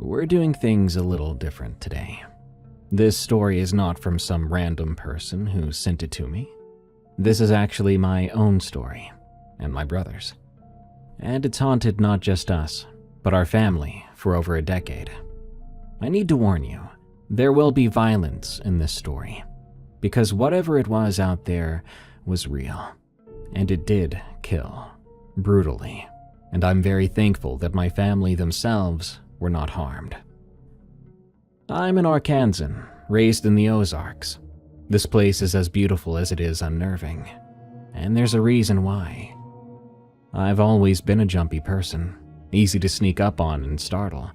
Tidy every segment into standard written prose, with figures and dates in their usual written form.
We're doing things a little different today. This story is not from some random person who sent it to me. This is actually my own story, and my brother's. And it's haunted not just us, but our family for over a decade. I need to warn you, there will be violence in this story, because whatever it was out there was real, and it did kill, brutally, and I'm very thankful that my family themselves were not harmed. I'm an Arkansan, raised in the Ozarks. This place is as beautiful as it is unnerving, and there's a reason why. I've always been a jumpy person, easy to sneak up on and startle,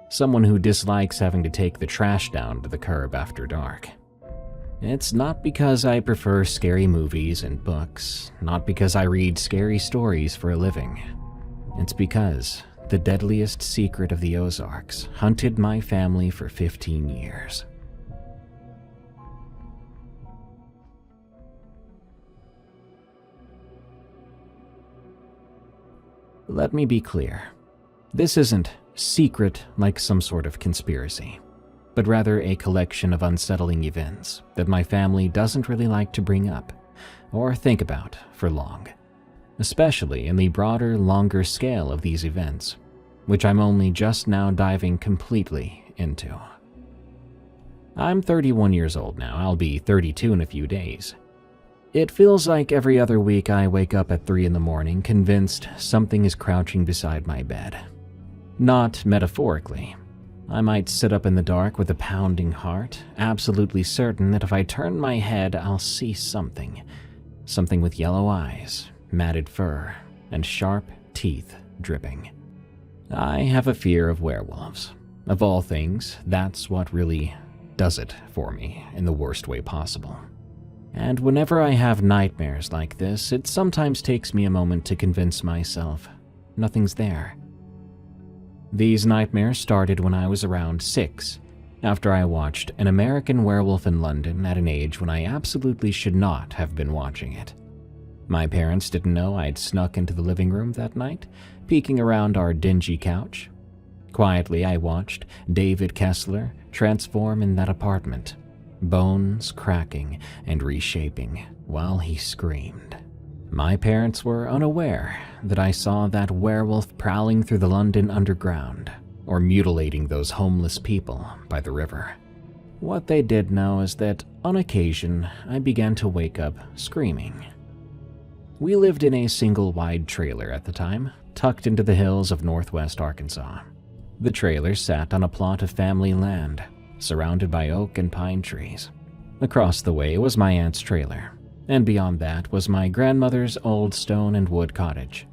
someone who dislikes having to take the trash down to the curb after dark. It's not because I prefer scary movies and books, not because I read scary stories for a living. It's because the deadliest secret of the Ozarks hunted my family for 15 years. Let me be clear. This isn't secret like some sort of conspiracy, but rather a collection of unsettling events that my family doesn't really like to bring up or think about for long, especially in the broader, longer scale of these events, which I'm only just now diving completely into. I'm 31 years old now. I'll be 32 in a few days. It feels like every other week I wake up at 3 in the morning convinced something is crouching beside my bed. Not metaphorically. I might sit up in the dark with a pounding heart, absolutely certain that if I turn my head I'll see something. Something with yellow eyes, matted fur, and sharp teeth dripping. I have a fear of werewolves. Of all things, that's what really does it for me in the worst way possible. And whenever I have nightmares like this, it sometimes takes me a moment to convince myself nothing's there. These nightmares started when I was around 6, after I watched An American Werewolf in London at an age when I absolutely should not have been watching it. My parents didn't know I'd snuck into the living room that night, peeking around our dingy couch. Quietly, I watched David Kessler transform in that apartment, bones cracking and reshaping while he screamed. My parents were unaware that I saw that werewolf prowling through the London underground or mutilating those homeless people by the river. What they did know is that on occasion I began to wake up screaming. We lived in a single-wide trailer at the time, tucked into the hills of northwest Arkansas. The trailer sat on a plot of family land, surrounded by oak and pine trees. Across the way was my aunt's trailer, and beyond that was my grandmother's old stone and wood cottage.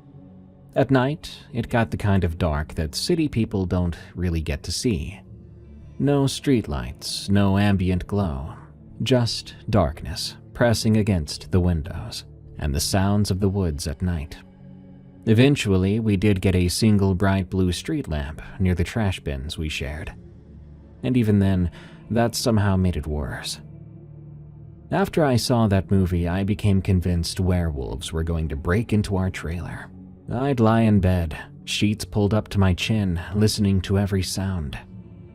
At night, it got the kind of dark that city people don't really get to see. No streetlights, no ambient glow, just darkness pressing against the windows and the sounds of the woods at night. Eventually, we did get a single bright blue street lamp near the trash bins we shared. And even then, that somehow made it worse. After I saw that movie, I became convinced werewolves were going to break into our trailer. I'd lie in bed, sheets pulled up to my chin, listening to every sound.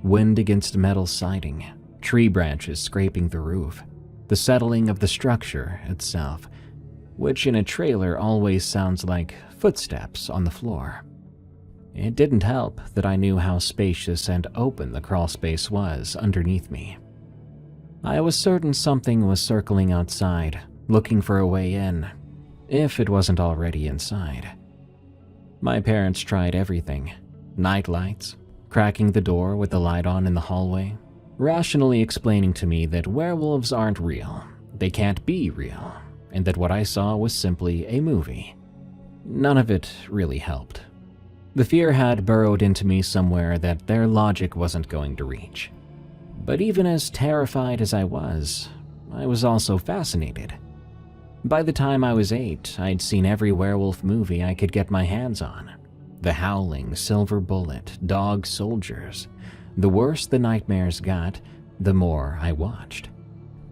Wind against metal siding, tree branches scraping the roof, the settling of the structure itself, which in a trailer always sounds like footsteps on the floor. It didn't help that I knew how spacious and open the crawl space was underneath me. I was certain something was circling outside, looking for a way in, if it wasn't already inside. My parents tried everything: night lights, cracking the door with the light on in the hallway, rationally explaining to me that werewolves aren't real, they can't be real, and that what I saw was simply a movie. None of it really helped. The fear had burrowed into me somewhere that their logic wasn't going to reach. But even as terrified as I was also fascinated. By the time I was 8, I'd seen every werewolf movie I could get my hands on. The Howling, Silver Bullet, Dog Soldiers. The worse the nightmares got, the more I watched.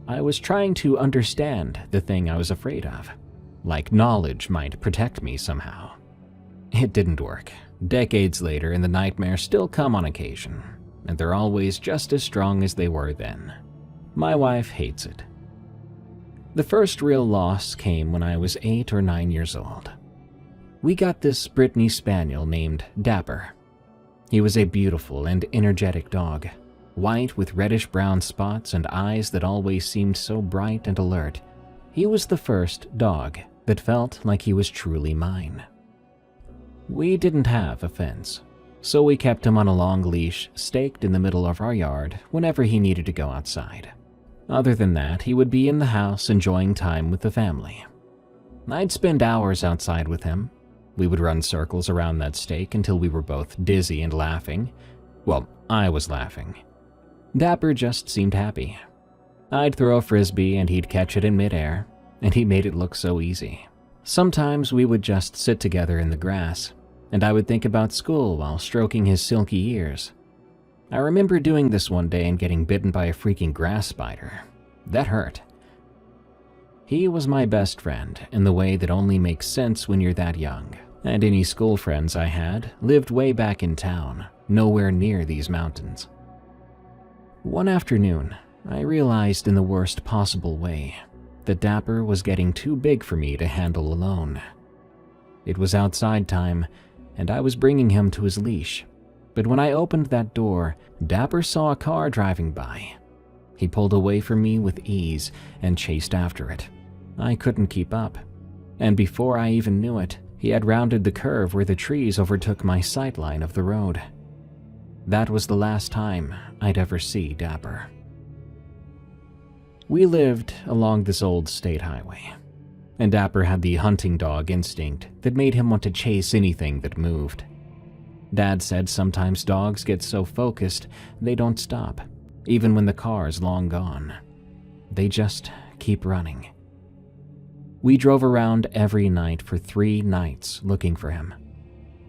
I was trying to understand the thing I was afraid of, like knowledge might protect me somehow. It didn't work. Decades later, and the nightmares still come on occasion, and they're always just as strong as they were then. My wife hates it. The first real loss came when I was 8 or 9 years old. We got this Brittany Spaniel named Dapper. He was a beautiful and energetic dog, white with reddish-brown spots and eyes that always seemed so bright and alert. He was the first dog that felt like he was truly mine. We didn't have a fence, so we kept him on a long leash staked in the middle of our yard whenever he needed to go outside. Other than that, he would be in the house enjoying time with the family. I'd spend hours outside with him. We would run circles around that stake until we were both dizzy and laughing. Well, I was laughing. Dapper just seemed happy. I'd throw a frisbee and he'd catch it in midair, and he made it look so easy. Sometimes we would just sit together in the grass, and I would think about school while stroking his silky ears. I remember doing this one day and getting bitten by a freaking grass spider. That hurt. He was my best friend in the way that only makes sense when you're that young, and any school friends I had lived way back in town, nowhere near these mountains. One afternoon, I realized in the worst possible way that Dapper was getting too big for me to handle alone. It was outside time, and I was bringing him to his leash. But when I opened that door, Dapper saw a car driving by. He pulled away from me with ease and chased after it. I couldn't keep up, and before I even knew it, he had rounded the curve where the trees overtook my sightline of the road. That was the last time I'd ever see Dapper. We lived along this old state highway, and Dapper had the hunting dog instinct that made him want to chase anything that moved. Dad said sometimes dogs get so focused they don't stop, even when the car's long gone. They just keep running. We drove around every night for 3 nights looking for him.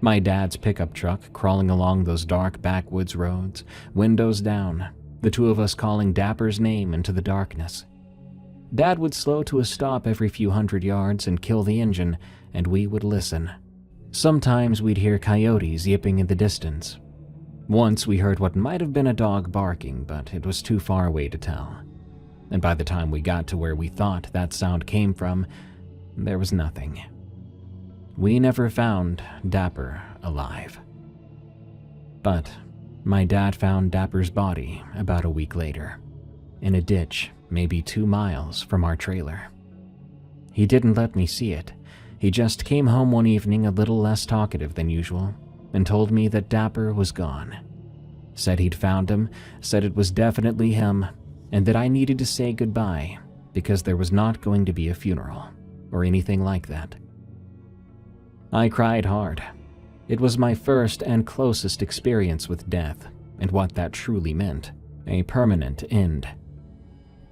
My dad's pickup truck crawling along those dark backwoods roads, windows down, the two of us calling Dapper's name into the darkness. Dad would slow to a stop every few hundred yards and kill the engine, and we would listen. Sometimes we'd hear coyotes yipping in the distance. Once we heard what might have been a dog barking, but it was too far away to tell. And by the time we got to where we thought that sound came from, there was nothing. We never found Dapper alive. But my dad found Dapper's body about a week later, in a ditch maybe 2 miles from our trailer. He didn't let me see it. He just came home one evening a little less talkative than usual and told me that Dapper was gone. Said he'd found him, said it was definitely him, and that I needed to say goodbye because there was not going to be a funeral or anything like that. I cried hard. It was my first and closest experience with death and what that truly meant, a permanent end.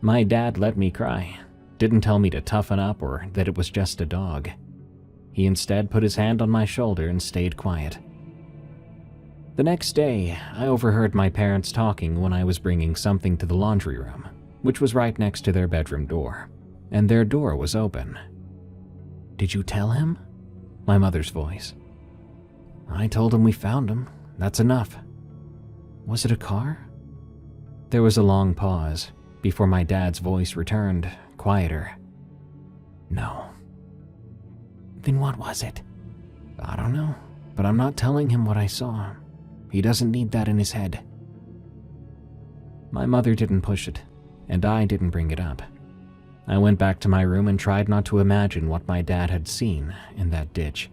My dad let me cry, didn't tell me to toughen up or that it was just a dog. He instead put his hand on my shoulder and stayed quiet. The next day, I overheard my parents talking when I was bringing something to the laundry room, which was right next to their bedroom door, and their door was open. "Did you tell him?" My mother's voice. "I told him we found him. That's enough." "Was it a car?" There was a long pause before my dad's voice returned, quieter. "No." "Then what was it?" "I don't know, but I'm not telling him what I saw. He doesn't need that in his head." My mother didn't push it, and I didn't bring it up. I went back to my room and tried not to imagine what my dad had seen in that ditch.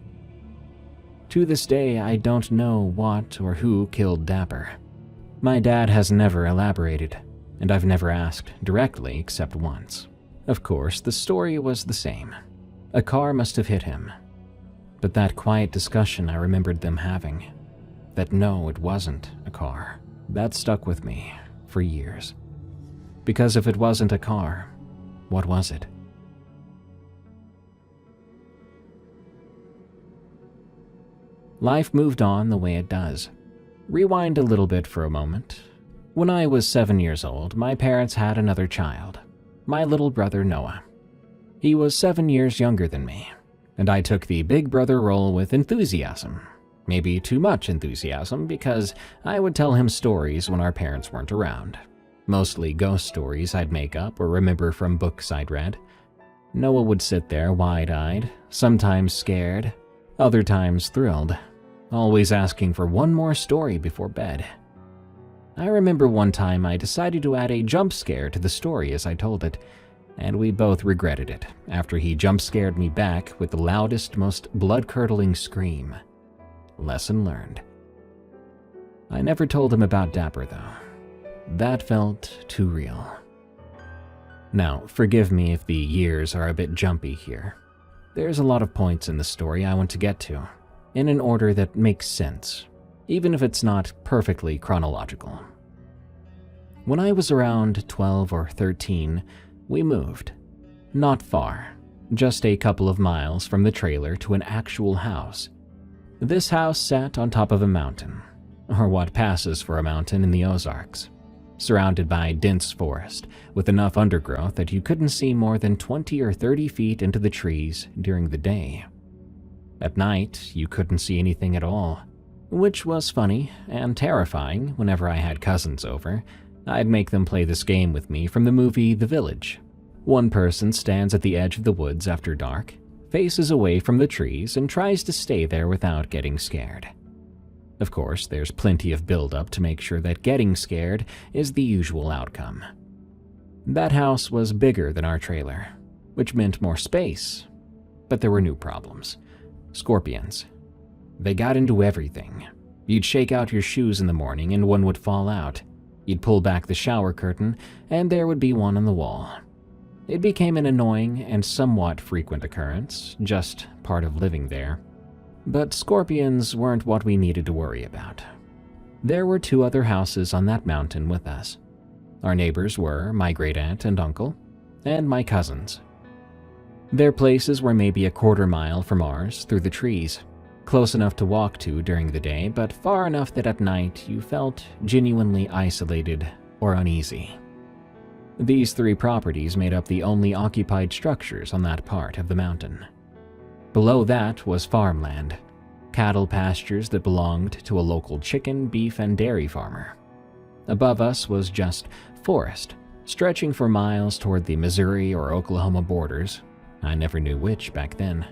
To this day, I don't know what or who killed Dapper. My dad has never elaborated, and I've never asked directly except once. Of course, the story was the same. A car must have hit him. But that quiet discussion I remembered them having, that no, it wasn't a car, that stuck with me for years. Because if it wasn't a car, what was it? Life moved on the way it does. Rewind a little bit for a moment. When I was 7 years old, my parents had another child, my little brother Noah. He was 7 years younger than me. and I took the big brother role with enthusiasm. Maybe too much enthusiasm, because I would tell him stories when our parents weren't around. Mostly ghost stories I'd make up or remember from books I'd read. Noah would sit there wide-eyed, sometimes scared, other times thrilled, always asking for one more story before bed. I remember one time I decided to add a jump scare to the story as I told it, and we both regretted it after he jump scared me back with the loudest, most blood-curdling scream. Lesson learned. I never told him about Dapper, though. That felt too real. Now, forgive me if the years are a bit jumpy here. There's a lot of points in the story I want to get to, in an order that makes sense, even if it's not perfectly chronological. When I was around 12 or 13, we moved. Not far, just a couple of miles from the trailer to an actual house. This house sat on top of a mountain, or what passes for a mountain in the Ozarks, surrounded by dense forest with enough undergrowth that you couldn't see more than 20 or 30 feet into the trees during the day. At night, you couldn't see anything at all, which was funny and terrifying. Whenever I had cousins over, I'd make them play this game with me from the movie The Village. One person stands at the edge of the woods after dark, faces away from the trees, and tries to stay there without getting scared. Of course, there's plenty of build-up to make sure that getting scared is the usual outcome. That house was bigger than our trailer, which meant more space, but there were new problems. Scorpions. They got into everything. You'd shake out your shoes in the morning and one would fall out. You'd pull back the shower curtain and there would be one on the wall. It became an annoying and somewhat frequent occurrence, just part of living there. But scorpions weren't what we needed to worry about. There were 2 other houses on that mountain with us. Our neighbors were my great-aunt and uncle, and my cousins. Their places were maybe a quarter mile from ours through the trees, close enough to walk to during the day, but far enough that at night you felt genuinely isolated or uneasy. These 3 properties made up the only occupied structures on that part of the mountain. Below that was farmland, cattle pastures that belonged to a local chicken, beef, and dairy farmer. Above us was just forest, stretching for miles toward the Missouri or Oklahoma borders. I never knew which back then.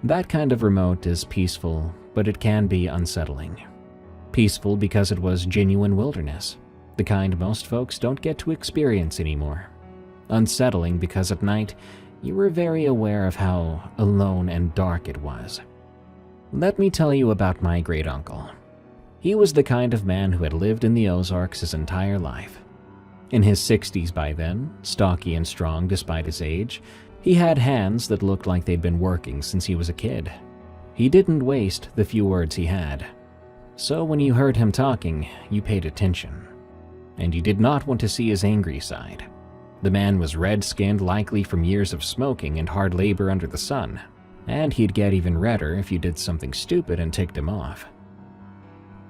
That kind of remote is peaceful, but it can be unsettling. Peaceful because it was genuine wilderness, the kind most folks don't get to experience anymore. Unsettling because at night, you were very aware of how alone and dark it was. Let me tell you about my great-uncle. He was the kind of man who had lived in the Ozarks his entire life. In his 60s by then, stocky and strong despite his age, he had hands that looked like they'd been working since he was a kid. He didn't waste the few words he had. So when you heard him talking, you paid attention. And you did not want to see his angry side. The man was red-skinned, likely from years of smoking and hard labor under the sun, and he'd get even redder if you did something stupid and ticked him off.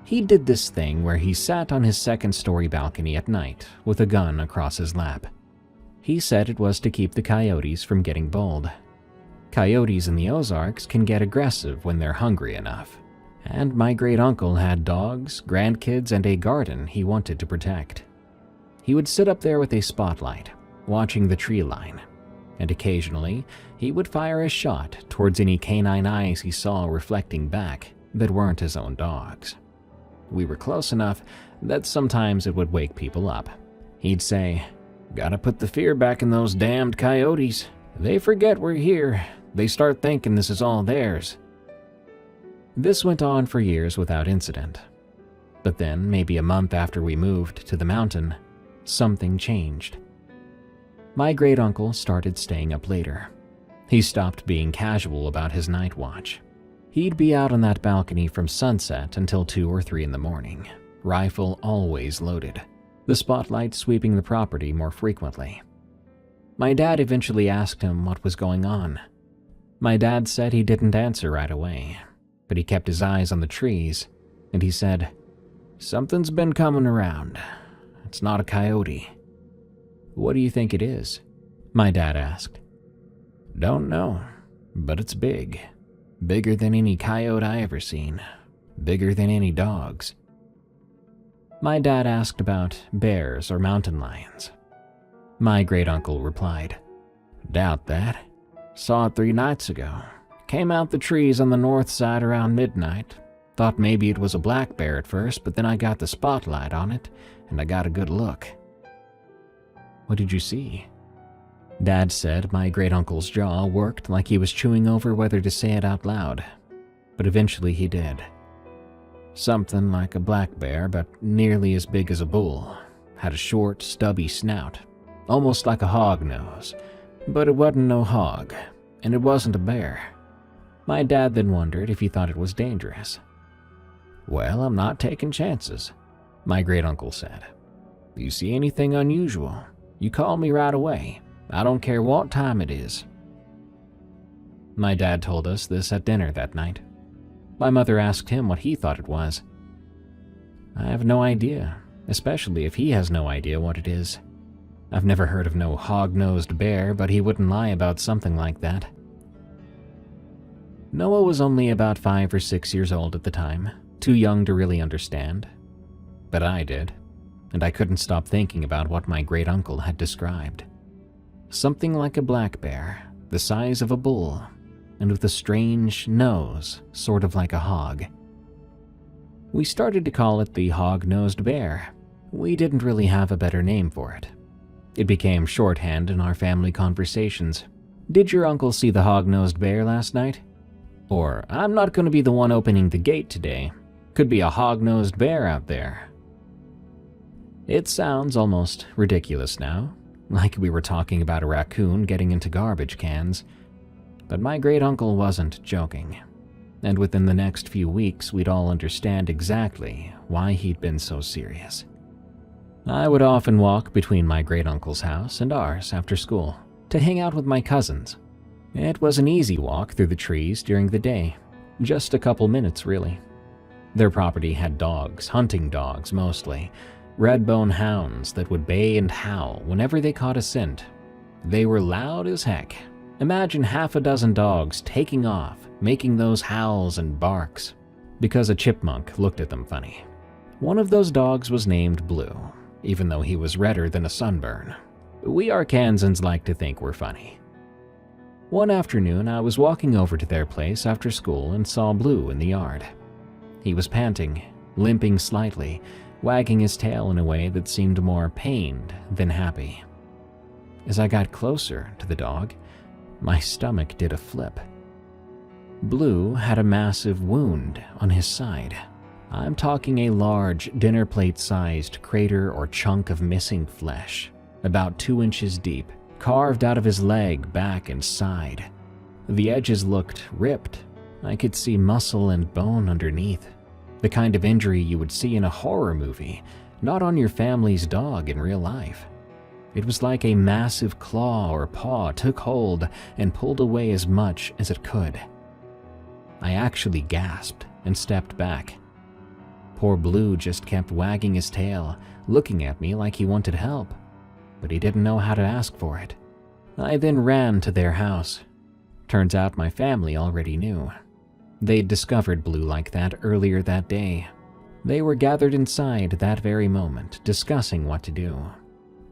He did this thing where he sat on his second-story balcony at night with a gun across his lap. He said it was to keep the coyotes from getting bold. Coyotes in the Ozarks can get aggressive when they're hungry enough, and my great-uncle had dogs, grandkids, and a garden he wanted to protect. He would sit up there with a spotlight, watching the tree line, and occasionally he would fire a shot towards any canine eyes he saw reflecting back that weren't his own dogs. We were close enough that sometimes it would wake people up. He'd say, "Gotta put the fear back in those damned coyotes. They forget we're here. They start thinking this is all theirs." This went on for years without incident. But then, maybe a month after we moved to the mountain, something changed. My great-uncle started staying up later. He stopped being casual about his night watch. He'd be out on that balcony from sunset until 2 or 3 in the morning, rifle always loaded, the spotlight sweeping the property more frequently. My dad eventually asked him what was going on. My dad said he didn't answer right away, but he kept his eyes on the trees, and he said, "Something's been coming around. It's not a coyote." "What do you think it is?" my dad asked. "Don't know. But it's big. Bigger than any coyote I ever seen. Bigger than any dogs. My dad asked about bears or mountain lions. My great-uncle replied, "Doubt that. Saw it 3 nights ago. Came out the trees on the north side around midnight. Thought maybe it was a black bear at first, but then I got the spotlight on it, and I got a good look." "What did you see?" Dad said my great-uncle's jaw worked like he was chewing over whether to say it out loud, but eventually he did. "Something like a black bear, but nearly as big as a bull. Had a short, stubby snout, almost like a hog nose, but it wasn't no hog, and it wasn't a bear." My dad then wondered if he thought it was dangerous. "Well, I'm not taking chances," my great-uncle said. "If you see anything unusual, you call me right away. I don't care what time it is." My dad told us this at dinner that night. My mother asked him what he thought it was. "I have no idea, especially if he has no idea what it is. I've never heard of no hog-nosed bear, but he wouldn't lie about something like that." Noah was only about 5 or 6 years old at the time, too young to really understand. But I did, and I couldn't stop thinking about what my great-uncle had described. Something like a black bear, the size of a bull, and with a strange nose, sort of like a hog. We started to call it the hog-nosed bear. We didn't really have a better name for it. It became shorthand in our family conversations. "Did your uncle see the hog-nosed bear last night?" Or, "I'm not going to be the one opening the gate today. Could be a hog-nosed bear out there." It sounds almost ridiculous now, like we were talking about a raccoon getting into garbage cans. But my great-uncle wasn't joking, and within the next few weeks we'd all understand exactly why he'd been so serious. I would often walk between my great-uncle's house and ours after school to hang out with my cousins. It was an easy walk through the trees during the day, just a couple minutes really. Their property had dogs, hunting dogs mostly, red-bone hounds that would bay and howl whenever they caught a scent. They were loud as heck. Imagine half a dozen dogs taking off, making those howls and barks, because a chipmunk looked at them funny. One of those dogs was named Blue, even though he was redder than a sunburn. We Arkansans like to think we're funny. One afternoon, I was walking over to their place after school and saw Blue in the yard. He was panting, limping slightly, wagging his tail in a way that seemed more pained than happy. As I got closer to the dog, my stomach did a flip. Blue had a massive wound on his side. I'm talking a large, dinner plate-sized crater or chunk of missing flesh, about 2 inches deep, carved out of his leg, back, and side. The edges looked ripped. I could see muscle and bone underneath. The kind of injury you would see in a horror movie, not on your family's dog in real life. It was like a massive claw or paw took hold and pulled away as much as it could. I actually gasped and stepped back. Poor Blue just kept wagging his tail, looking at me like he wanted help, but he didn't know how to ask for it. I then ran to their house. Turns out my family already knew. They'd discovered Blue like that earlier that day. They were gathered inside that very moment, discussing what to do.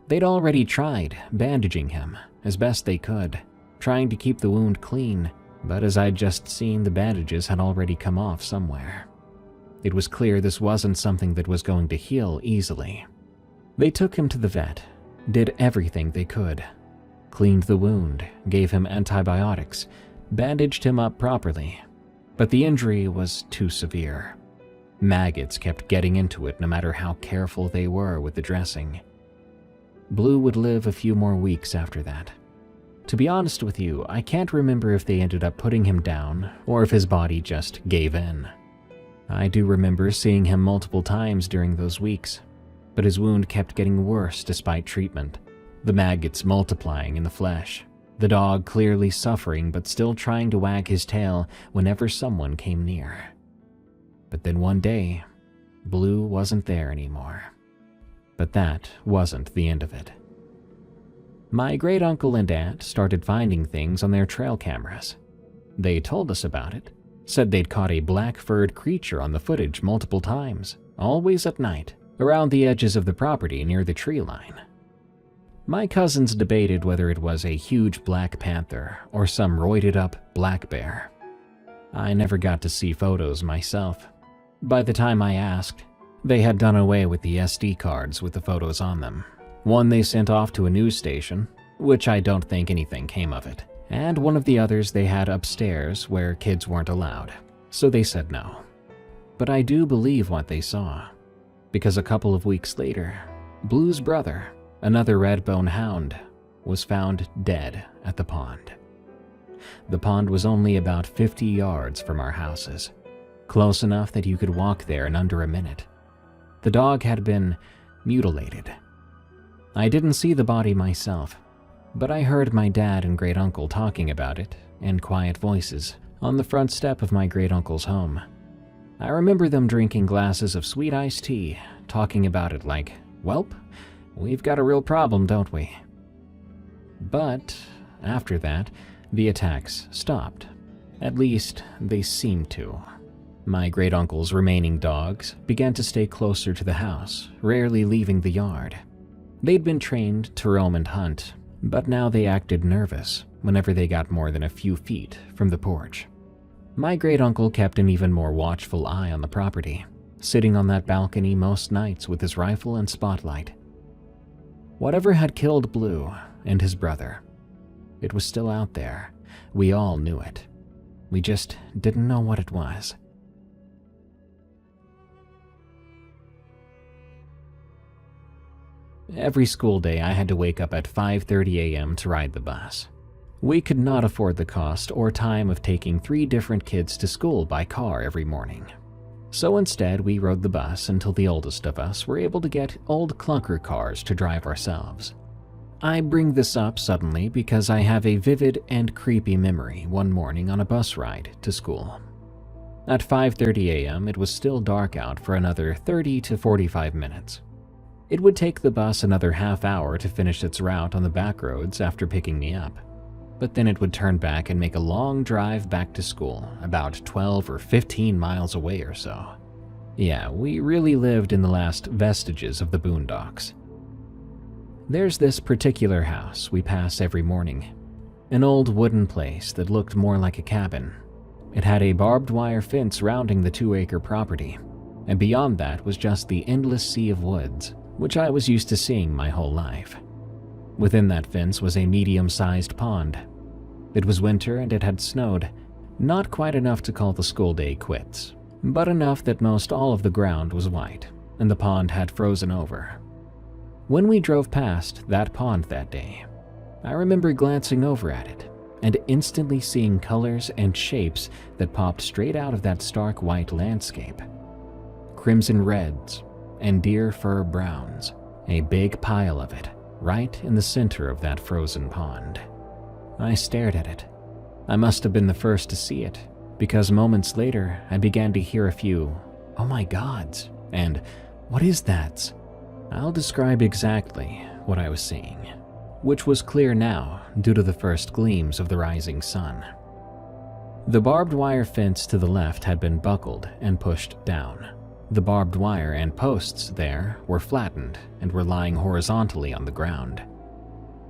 They'd already tried bandaging him as best they could, trying to keep the wound clean, but as I'd just seen, the bandages had already come off somewhere. It was clear this wasn't something that was going to heal easily. They took him to the vet, did everything they could, cleaned the wound, gave him antibiotics, bandaged him up properly, but the injury was too severe. Maggots kept getting into it no matter how careful they were with the dressing. Blue would live a few more weeks after that. To be honest with you, I can't remember if they ended up putting him down or if his body just gave in. I do remember seeing him multiple times during those weeks, but his wound kept getting worse despite treatment, the maggots multiplying in the flesh, the dog clearly suffering but still trying to wag his tail whenever someone came near. But then one day, Blue wasn't there anymore. But that wasn't the end of it. My great-uncle and aunt started finding things on their trail cameras. They told us about it, said they'd caught a black-furred creature on the footage multiple times, always at night, around the edges of the property near the tree line. My cousins debated whether it was a huge black panther or some roided-up black bear. I never got to see photos myself. By the time I asked, they had done away with the SD cards with the photos on them. One they sent off to a news station, which I don't think anything came of it, and one of the others they had upstairs where kids weren't allowed, so they said no. But I do believe what they saw, because a couple of weeks later, Blue's brother, another red-bone hound, was found dead at the pond. The pond was only about 50 yards from our houses, close enough that you could walk there in under a minute. The dog had been mutilated. I didn't see the body myself, but I heard my dad and great-uncle talking about it in quiet voices on the front step of my great-uncle's home. I remember them drinking glasses of sweet iced tea, talking about it like, "Welp, we've got a real problem, don't we?" But after that, the attacks stopped. At least, they seemed to. My great-uncle's remaining dogs began to stay closer to the house, rarely leaving the yard. They'd been trained to roam and hunt, but now they acted nervous whenever they got more than a few feet from the porch. My great-uncle kept an even more watchful eye on the property, sitting on that balcony most nights with his rifle and spotlight. Whatever had killed Blue and his brother, it was still out there. We all knew it. We just didn't know what it was. Every school day I had to wake up at 5:30 a.m. to ride the bus. We could not afford the cost or time of taking 3 different kids to school by car every morning. So instead, we rode the bus until the oldest of us were able to get old clunker cars to drive ourselves. I bring this up suddenly because I have a vivid and creepy memory one morning on a bus ride to school. At 5:30 a.m., it was still dark out for another 30 to 45 minutes. It would take the bus another half hour to finish its route on the back roads after picking me up, but then it would turn back and make a long drive back to school, about 12 or 15 miles away or so. Yeah, we really lived in the last vestiges of the boondocks. There's this particular house we pass every morning, an old wooden place that looked more like a cabin. It had a barbed wire fence rounding the 2-acre property, and beyond that was just the endless sea of woods, which I was used to seeing my whole life. Within that fence was a medium-sized pond. It was winter and it had snowed, not quite enough to call the school day quits, but enough that most all of the ground was white, and the pond had frozen over. When we drove past that pond that day, I remember glancing over at it and instantly seeing colors and shapes that popped straight out of that stark white landscape. Crimson reds and deer fur browns, a big pile of it, right in the center of that frozen pond. I stared at it. I must have been the first to see it, because moments later I began to hear a few, "Oh my gods," and "What is that?" I'll describe exactly what I was seeing, which was clear now due to the first gleams of the rising sun. The barbed wire fence to the left had been buckled and pushed down. The barbed wire and posts there were flattened and were lying horizontally on the ground.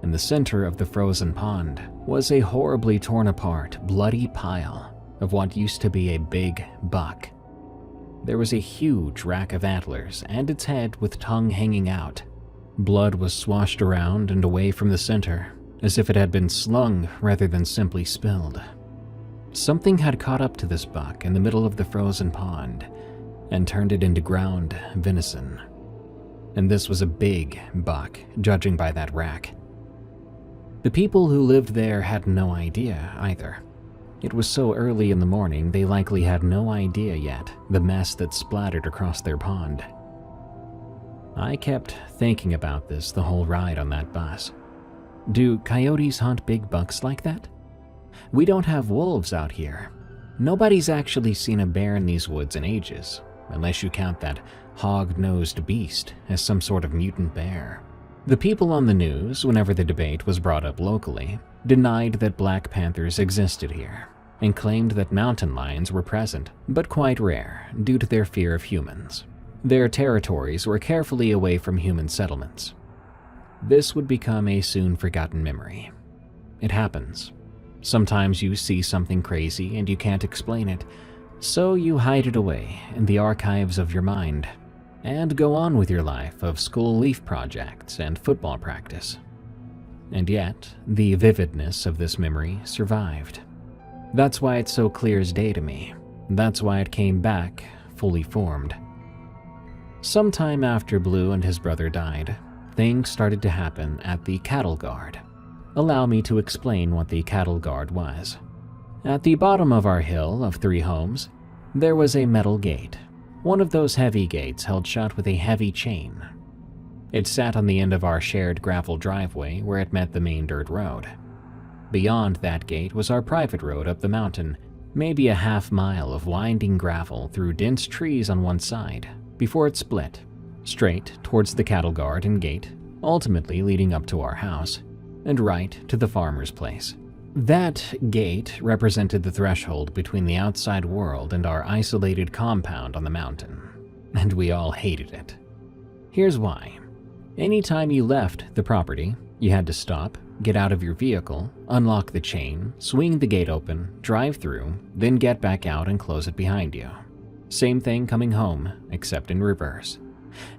In the center of the frozen pond was a horribly torn apart, bloody pile of what used to be a big buck. There was a huge rack of antlers and its head with tongue hanging out. Blood was swashed around and away from the center, as if it had been slung rather than simply spilled. Something had caught up to this buck in the middle of the frozen pond and turned it into ground venison. And this was a big buck, judging by that rack. The people who lived there had no idea either. It was so early in the morning they likely had no idea yet the mess that splattered across their pond. I kept thinking about this the whole ride on that bus. Do coyotes hunt big bucks like that? We don't have wolves out here. Nobody's actually seen a bear in these woods in ages, unless you count that hog-nosed beast as some sort of mutant bear. The people on the news, whenever the debate was brought up locally, denied that black panthers existed here, and claimed that mountain lions were present, but quite rare due to their fear of humans. Their territories were carefully away from human settlements. This would become a soon-forgotten memory. It happens. Sometimes you see something crazy and you can't explain it, so you hide it away in the archives of your mind and go on with your life of school leaf projects and football practice. And yet, the vividness of this memory survived. That's why it's so clear as day to me. That's why it came back fully formed. Sometime after Blue and his brother died, things started to happen at the cattle guard. Allow me to explain what the cattle guard was. At the bottom of our hill of 3 homes, there was a metal gate, one of those heavy gates held shut with a heavy chain. It sat on the end of our shared gravel driveway where it met the main dirt road. Beyond that gate was our private road up the mountain, maybe a half-mile of winding gravel through dense trees on one side, before it split, straight towards the cattle guard and gate, ultimately leading up to our house, and right to the farmer's place. That gate represented the threshold between the outside world and our isolated compound on the mountain, and we all hated it. Here's why. Anytime you left the property, you had to stop, get out of your vehicle, unlock the chain, swing the gate open, drive through, then get back out and close it behind you. Same thing coming home, except in reverse.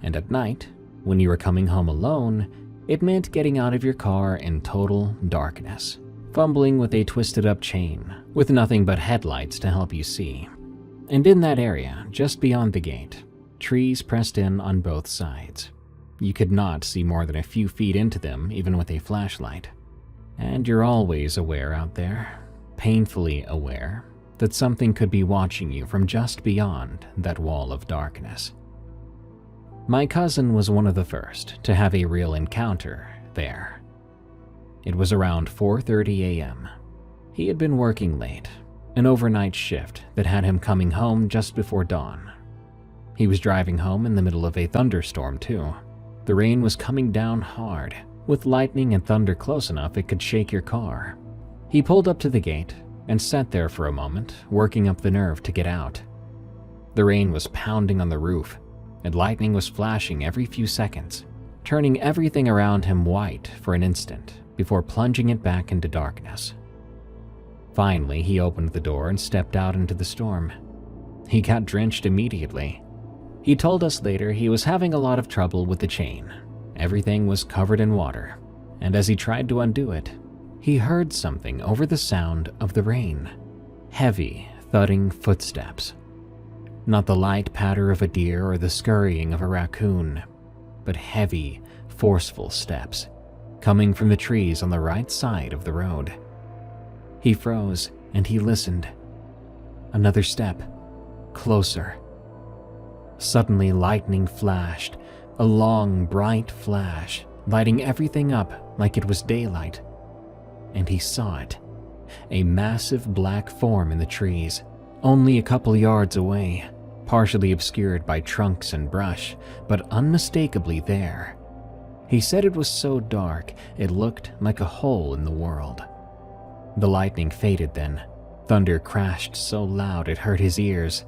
And at night, when you were coming home alone, it meant getting out of your car in total darkness, fumbling with a twisted-up chain, with nothing but headlights to help you see. And in that area, just beyond the gate, trees pressed in on both sides. You could not see more than a few feet into them, even with a flashlight. And you're always aware out there, painfully aware, that something could be watching you from just beyond that wall of darkness. My cousin was one of the first to have a real encounter there. It was around 4:30 a.m. He had been working late, an overnight shift that had him coming home just before dawn. He was driving home in the middle of a thunderstorm too. The rain was coming down hard, with lightning and thunder close enough it could shake your car. He pulled up to the gate and sat there for a moment, working up the nerve to get out. The rain was pounding on the roof, and lightning was flashing every few seconds, turning everything around him white for an instant before plunging it back into darkness. Finally, he opened the door and stepped out into the storm. He got drenched immediately. He told us later he was having a lot of trouble with the chain. Everything was covered in water, and as he tried to undo it, he heard something over the sound of the rain. Heavy, thudding footsteps. Not the light patter of a deer or the scurrying of a raccoon, but heavy, forceful steps, coming from the trees on the right side of the road. He froze and he listened. Another step, closer. Suddenly lightning flashed, a long, bright flash, lighting everything up like it was daylight. And he saw it, a massive black form in the trees, only a couple yards away, partially obscured by trunks and brush, but unmistakably there. He said it was so dark it looked like a hole in the world. The lightning faded then. Thunder crashed so loud it hurt his ears.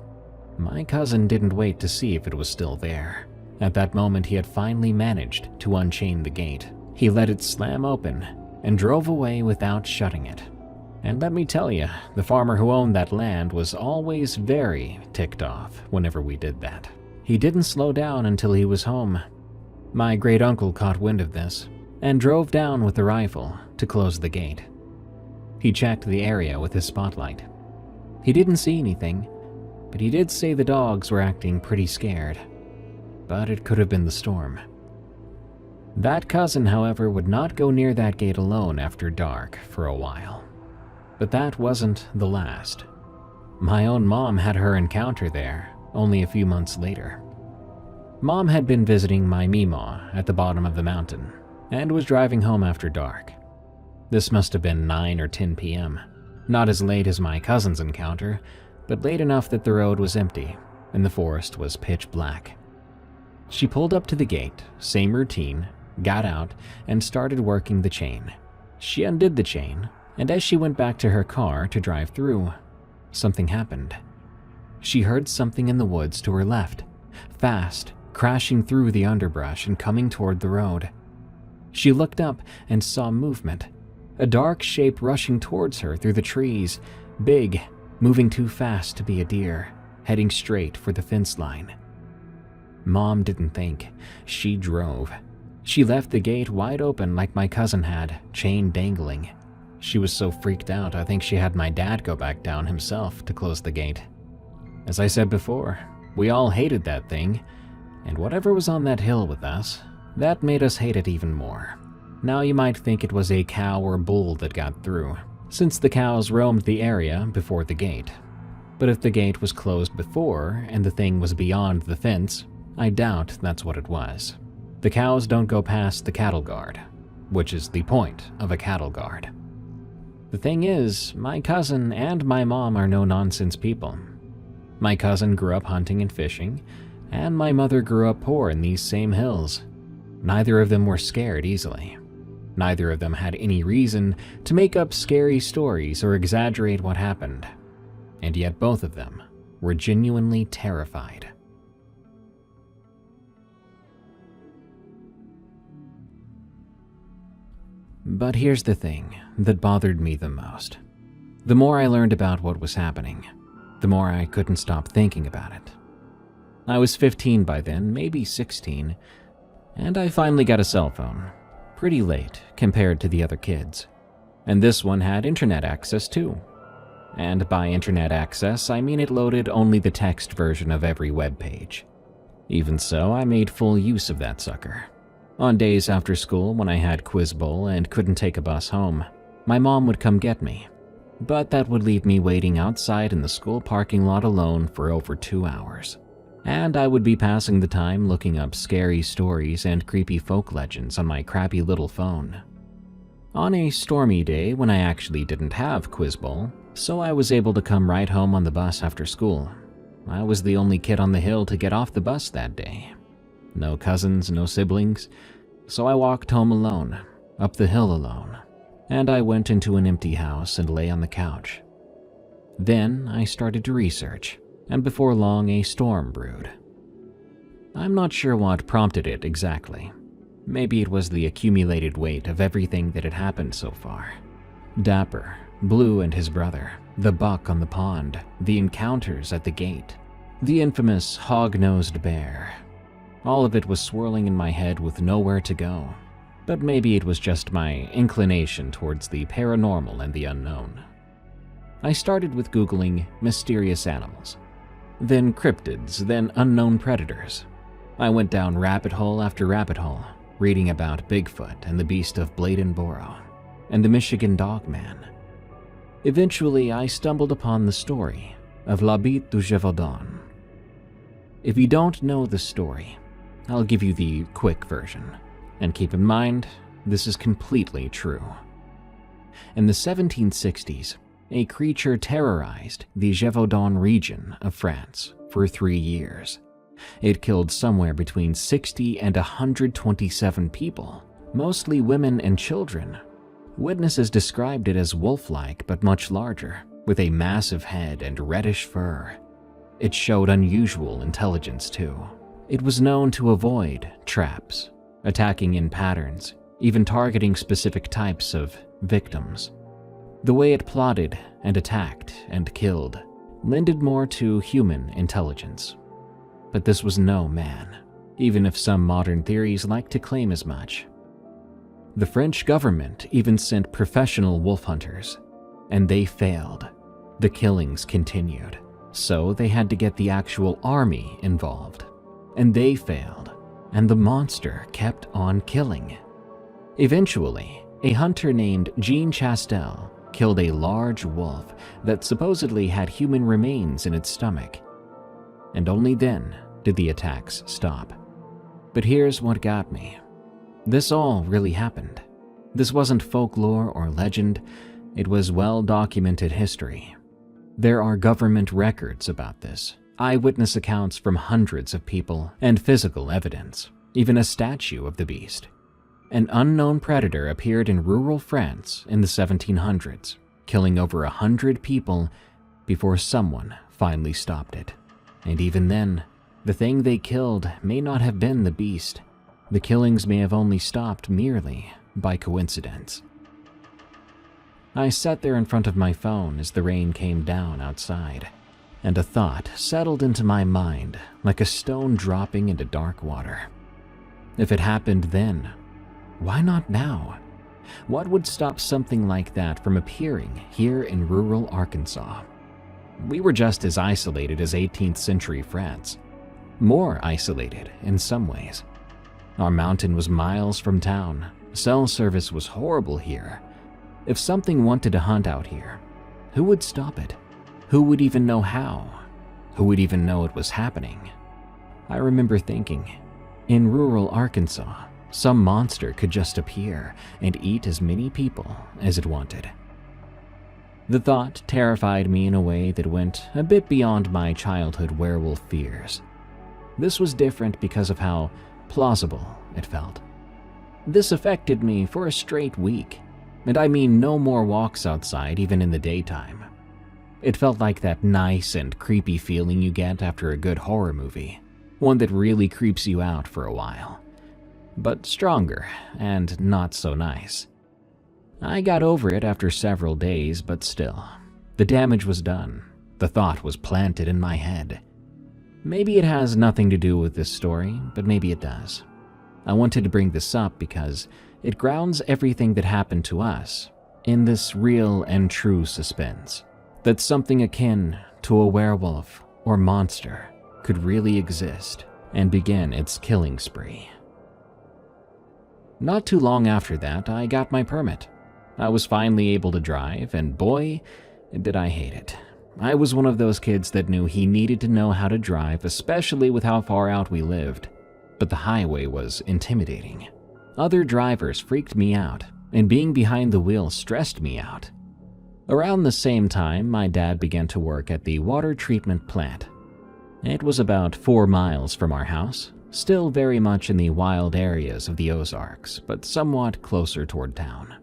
My cousin didn't wait to see if it was still there. At that moment he had finally managed to unchain the gate. He let it slam open and drove away without shutting it. And let me tell you, the farmer who owned that land was always very ticked off whenever we did that. He didn't slow down until he was home. My great-uncle caught wind of this and drove down with the rifle to close the gate. He checked the area with his spotlight. He didn't see anything, but he did say the dogs were acting pretty scared. But it could have been the storm. That cousin, however, would not go near that gate alone after dark for a while. But that wasn't the last. My own mom had her encounter there only a few months later. Mom had been visiting my Meemaw at the bottom of the mountain and was driving home after dark. This must have been 9 or 10 p.m., not as late as my cousin's encounter, but late enough that the road was empty and the forest was pitch black. She pulled up to the gate, same routine, got out, and started working the chain. She undid the chain, and as she went back to her car to drive through, something happened. She heard something in the woods to her left, fast, crashing through the underbrush and coming toward the road. She looked up and saw movement, a dark shape rushing towards her through the trees, big, moving too fast to be a deer, heading straight for the fence line. Mom didn't think. She drove. She left the gate wide open like my cousin had, chain dangling. She was so freaked out, I think she had my dad go back down himself to close the gate. As I said before, we all hated that thing, and whatever was on that hill with us, that made us hate it even more. Now you might think it was a cow or bull that got through, since the cows roamed the area before the gate. But if the gate was closed before and the thing was beyond the fence, I doubt that's what it was. The cows don't go past the cattle guard, which is the point of a cattle guard. The thing is, my cousin and my mom are no-nonsense people. My cousin grew up hunting and fishing, and my mother grew up poor in these same hills. Neither of them were scared easily. Neither of them had any reason to make up scary stories or exaggerate what happened. And yet both of them were genuinely terrified. But here's the thing that bothered me the most. The more I learned about what was happening, the more I couldn't stop thinking about it. I was 15 by then, maybe 16, and I finally got a cell phone. Pretty late compared to the other kids. And this one had internet access too. And by internet access, I mean it loaded only the text version of every web page. Even so, I made full use of that sucker. On days after school when I had quiz bowl and couldn't take a bus home, my mom would come get me. But that would leave me waiting outside in the school parking lot alone for over 2 hours. And I would be passing the time looking up scary stories and creepy folk legends on my crappy little phone. On a stormy day when I actually didn't have quiz bowl, so I was able to come right home on the bus after school. I was the only kid on the hill to get off the bus that day. No cousins, no siblings, so I walked home alone, up the hill alone, and I went into an empty house and lay on the couch. Then I started to research, and before long a storm brewed. I'm not sure what prompted it exactly. Maybe it was the accumulated weight of everything that had happened so far. Dapper, Blue and his brother, the buck on the pond, the encounters at the gate, the infamous hog-nosed bear. All of it was swirling in my head with nowhere to go, but maybe it was just my inclination towards the paranormal and the unknown. I started with Googling mysterious animals, then cryptids, then unknown predators. I went down rabbit hole after rabbit hole, reading about Bigfoot and the beast of Bladenboro, and the Michigan Dogman. Eventually, I stumbled upon the story of La Bête du Gévaudan. If you don't know the story, I'll give you the quick version, and keep in mind, this is completely true. In the 1760s, a creature terrorized the Gévaudan region of France for 3 years. It killed somewhere between 60 and 127 people, mostly women and children. Witnesses described it as wolf-like but much larger, with a massive head and reddish fur. It showed unusual intelligence too. It was known to avoid traps, attacking in patterns, even targeting specific types of victims. The way it plotted and attacked and killed lended more to human intelligence. But this was no man, even if some modern theories like to claim as much. The French government even sent professional wolf hunters, and they failed. The killings continued, so they had to get the actual army involved. And they failed, and the monster kept on killing. Eventually, a hunter named Jean Chastel killed a large wolf that supposedly had human remains in its stomach. And only then did the attacks stop. But here's what got me. This all really happened. This wasn't folklore or legend, it was well-documented history. There are government records about this, eyewitness accounts from hundreds of people, and physical evidence, even a statue of the beast. An unknown predator appeared in rural France in the 1700s, killing over 100 people before someone finally stopped it. And even then, the thing they killed may not have been the beast. The killings may have only stopped merely by coincidence. I sat there in front of my phone as the rain came down outside, and a thought settled into my mind like a stone dropping into dark water. If it happened then, why not now? What would stop something like that from appearing here in rural Arkansas? We were just as isolated as 18th century France. More isolated in some ways. Our mountain was miles from town. Cell service was horrible here. If something wanted to hunt out here, who would stop it? Who would even know how? Who would even know it was happening? I remember thinking, in rural Arkansas, some monster could just appear and eat as many people as it wanted. The thought terrified me in a way that went a bit beyond my childhood werewolf fears. This was different because of how plausible it felt. This affected me for a straight week, and I mean no more walks outside even in the daytime. It felt like that nice and creepy feeling you get after a good horror movie, one that really creeps you out for a while, but stronger and not so nice. I got over it after several days, but still, the damage was done. The thought was planted in my head. Maybe it has nothing to do with this story, but maybe it does. I wanted to bring this up because it grounds everything that happened to us in this real and true suspense, that something akin to a werewolf or monster could really exist and begin its killing spree. Not too long after that, I got my permit. I was finally able to drive, and boy, did I hate it. I was one of those kids that knew he needed to know how to drive, especially with how far out we lived. But the highway was intimidating. Other drivers freaked me out, and being behind the wheel stressed me out. Around the same time, my dad began to work at the water treatment plant. It was about 4 miles from our house, still very much in the wild areas of the Ozarks, but somewhat closer toward town.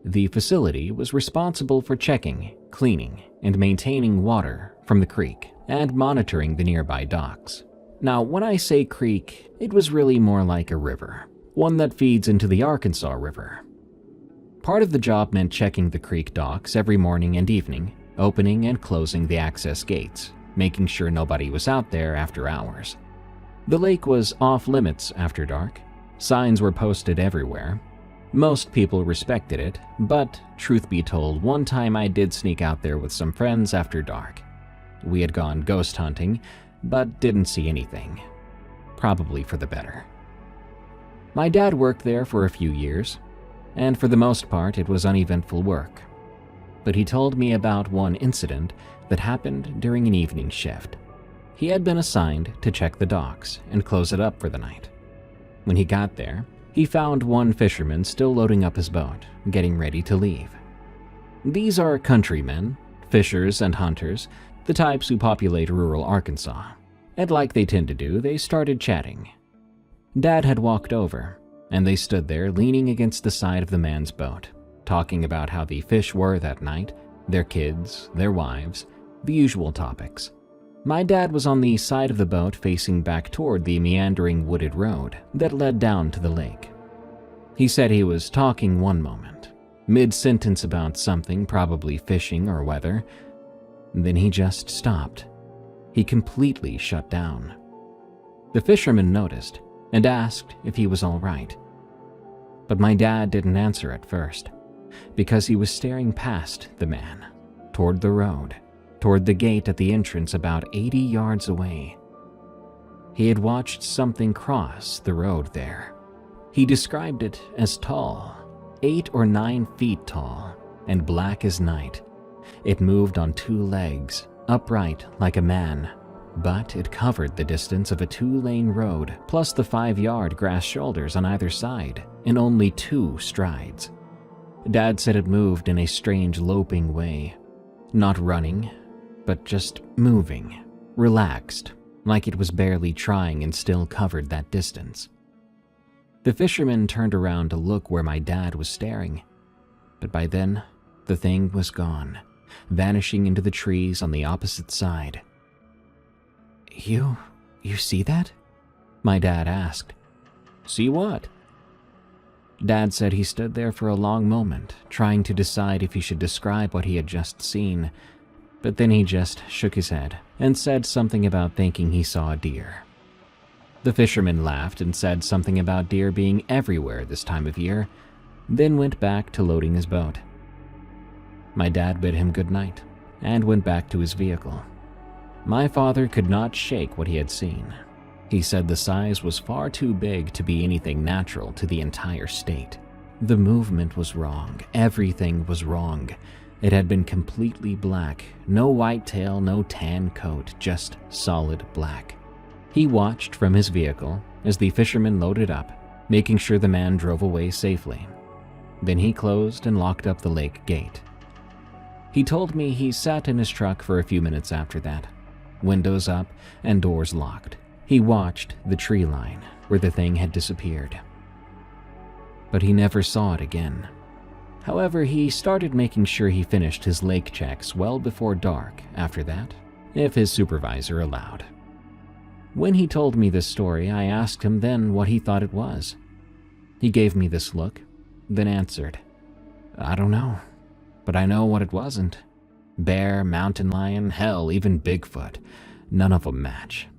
The facility was responsible for checking, cleaning, and maintaining water from the creek and monitoring the nearby docks. Now, when I say creek, it was really more like a river, one that feeds into the Arkansas River. Part of the job meant checking the creek docks every morning and evening, opening and closing the access gates, making sure nobody was out there after hours. The lake was off limits after dark. Signs were posted everywhere. Most people respected it, but truth be told, one time I did sneak out there with some friends after dark. We had gone ghost hunting, but didn't see anything. Probably for the better. My dad worked there for a few years, and for the most part it was uneventful work. But he told me about one incident that happened during an evening shift. He had been assigned to check the docks and close it up for the night. When he got there, he found one fisherman still loading up his boat, getting ready to leave. These are countrymen, fishers and hunters, the types who populate rural Arkansas. And like they tend to do, they started chatting. Dad had walked over, and they stood there leaning against the side of the man's boat, talking about how the fish were that night, their kids, their wives, the usual topics. My dad was on the side of the boat facing back toward the meandering wooded road that led down to the lake. He said he was talking one moment, mid-sentence about something, probably fishing or weather. Then he just stopped. He completely shut down. The fisherman noticed and asked if he was all right. But my dad didn't answer at first, because he was staring past the man, toward the road, toward the gate at the entrance about 80 yards away. He had watched something cross the road there. He described it as tall, 8 or 9 feet tall, and black as night. It moved on 2 legs, upright like a man, but it covered the distance of a 2-lane road plus the 5-yard grass shoulders on either side in only 2 strides. Dad said it moved in a strange loping way, not running, but just moving, relaxed, like it was barely trying and still covered that distance. The fisherman turned around to look where my dad was staring, but by then, the thing was gone. vanishing into the trees on the opposite side. You see that?" my dad asked. "See what?" Dad said he stood there for a long moment, trying to decide if he should describe what he had just seen, but then he just shook his head and said something about thinking he saw a deer. The fisherman laughed and said something about deer being everywhere this time of year, then went back to loading his boat. My dad bid him good night and went back to his vehicle. My father could not shake what he had seen. He said the size was far too big to be anything natural to the entire state. The movement was wrong. Everything was wrong. It had been completely black. No white tail, no tan coat, just solid black. He watched from his vehicle as the fisherman loaded up, making sure the man drove away safely. Then he closed and locked up the lake gate. He told me he sat in his truck for a few minutes after that, windows up and doors locked. He watched the tree line where the thing had disappeared. But he never saw it again. However, he started making sure he finished his lake checks well before dark after that, if his supervisor allowed. When he told me this story, I asked him then what he thought it was. He gave me this look, then answered, "I don't know, but I know what it wasn't. Bear, mountain lion, hell, even Bigfoot. None of them match."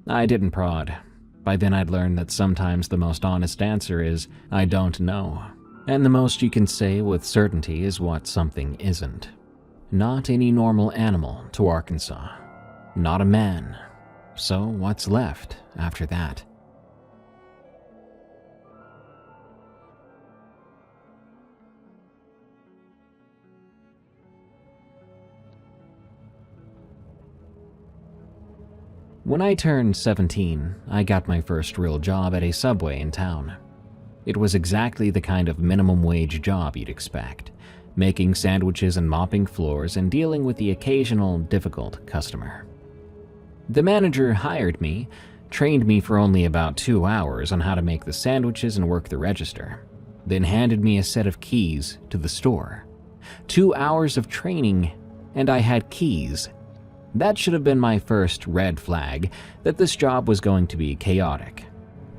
I didn't prod. By then I'd learned that sometimes the most honest answer is, "I don't know." And the most you can say with certainty is what something isn't. Not any normal animal to Arkansas. Not a man. So what's left after that? When I turned 17, I got my first real job at a Subway in town. It was exactly the kind of minimum wage job you'd expect, making sandwiches and mopping floors and dealing with the occasional difficult customer. The manager hired me, trained me for only about 2 hours on how to make the sandwiches and work the register, then handed me a set of keys to the store. 2 hours of training, and I had keys. That should have been my first red flag that this job was going to be chaotic.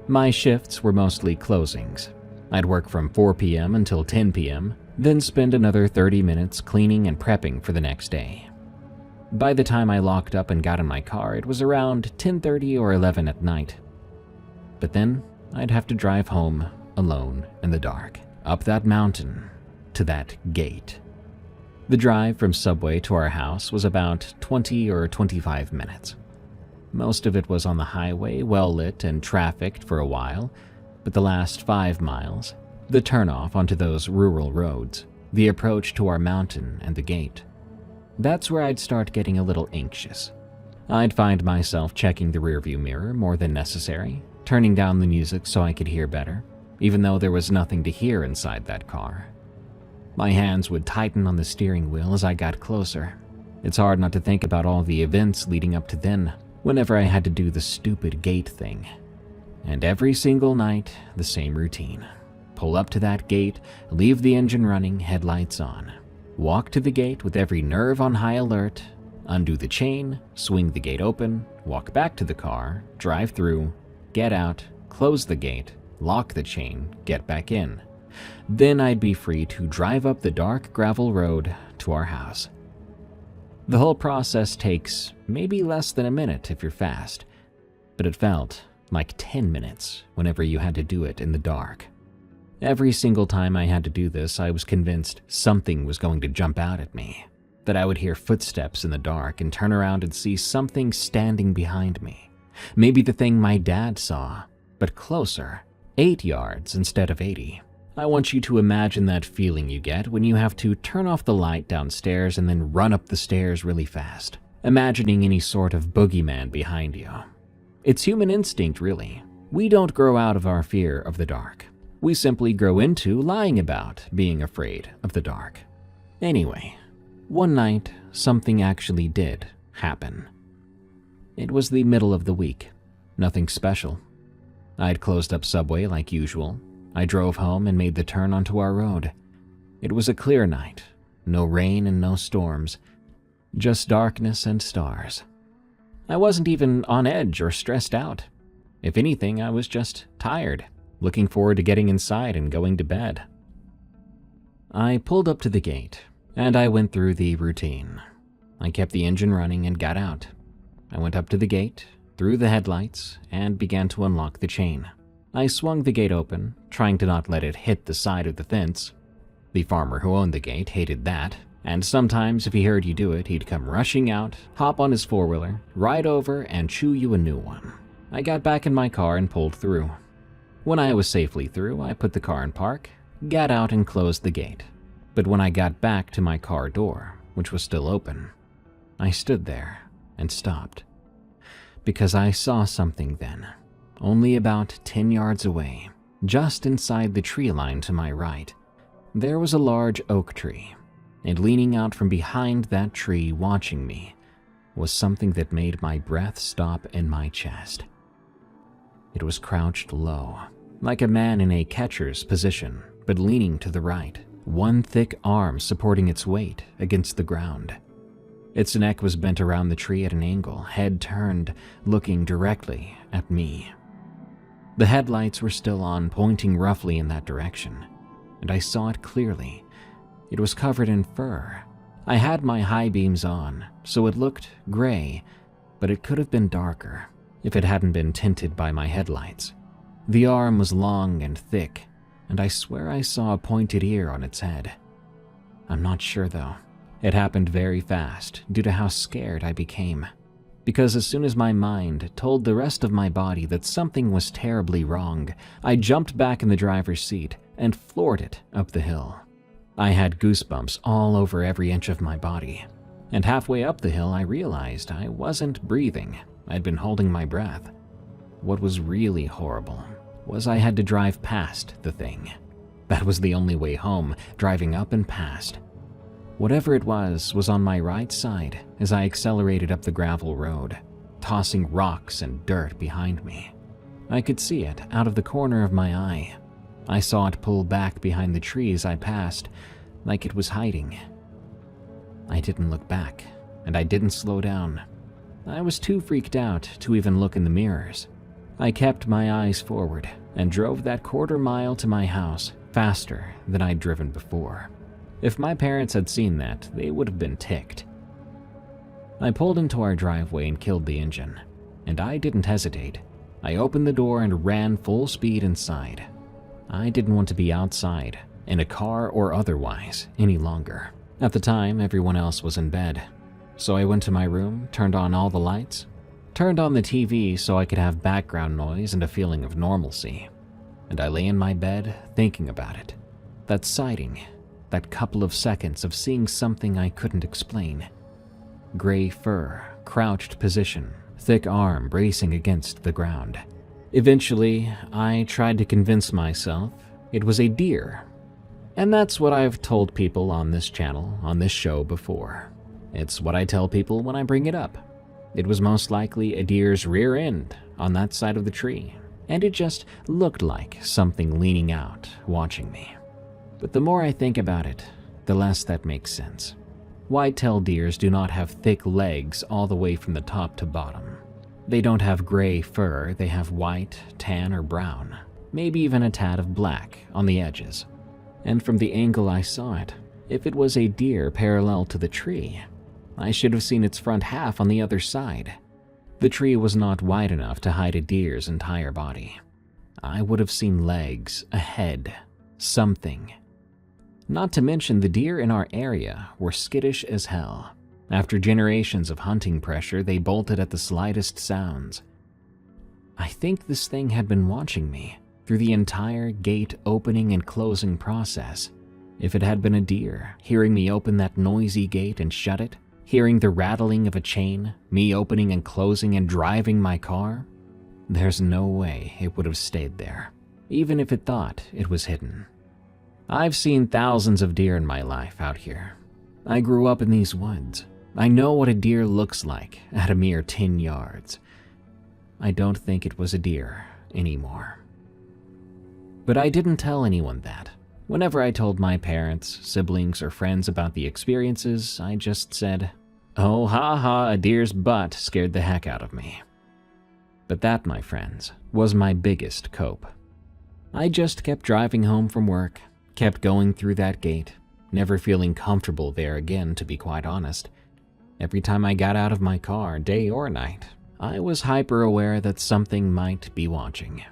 My shifts were mostly closings. I'd work from 4 p.m. until 10 p.m., then spend another 30 minutes cleaning and prepping for the next day. By the time I locked up and got in my car, it was around 10:30 or 11 at night. But then I'd have to drive home alone in the dark, up that mountain, to that gate. The drive from Subway to our house was about 20 or 25 minutes. Most of it was on the highway, well lit and trafficked for a while, but the last 5 miles, the turnoff onto those rural roads, the approach to our mountain and the gate, that's where I'd start getting a little anxious. I'd find myself checking the rearview mirror more than necessary, turning down the music so I could hear better, even though there was nothing to hear inside that car. My hands would tighten on the steering wheel as I got closer. It's hard not to think about all the events leading up to then, whenever I had to do the stupid gate thing. And every single night, the same routine. Pull up to that gate, leave the engine running, headlights on. Walk to the gate with every nerve on high alert, undo the chain, swing the gate open, walk back to the car, drive through, get out, close the gate, lock the chain, get back in. Then I'd be free to drive up the dark gravel road to our house. The whole process takes maybe less than a minute if you're fast, but it felt like 10 minutes whenever you had to do it in the dark. Every single time I had to do this, I was convinced something was going to jump out at me, that I would hear footsteps in the dark and turn around and see something standing behind me. Maybe the thing my dad saw, but closer, 8 yards instead of 80. I want you to imagine that feeling you get when you have to turn off the light downstairs and then run up the stairs really fast, imagining any sort of boogeyman behind you. It's human instinct, really. We don't grow out of our fear of the dark. We simply grow into lying about being afraid of the dark. Anyway, one night, something actually did happen. It was the middle of the week. Nothing special. I'd closed up Subway like usual. I drove home and made the turn onto our road. It was a clear night. No rain and no storms. Just darkness and stars. I wasn't even on edge or stressed out. If anything, I was just tired, looking forward to getting inside and going to bed. I pulled up to the gate, and I went through the routine. I kept the engine running and got out. I went up to the gate, threw the headlights, and began to unlock the chain. I swung the gate open, trying to not let it hit the side of the fence. The farmer who owned the gate hated that, and sometimes if he heard you do it, he'd come rushing out, hop on his four-wheeler, ride over, and chew you a new one. I got back in my car and pulled through. When I was safely through, I put the car in park, got out and closed the gate. But when I got back to my car door, which was still open, I stood there and stopped. Because I saw something then, only about 10 yards away, just inside the tree line to my right. There was a large oak tree, and leaning out from behind that tree watching me was something that made my breath stop in my chest. It was crouched low, like a man in a catcher's position, but leaning to the right, one thick arm supporting its weight against the ground. Its neck was bent around the tree at an angle, head turned, looking directly at me. The headlights were still on, pointing roughly in that direction, and I saw it clearly. It was covered in fur. I had my high beams on, so it looked gray, but it could have been darker if it hadn't been tinted by my headlights. The arm was long and thick, and I swear I saw a pointed ear on its head. I'm not sure though. It happened very fast due to how scared I became. Because as soon as my mind told the rest of my body that something was terribly wrong, I jumped back in the driver's seat and floored it up the hill. I had goosebumps all over every inch of my body, and halfway up the hill I realized I wasn't breathing. I'd been holding my breath. What was really horrible was I had to drive past the thing. That was the only way home, driving up and past. Whatever it was on my right side as I accelerated up the gravel road, tossing rocks and dirt behind me. I could see it out of the corner of my eye. I saw it pull back behind the trees I passed, like it was hiding. I didn't look back, and I didn't slow down. I was too freaked out to even look in the mirrors. I kept my eyes forward and drove that quarter-mile to my house faster than I'd driven before. If my parents had seen that, they would have been ticked. I pulled into our driveway and killed the engine, and I didn't hesitate. I opened the door and ran full speed inside. I didn't want to be outside, in a car or otherwise, any longer. At the time, everyone else was in bed. So I went to my room, turned on all the lights, turned on the TV so I could have background noise and a feeling of normalcy. And I lay in my bed thinking about it. That sighting, that couple of seconds of seeing something I couldn't explain. Gray fur, crouched position, thick arm bracing against the ground. Eventually, I tried to convince myself it was a deer. And that's what I've told people on this channel, on this show before. It's what I tell people when I bring it up. It was most likely a deer's rear end on that side of the tree, and it just looked like something leaning out, watching me. But the more I think about it, the less that makes sense. White-tailed deers do not have thick legs all the way from the top to bottom. They don't have gray fur, they have white, tan, or brown, maybe even a tad of black on the edges. And from the angle I saw it, if it was a deer parallel to the tree, I should have seen its front half on the other side. The tree was not wide enough to hide a deer's entire body. I would have seen legs, a head, something. Not to mention the deer in our area were skittish as hell. After generations of hunting pressure, they bolted at the slightest sounds. I think this thing had been watching me through the entire gate opening and closing process. If it had been a deer, hearing me open that noisy gate and shut it, hearing the rattling of a chain, me opening and closing and driving my car, there's no way it would have stayed there, even if it thought it was hidden. I've seen thousands of deer in my life out here. I grew up in these woods. I know what a deer looks like at a mere 10 yards. I don't think it was a deer anymore. But I didn't tell anyone that. Whenever I told my parents, siblings, or friends about the experiences, I just said, "Oh, ha ha, a deer's butt scared the heck out of me." But that, my friends, was my biggest cope. I just kept driving home from work, kept going through that gate, never feeling comfortable there again, to be quite honest. Every time I got out of my car, day or night, I was hyper aware that something might be watching,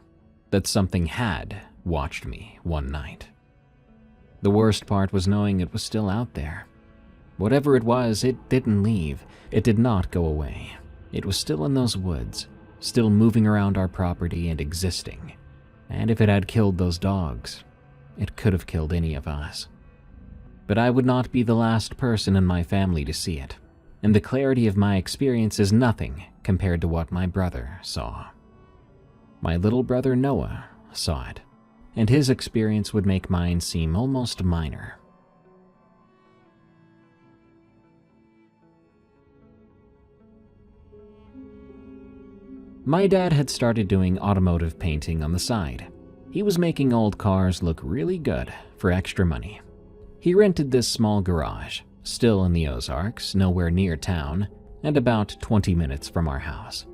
that something had watched me one night. The worst part was knowing it was still out there. Whatever it was, it didn't leave. It did not go away. It was still in those woods, still moving around our property and existing. And if it had killed those dogs, it could have killed any of us. But I would not be the last person in my family to see it, and the clarity of my experience is nothing compared to what my brother saw. My little brother Noah saw it, and his experience would make mine seem almost minor. My dad had started doing automotive painting on the side. He was making old cars look really good for extra money. He rented this small garage, still in the Ozarks, nowhere near town, and about 20 minutes from our house.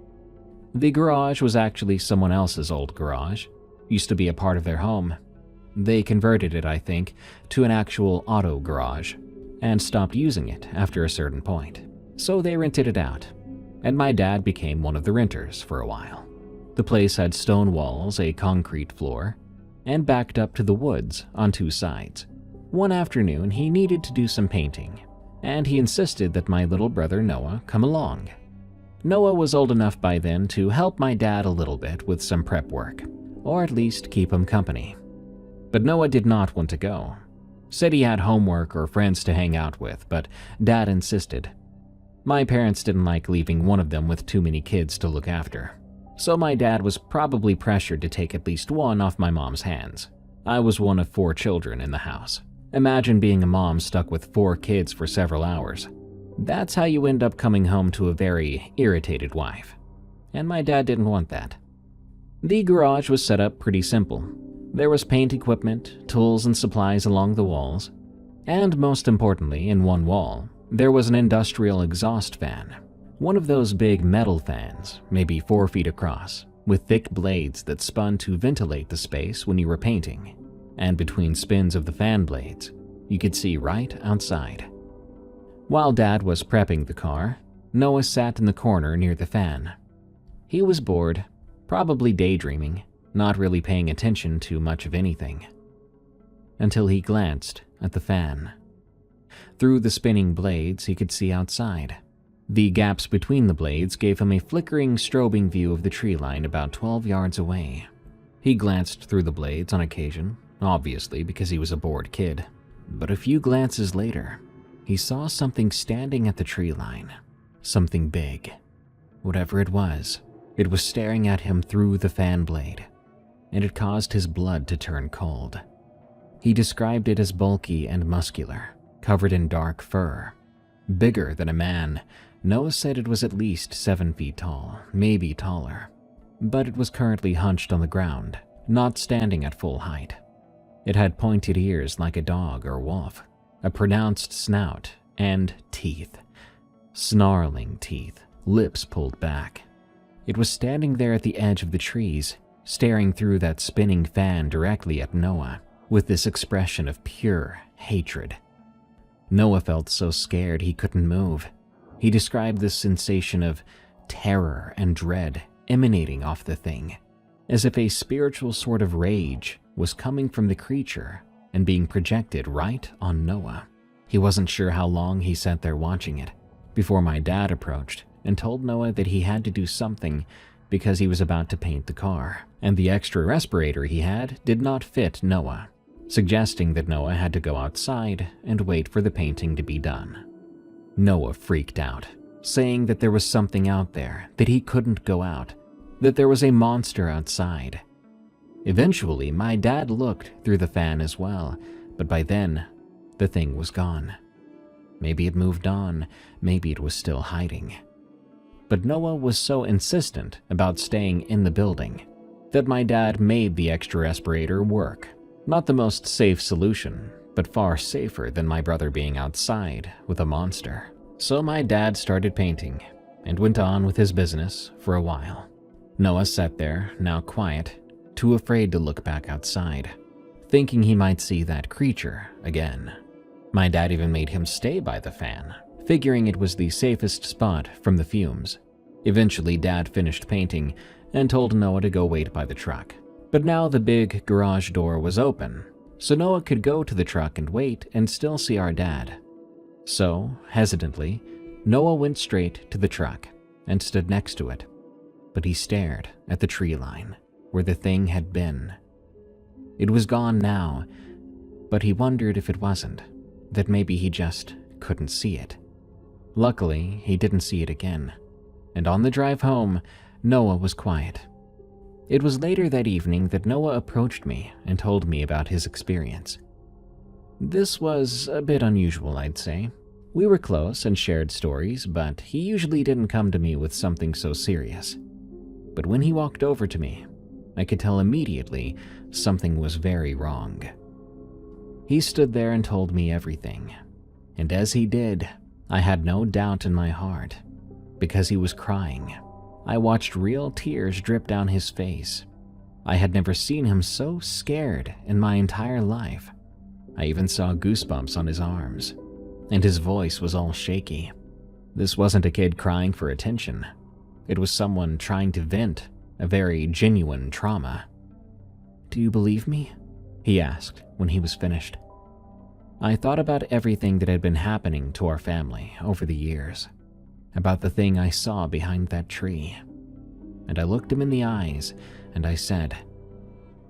The garage was actually someone else's old garage. Used to be a part of their home. They converted it, I think, to an actual auto garage, and stopped using it after a certain point. So they rented it out, and my dad became one of the renters for a while. The place had stone walls, a concrete floor, and backed up to the woods on two sides. One afternoon, he needed to do some painting, and he insisted that my little brother Noah come along. Noah was old enough by then to help my dad a little bit with some prep work, or at least keep him company. But Noah did not want to go. Said he had homework or friends to hang out with, but Dad insisted. My parents didn't like leaving one of them with too many kids to look after, so my dad was probably pressured to take at least one off my mom's hands. I was one of 4 children in the house. Imagine being a mom stuck with 4 kids for several hours. That's how you end up coming home to a very irritated wife. And my dad didn't want that. The garage was set up pretty simple. There was paint equipment, tools and supplies along the walls, and most importantly, in one wall, there was an industrial exhaust fan. One of those big metal fans, maybe 4 feet across, with thick blades that spun to ventilate the space when you were painting. And between spins of the fan blades, you could see right outside. While Dad was prepping the car, Noah sat in the corner near the fan. He was bored, probably daydreaming, not really paying attention to much of anything. Until he glanced at the fan. Through the spinning blades, he could see outside. The gaps between the blades gave him a flickering, strobing view of the tree line about 12 yards away. He glanced through the blades on occasion, obviously because he was a bored kid. But a few glances later, he saw something standing at the tree line. Something big. Whatever it was staring at him through the fan blade, and it caused his blood to turn cold. He described it as bulky and muscular, covered in dark fur. Bigger than a man. Noah said it was at least 7 feet tall, maybe taller. But it was currently hunched on the ground, not standing at full height. It had pointed ears like a dog or wolf, a pronounced snout, and teeth. Snarling teeth, lips pulled back. It was standing there at the edge of the trees, staring through that spinning fan directly at Noah, with this expression of pure hatred. Noah felt so scared he couldn't move. He described this sensation of terror and dread emanating off the thing, as if a spiritual sort of rage was coming from the creature and being projected right on Noah. He wasn't sure how long he sat there watching it, before my dad approached and told Noah that he had to do something because he was about to paint the car, and the extra respirator he had did not fit Noah, suggesting that Noah had to go outside and wait for the painting to be done. Noah freaked out, saying that there was something out there, that he couldn't go out, that there was a monster outside. Eventually, my dad looked through the fan as well, but by then, the thing was gone. Maybe it moved on, maybe it was still hiding. But Noah was so insistent about staying in the building that my dad made the extra respirator work. Not the most safe solution, but far safer than my brother being outside with a monster. So my dad started painting and went on with his business for a while. Noah sat there, now quiet, too afraid to look back outside, thinking he might see that creature again. My dad even made him stay by the fan, figuring it was the safest spot from the fumes. Eventually, Dad finished painting and told Noah to go wait by the truck. But now the big garage door was open, so Noah could go to the truck and wait and still see our dad. So, hesitantly, Noah went straight to the truck and stood next to it, but he stared at the tree line where the thing had been. It was gone now, but he wondered if it wasn't, that maybe he just couldn't see it. Luckily, he didn't see it again, and on the drive home, Noah was quiet. It was later that evening that Noah approached me and told me about his experience. This was a bit unusual, I'd say. We were close and shared stories, but he usually didn't come to me with something so serious. But when he walked over to me, I could tell immediately something was very wrong. He stood there and told me everything, and as he did, I had no doubt in my heart, because he was crying. I watched real tears drip down his face. I had never seen him so scared in my entire life. I even saw goosebumps on his arms, and his voice was all shaky. This wasn't a kid crying for attention. It was someone trying to vent a very genuine trauma. "Do you believe me?" he asked when he was finished. I thought about everything that had been happening to our family over the years, about the thing I saw behind that tree, and I looked him in the eyes and I said,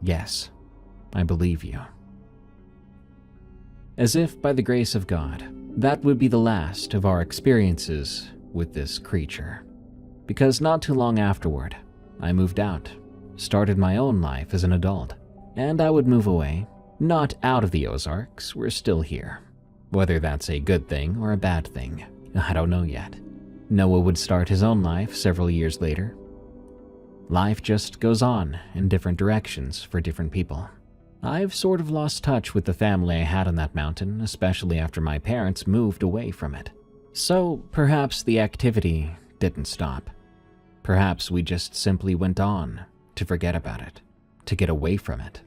"Yes, I believe you." As if by the grace of God, that would be the last of our experiences with this creature, because not too long afterward, I moved out, started my own life as an adult, and I would move away. Not out of the Ozarks, we're still here. Whether that's a good thing or a bad thing, I don't know yet. Noah would start his own life several years later. Life just goes on in different directions for different people. I've sort of lost touch with the family I had on that mountain, especially after my parents moved away from it. So perhaps the activity didn't stop. Perhaps we just simply went on to forget about it, to get away from it.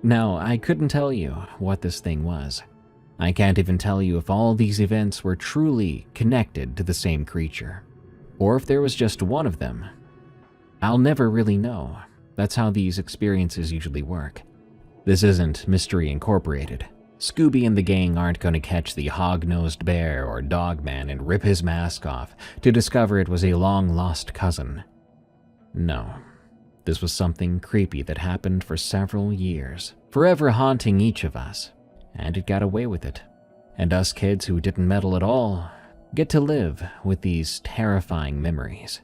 Now, I couldn't tell you what this thing was. I can't even tell you if all these events were truly connected to the same creature, or if there was just one of them. I'll never really know. That's how these experiences usually work. This isn't Mystery Incorporated. Scooby and the gang aren't going to catch the hog-nosed bear or dog man and rip his mask off to discover it was a long-lost cousin. No. This was something creepy that happened for several years, forever haunting each of us, and it got away with it. And us kids who didn't meddle at all get to live with these terrifying memories.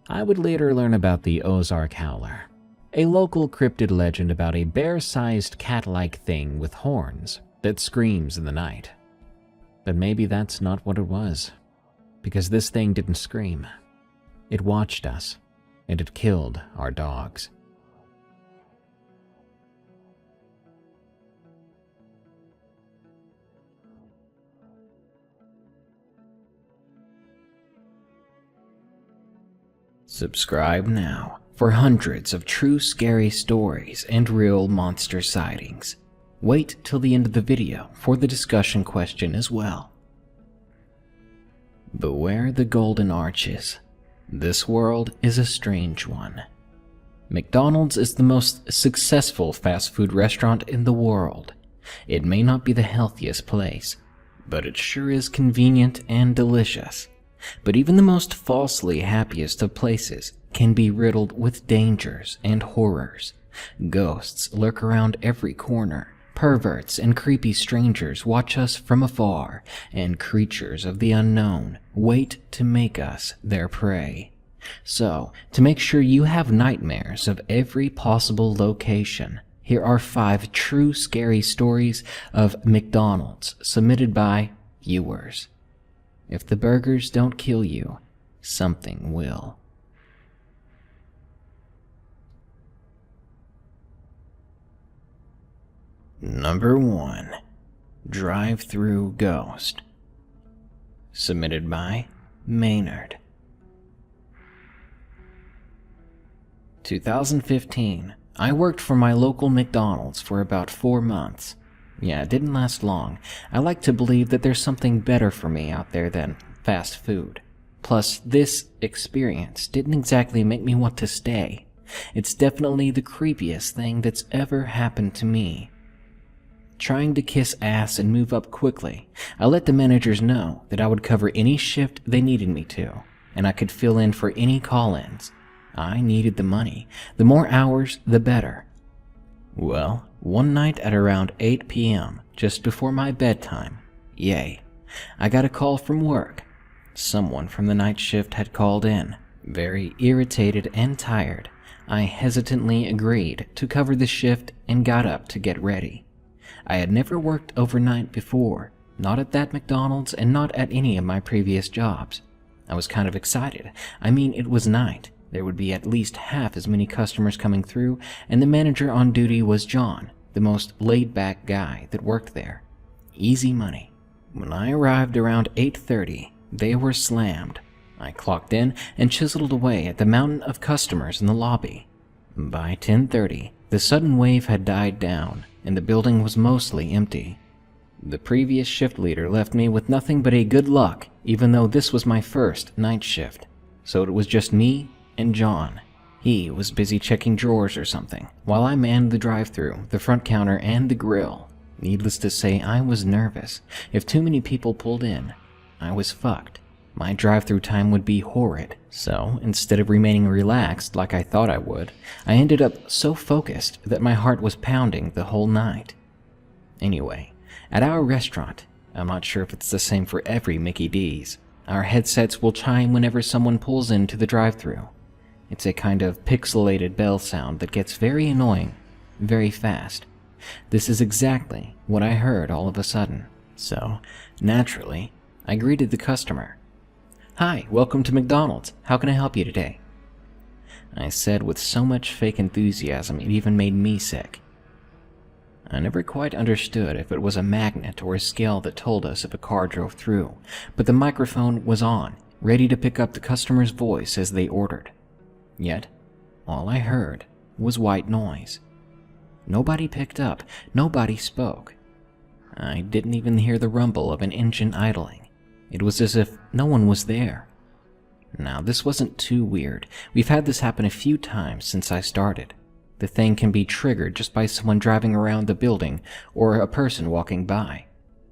I would later learn about the Ozark Howler, a local cryptid legend about a bear-sized cat-like thing with horns that screams in the night. But maybe that's not what it was, because this thing didn't scream. It watched us, and it killed our dogs. Subscribe now for hundreds of true scary stories and real monster sightings. Wait till the end of the video for the discussion question as well. Beware the golden arches. This world is a strange one. McDonald's is the most successful fast food restaurant in the world. It may not be the healthiest place, but it sure is convenient and delicious. But even the most falsely happiest of places can be riddled with dangers and horrors. Ghosts lurk around every corner. Perverts and creepy strangers watch us from afar, and creatures of the unknown wait to make us their prey. So, to make sure you have nightmares of every possible location, here are 5 true scary stories of McDonald's submitted by viewers. If the burgers don't kill you, something will. Number 1. Drive-Through Ghost. Submitted by Maynard. 2015. I worked for my local McDonald's for about 4 months. Yeah, it didn't last long. I like to believe that there's something better for me out there than fast food. Plus, this experience didn't exactly make me want to stay. It's definitely the creepiest thing that's ever happened to me. Trying to kiss ass and move up quickly, I let the managers know that I would cover any shift they needed me to, and I could fill in for any call-ins. I needed the money. The more hours, the better. Well, one night at around 8 p.m., just before my bedtime, yay, I got a call from work. Someone from the night shift had called in. Very irritated and tired, I hesitantly agreed to cover the shift and got up to get ready. I had never worked overnight before, not at that McDonald's and not at any of my previous jobs. I was kind of excited. I mean, it was night. There would be at least half as many customers coming through, and the manager on duty was John, the most laid-back guy that worked there. Easy money. When I arrived around 8:30, they were slammed. I clocked in and chiseled away at the mountain of customers in the lobby. By 10:30, the sudden wave had died down, and the building was mostly empty. The previous shift leader left me with nothing but a good luck, even though this was my first night shift. So it was just me and John. He was busy checking drawers or something, while I manned the drive-thru, the front counter, and the grill. Needless to say, I was nervous. If too many people pulled in, I was fucked. My drive-thru time would be horrid. So, instead of remaining relaxed like I thought I would, I ended up so focused that my heart was pounding the whole night. Anyway, at our restaurant, I'm not sure if it's the same for every Mickey D's, our headsets will chime whenever someone pulls into the drive-thru. It's a kind of pixelated bell sound that gets very annoying, very fast. This is exactly what I heard all of a sudden. So, naturally, I greeted the customer. "Hi, welcome to McDonald's. How can I help you today?" I said with so much fake enthusiasm it even made me sick. I never quite understood if it was a magnet or a scale that told us if a car drove through, but the microphone was on, ready to pick up the customer's voice as they ordered. Yet, all I heard was white noise. Nobody picked up, nobody spoke. I didn't even hear the rumble of an engine idling. It was as if no one was there. Now, this wasn't too weird. We've had this happen a few times since I started. The thing can be triggered just by someone driving around the building or a person walking by.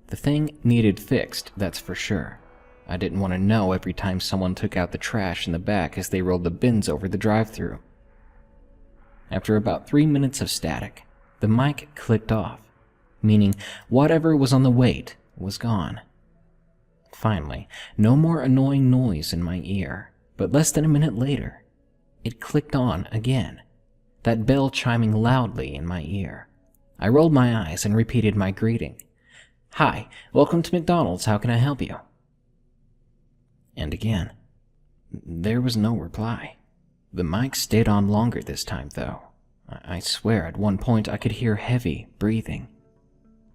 The thing needed fixed, that's for sure. I didn't want to know every time someone took out the trash in the back as they rolled the bins over the drive-thru. After about 3 minutes of static, the mic clicked off, meaning whatever was on the wait was gone. Finally, no more annoying noise in my ear, but less than a minute later, it clicked on again, that bell chiming loudly in my ear. I rolled my eyes and repeated my greeting. "Hi, welcome to McDonald's, how can I help you?" And again, there was no reply. The mic stayed on longer this time, though. I swear at one point I could hear heavy breathing.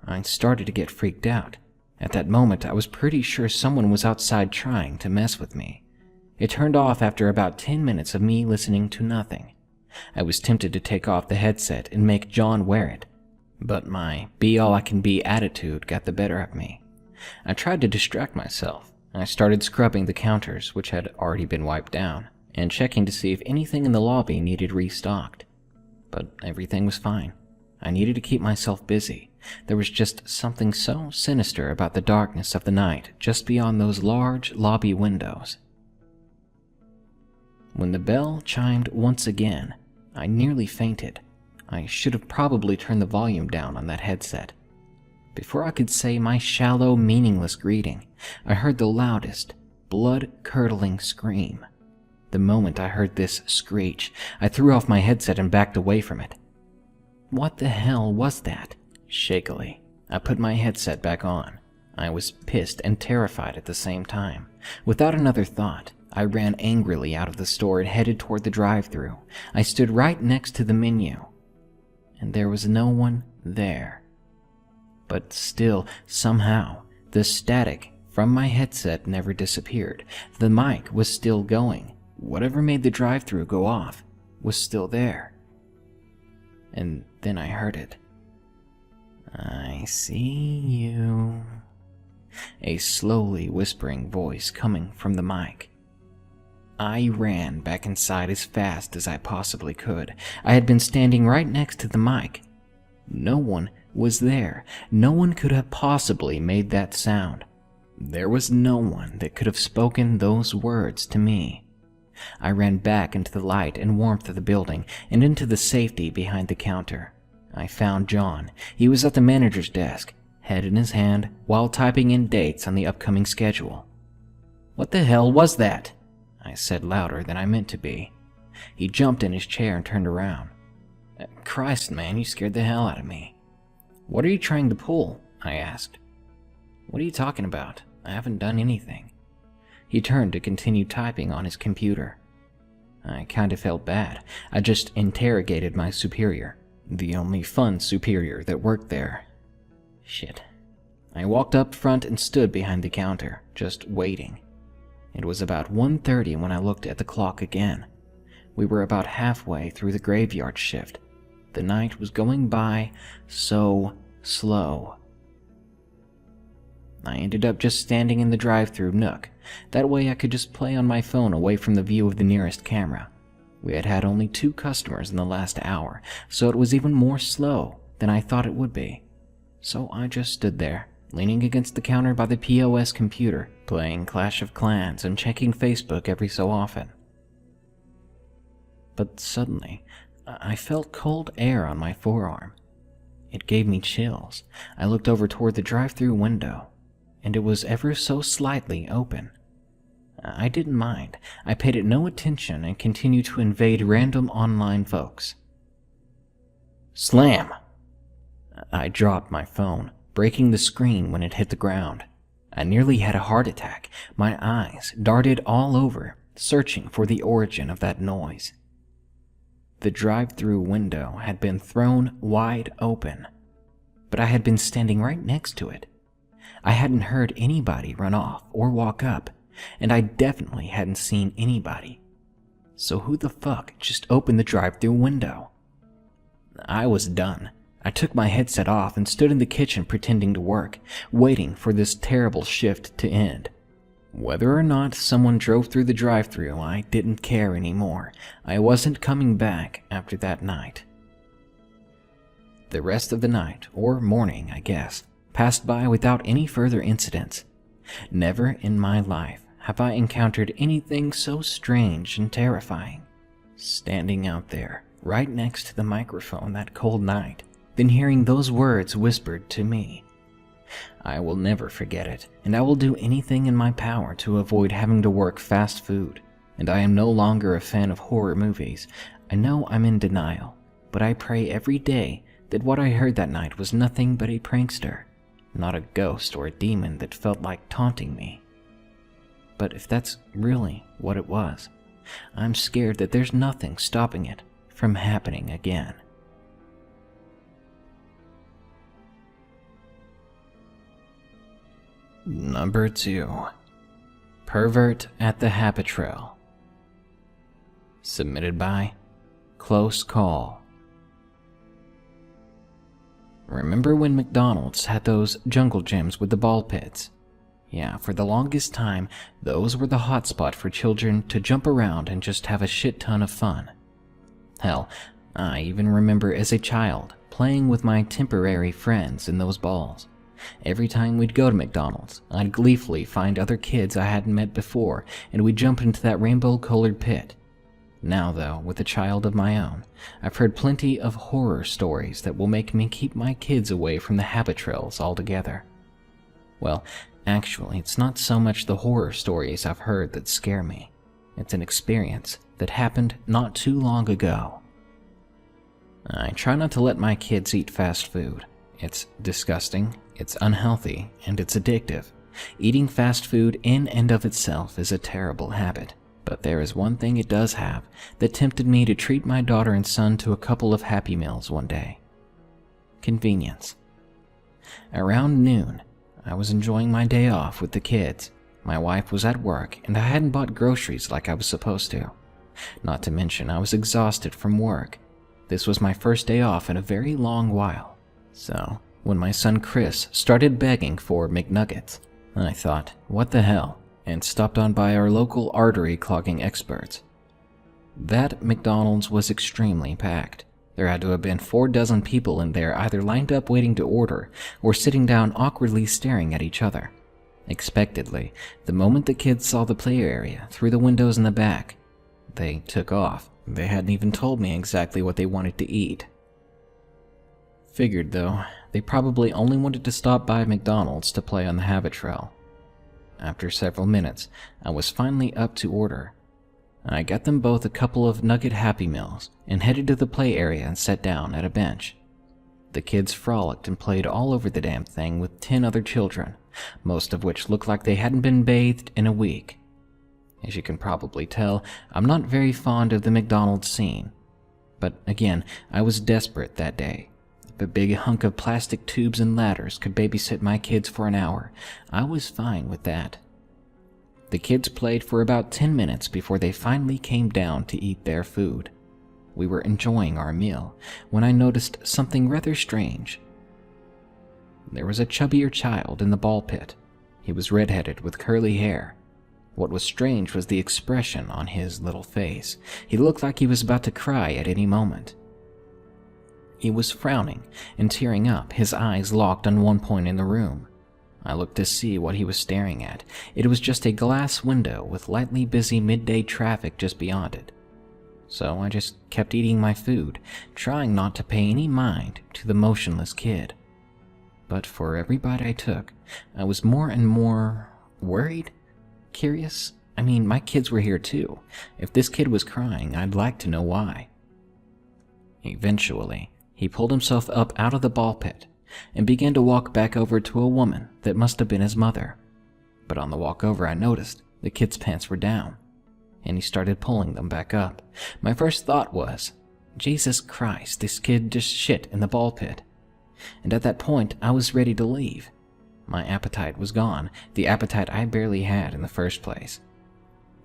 I started to get freaked out. At that moment, I was pretty sure someone was outside trying to mess with me. It turned off after about 10 minutes of me listening to nothing. I was tempted to take off the headset and make John wear it, but my be-all-I-can-be attitude got the better of me. I tried to distract myself. I started scrubbing the counters, which had already been wiped down, and checking to see if anything in the lobby needed restocked. But everything was fine. I needed to keep myself busy. There was just something so sinister about the darkness of the night just beyond those large lobby windows. When the bell chimed once again, I nearly fainted. I should have probably turned the volume down on that headset. Before I could say my shallow, meaningless greeting, I heard the loudest, blood-curdling scream. The moment I heard this screech, I threw off my headset and backed away from it. What the hell was that? Shakily, I put my headset back on. I was pissed and terrified at the same time. Without another thought, I ran angrily out of the store and headed toward the drive-thru. I stood right next to the menu, and there was no one there. But still, somehow, the static from my headset never disappeared. The mic was still going. Whatever made the drive-thru go off was still there. And then I heard it. "I see you." A slowly whispering voice coming from the mic. I ran back inside as fast as I possibly could. I had been standing right next to the mic. No one was there. No one could have possibly made that sound. There was no one that could have spoken those words to me. I ran back into the light and warmth of the building and into the safety behind the counter. I found John. He was at the manager's desk, head in his hand, while typing in dates on the upcoming schedule. "What the hell was that?" I said louder than I meant to be. He jumped in his chair and turned around. "Christ, man, you scared the hell out of me." "What are you trying to pull?" I asked. "What are you talking about? I haven't done anything." He turned to continue typing on his computer. I kind of felt bad. I just interrogated my superior, the only fun superior that worked there. Shit. I walked up front and stood behind the counter, just waiting. It was about 1:30 when I looked at the clock again. We were about halfway through the graveyard shift. The night was going by so slow. I ended up just standing in the drive-thru nook. That way I could just play on my phone away from the view of the nearest camera. We had had only 2 customers in the last hour, so it was even more slow than I thought it would be. So I just stood there, leaning against the counter by the POS computer, playing Clash of Clans and checking Facebook every so often. But suddenly, I felt cold air on my forearm. It gave me chills. I looked over toward the drive-thru window, and it was ever so slightly open. I didn't mind. I paid it no attention and continued to invade random online folks. Slam! I dropped my phone, breaking the screen when it hit the ground. I nearly had a heart attack. My eyes darted all over, searching for the origin of that noise. The drive-thru window had been thrown wide open, but I had been standing right next to it. I hadn't heard anybody run off or walk up, and I definitely hadn't seen anybody. So who the fuck just opened the drive-thru window? I was done. I took my headset off and stood in the kitchen pretending to work, waiting for this terrible shift to end. Whether or not someone drove through the drive-thru, I didn't care anymore. I wasn't coming back after that night. The rest of the night, or morning, I guess, passed by without any further incidents. Never in my life have I encountered anything so strange and terrifying. Standing out there, right next to the microphone that cold night, then hearing those words whispered to me. I will never forget it, and I will do anything in my power to avoid having to work fast food. And I am no longer a fan of horror movies. I know I'm in denial, but I pray every day that what I heard that night was nothing but a prankster, not a ghost or a demon that felt like taunting me. But if that's really what it was, I'm scared that there's nothing stopping it from happening again. Number 2. Pervert at the Habit Trail. Submitted by Close Call. Remember when McDonald's had those jungle gyms with the ball pits? Yeah, for the longest time, those were the hotspot for children to jump around and just have a shit ton of fun. Hell, I even remember as a child playing with my temporary friends in those balls. Every time we'd go to McDonald's, I'd gleefully find other kids I hadn't met before, and we'd jump into that rainbow-colored pit. Now, though, with a child of my own, I've heard plenty of horror stories that will make me keep my kids away from the habit trails altogether. Well, actually, it's not so much the horror stories I've heard that scare me. It's an experience that happened not too long ago. I try not to let my kids eat fast food. It's disgusting, it's unhealthy, and it's addictive. Eating fast food in and of itself is a terrible habit, but there is one thing it does have that tempted me to treat my daughter and son to a couple of Happy Meals one day. Convenience. Around noon, I was enjoying my day off with the kids. My wife was at work, and I hadn't bought groceries like I was supposed to. Not to mention, I was exhausted from work. This was my first day off in a very long while. So, when my son Chris started begging for McNuggets, I thought, what the hell, and stopped on by our local artery clogging experts. That McDonald's was extremely packed. There had to have been 4 dozen people in there, either lined up waiting to order or sitting down awkwardly staring at each other. Expectedly, the moment the kids saw the play area through the windows in the back, they took off. They hadn't even told me exactly what they wanted to eat. Figured though, they probably only wanted to stop by McDonald's to play on the habit trail. After several minutes, I was finally up to order. I got them both a couple of nugget Happy Meals and headed to the play area and sat down at a bench. The kids frolicked and played all over the damn thing with 10 other children, most of which looked like they hadn't been bathed in a week. As you can probably tell, I'm not very fond of the McDonald's scene. But again, I was desperate that day. If a big hunk of plastic tubes and ladders could babysit my kids for an hour, I was fine with that. The kids played for about 10 minutes before they finally came down to eat their food. We were enjoying our meal when I noticed something rather strange. There was a chubbier child in the ball pit. He was redheaded with curly hair. What was strange was the expression on his little face. He looked like he was about to cry at any moment. He was frowning and tearing up, his eyes locked on one point in the room. I looked to see what he was staring at. It was just a glass window with lightly busy midday traffic just beyond it. So I just kept eating my food, trying not to pay any mind to the motionless kid. But for every bite I took, I was more and more worried, curious. I mean, my kids were here too. If this kid was crying, I'd like to know why. Eventually, he pulled himself up out of the ball pit and began to walk back over to a woman that must have been his mother. But on the walk over, I noticed the kid's pants were down, and he started pulling them back up. My first thought was, Jesus Christ, this kid just shit in the ball pit. And at that point, I was ready to leave. My appetite was gone, the appetite I barely had in the first place.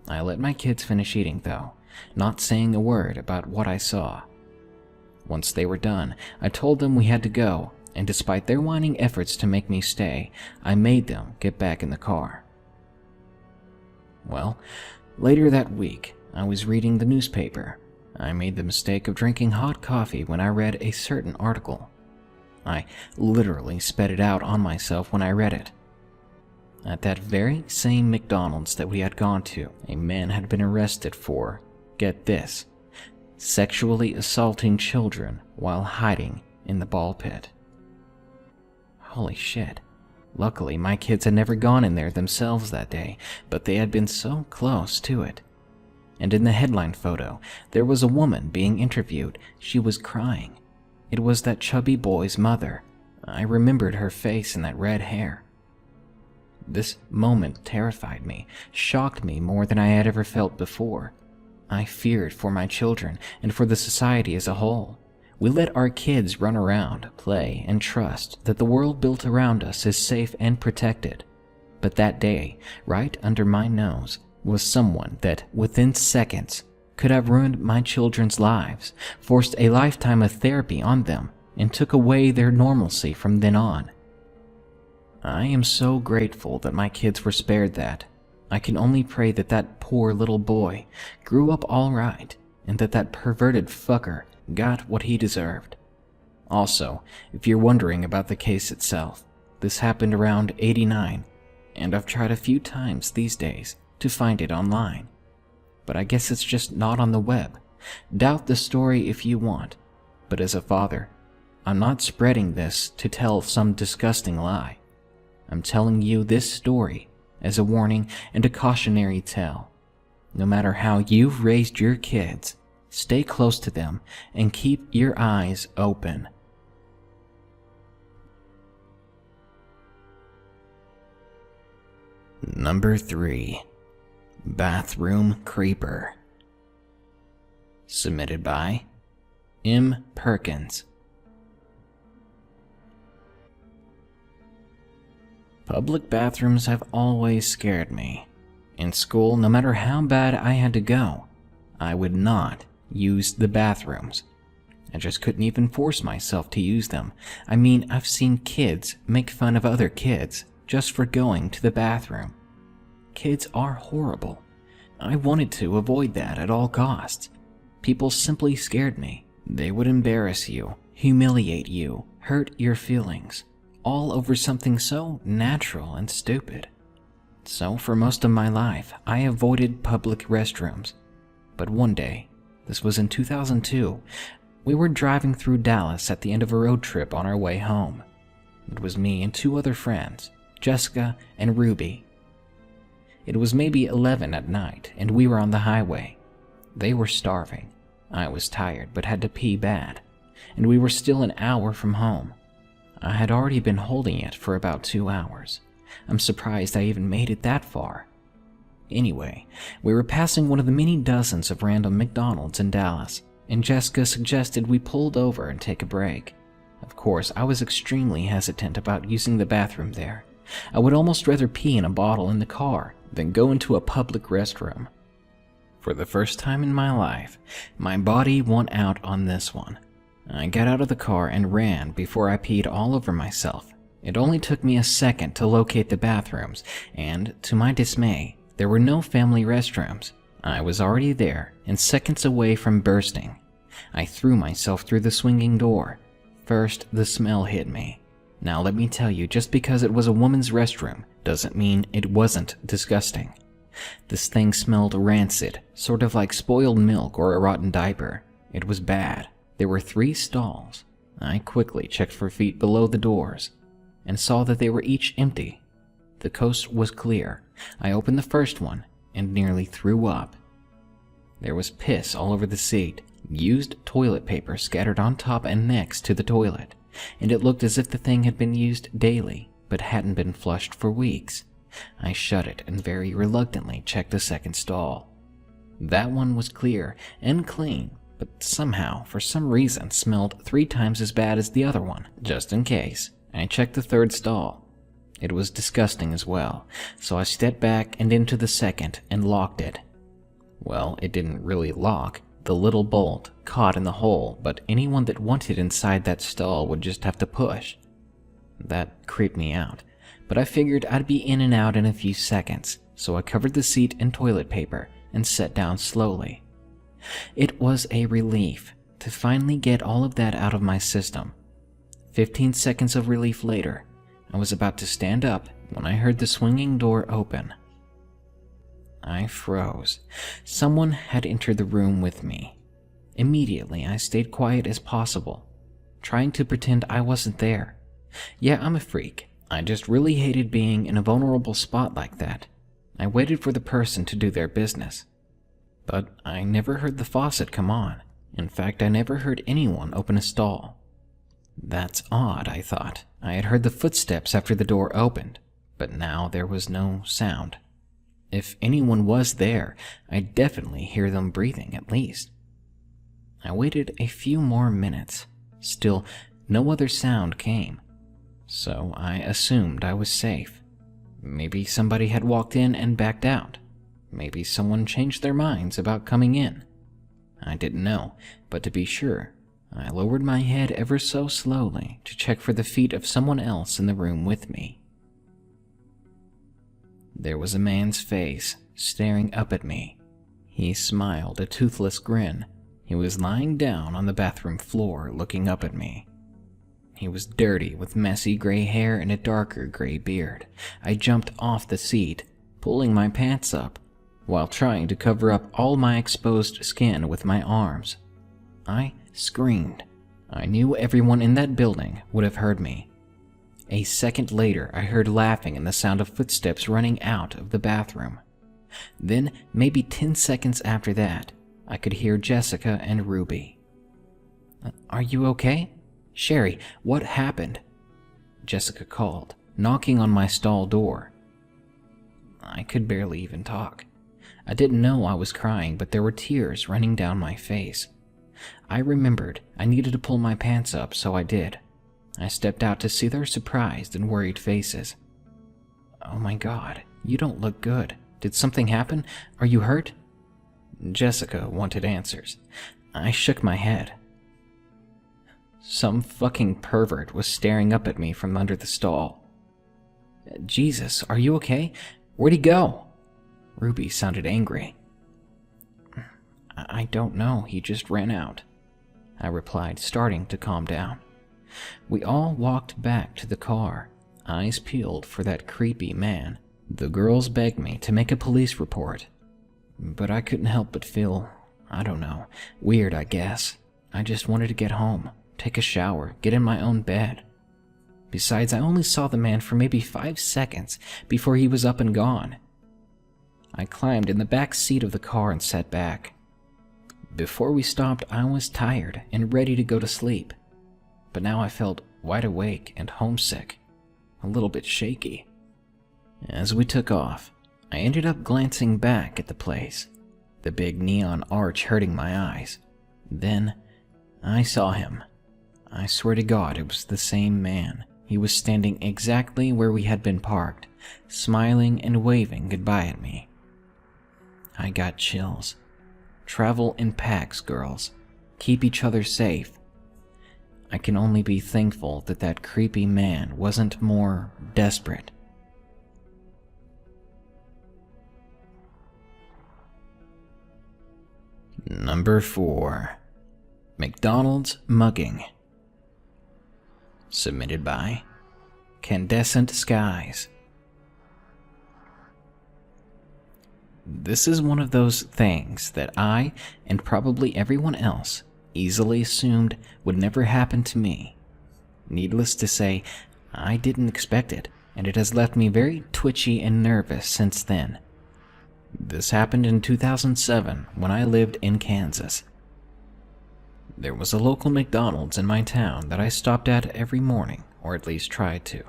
I let my kids finish eating, though, not saying a word about what I saw. Once they were done, I told them we had to go, and despite their whining efforts to make me stay, I made them get back in the car. Well, later that week, I was reading the newspaper. I made the mistake of drinking hot coffee when I read a certain article. I literally spat it out on myself when I read it. At that very same McDonald's that we had gone to, a man had been arrested for, get this, sexually assaulting children while hiding in the ball pit. Holy shit. Luckily, my kids had never gone in there themselves that day, but they had been so close to it. And in the headline photo, there was a woman being interviewed. She was crying. It was that chubby boy's mother. I remembered her face and that red hair. This moment terrified me, shocked me more than I had ever felt before. I feared for my children and for the society as a whole. We let our kids run around, play, and trust that the world built around us is safe and protected. But that day, right under my nose, was someone that, within seconds, could have ruined my children's lives, forced a lifetime of therapy on them, and took away their normalcy from then on. I am so grateful that my kids were spared that. I can only pray that that poor little boy grew up all right, and that that perverted fucker got what he deserved. Also, if you're wondering about the case itself, this happened around '89, and I've tried a few times these days to find it online. But I guess it's just not on the web. Doubt the story if you want, but as a father, I'm not spreading this to tell some disgusting lie. I'm telling you this story as a warning and a cautionary tale. No matter how you've raised your kids, stay close to them and keep your eyes open. Number 3. Bathroom Creeper. Submitted by M. Perkins. Public bathrooms have always scared me. In school, no matter how bad I had to go, I would not use the bathrooms. I just couldn't even force myself to use them. I mean, I've seen kids make fun of other kids just for going to the bathroom. Kids are horrible. I wanted to avoid that at all costs. People simply scared me. They would embarrass you, humiliate you, hurt your feelings, all over something so natural and stupid. So for most of my life, I avoided public restrooms. But one day, this was in 2002, we were driving through Dallas at the end of a road trip on our way home. It was me and 2 other friends, Jessica and Ruby. It was maybe 11 at night, and we were on the highway. They were starving. I was tired, but had to pee bad, and we were still an hour from home. I had already been holding it for about 2 hours. I'm surprised I even made it that far. Anyway, we were passing one of the many dozens of random McDonald's in Dallas, and Jessica suggested we pulled over and take a break. Of course, I was extremely hesitant about using the bathroom there. I would almost rather pee in a bottle in the car than go into a public restroom. For the first time in my life, my body won out on this one. I got out of the car and ran before I peed all over myself. It only took me a second to locate the bathrooms, and to my dismay, there were no family restrooms. I was already there and seconds away from bursting. I threw myself through the swinging door. First, the smell hit me. Now let me tell you, just because it was a woman's restroom doesn't mean it wasn't disgusting. This thing smelled rancid, sort of like spoiled milk or a rotten diaper. It was bad. There were 3 stalls. I quickly checked for feet below the doors and saw that they were each empty. The coast was clear. I opened the first one and nearly threw up. There was piss all over the seat, used toilet paper scattered on top and next to the toilet, and it looked as if the thing had been used daily but hadn't been flushed for weeks. I shut it and very reluctantly checked the second stall. That one was clear and clean, but somehow, for some reason, smelled 3 times as bad as the other one. Just in case, I checked the third stall. It was disgusting as well, so I stepped back and into the second and locked it. Well, it didn't really lock. The little bolt caught in the hole, but anyone that wanted inside that stall would just have to push. That creeped me out, but I figured I'd be in and out in a few seconds, so I covered the seat in toilet paper and sat down slowly. It was a relief to finally get all of that out of my system. 15 seconds of relief later, I was about to stand up when I heard the swinging door open. I froze. Someone had entered the room with me. Immediately, I stayed quiet as possible, trying to pretend I wasn't there. Yeah, I'm a freak. I just really hated being in a vulnerable spot like that. I waited for the person to do their business. But I never heard the faucet come on. In fact, I never heard anyone open a stall. That's odd, I thought. I had heard the footsteps after the door opened, but now there was no sound. If anyone was there, I'd definitely hear them breathing at least. I waited a few more minutes. Still, no other sound came. So I assumed I was safe. Maybe somebody had walked in and backed out. Maybe someone changed their minds about coming in. I didn't know, but to be sure, I lowered my head ever so slowly to check for the feet of someone else in the room with me. There was a man's face staring up at me. He smiled a toothless grin. He was lying down on the bathroom floor looking up at me. He was dirty with messy gray hair and a darker gray beard. I jumped off the seat, pulling my pants up, while trying to cover up all my exposed skin with my arms. I screamed. I knew everyone in that building would have heard me. A second later, I heard laughing and the sound of footsteps running out of the bathroom. Then, maybe 10 seconds after that, I could hear Jessica and Ruby. "Are you okay? Sherry, what happened?" Jessica called, knocking on my stall door. I could barely even talk. I didn't know I was crying, but there were tears running down my face. I remembered I needed to pull my pants up, so I did. I stepped out to see their surprised and worried faces. "Oh my God, you don't look good. Did something happen? Are you hurt?" Jessica wanted answers. I shook my head. Some fucking pervert was staring up at me from under the stall. "Jesus, are you okay? Where'd he go?" Ruby sounded angry. "I don't know, he just ran out," I replied, starting to calm down. We all walked back to the car, eyes peeled for that creepy man. The girls begged me to make a police report, but I couldn't help but feel, I don't know, weird, I guess. I just wanted to get home, take a shower, get in my own bed. Besides, I only saw the man for maybe 5 seconds before he was up and gone. I climbed in the back seat of the car and sat back. Before we stopped, I was tired and ready to go to sleep, but now I felt wide awake and homesick, a little bit shaky. As we took off, I ended up glancing back at the place, the big neon arch hurting my eyes. Then, I saw him. I swear to God it was the same man. He was standing exactly where we had been parked, smiling and waving goodbye at me. I got chills. Travel in packs, girls. Keep each other safe. I can only be thankful that that creepy man wasn't more desperate. Number 4. McDonald's Mugging. Submitted by Candescent Skies. This is one of those things that I, and probably everyone else, easily assumed would never happen to me. Needless to say, I didn't expect it, and it has left me very twitchy and nervous since then. This happened in 2007 when I lived in Kansas. There was a local McDonald's in my town that I stopped at every morning, or at least tried to.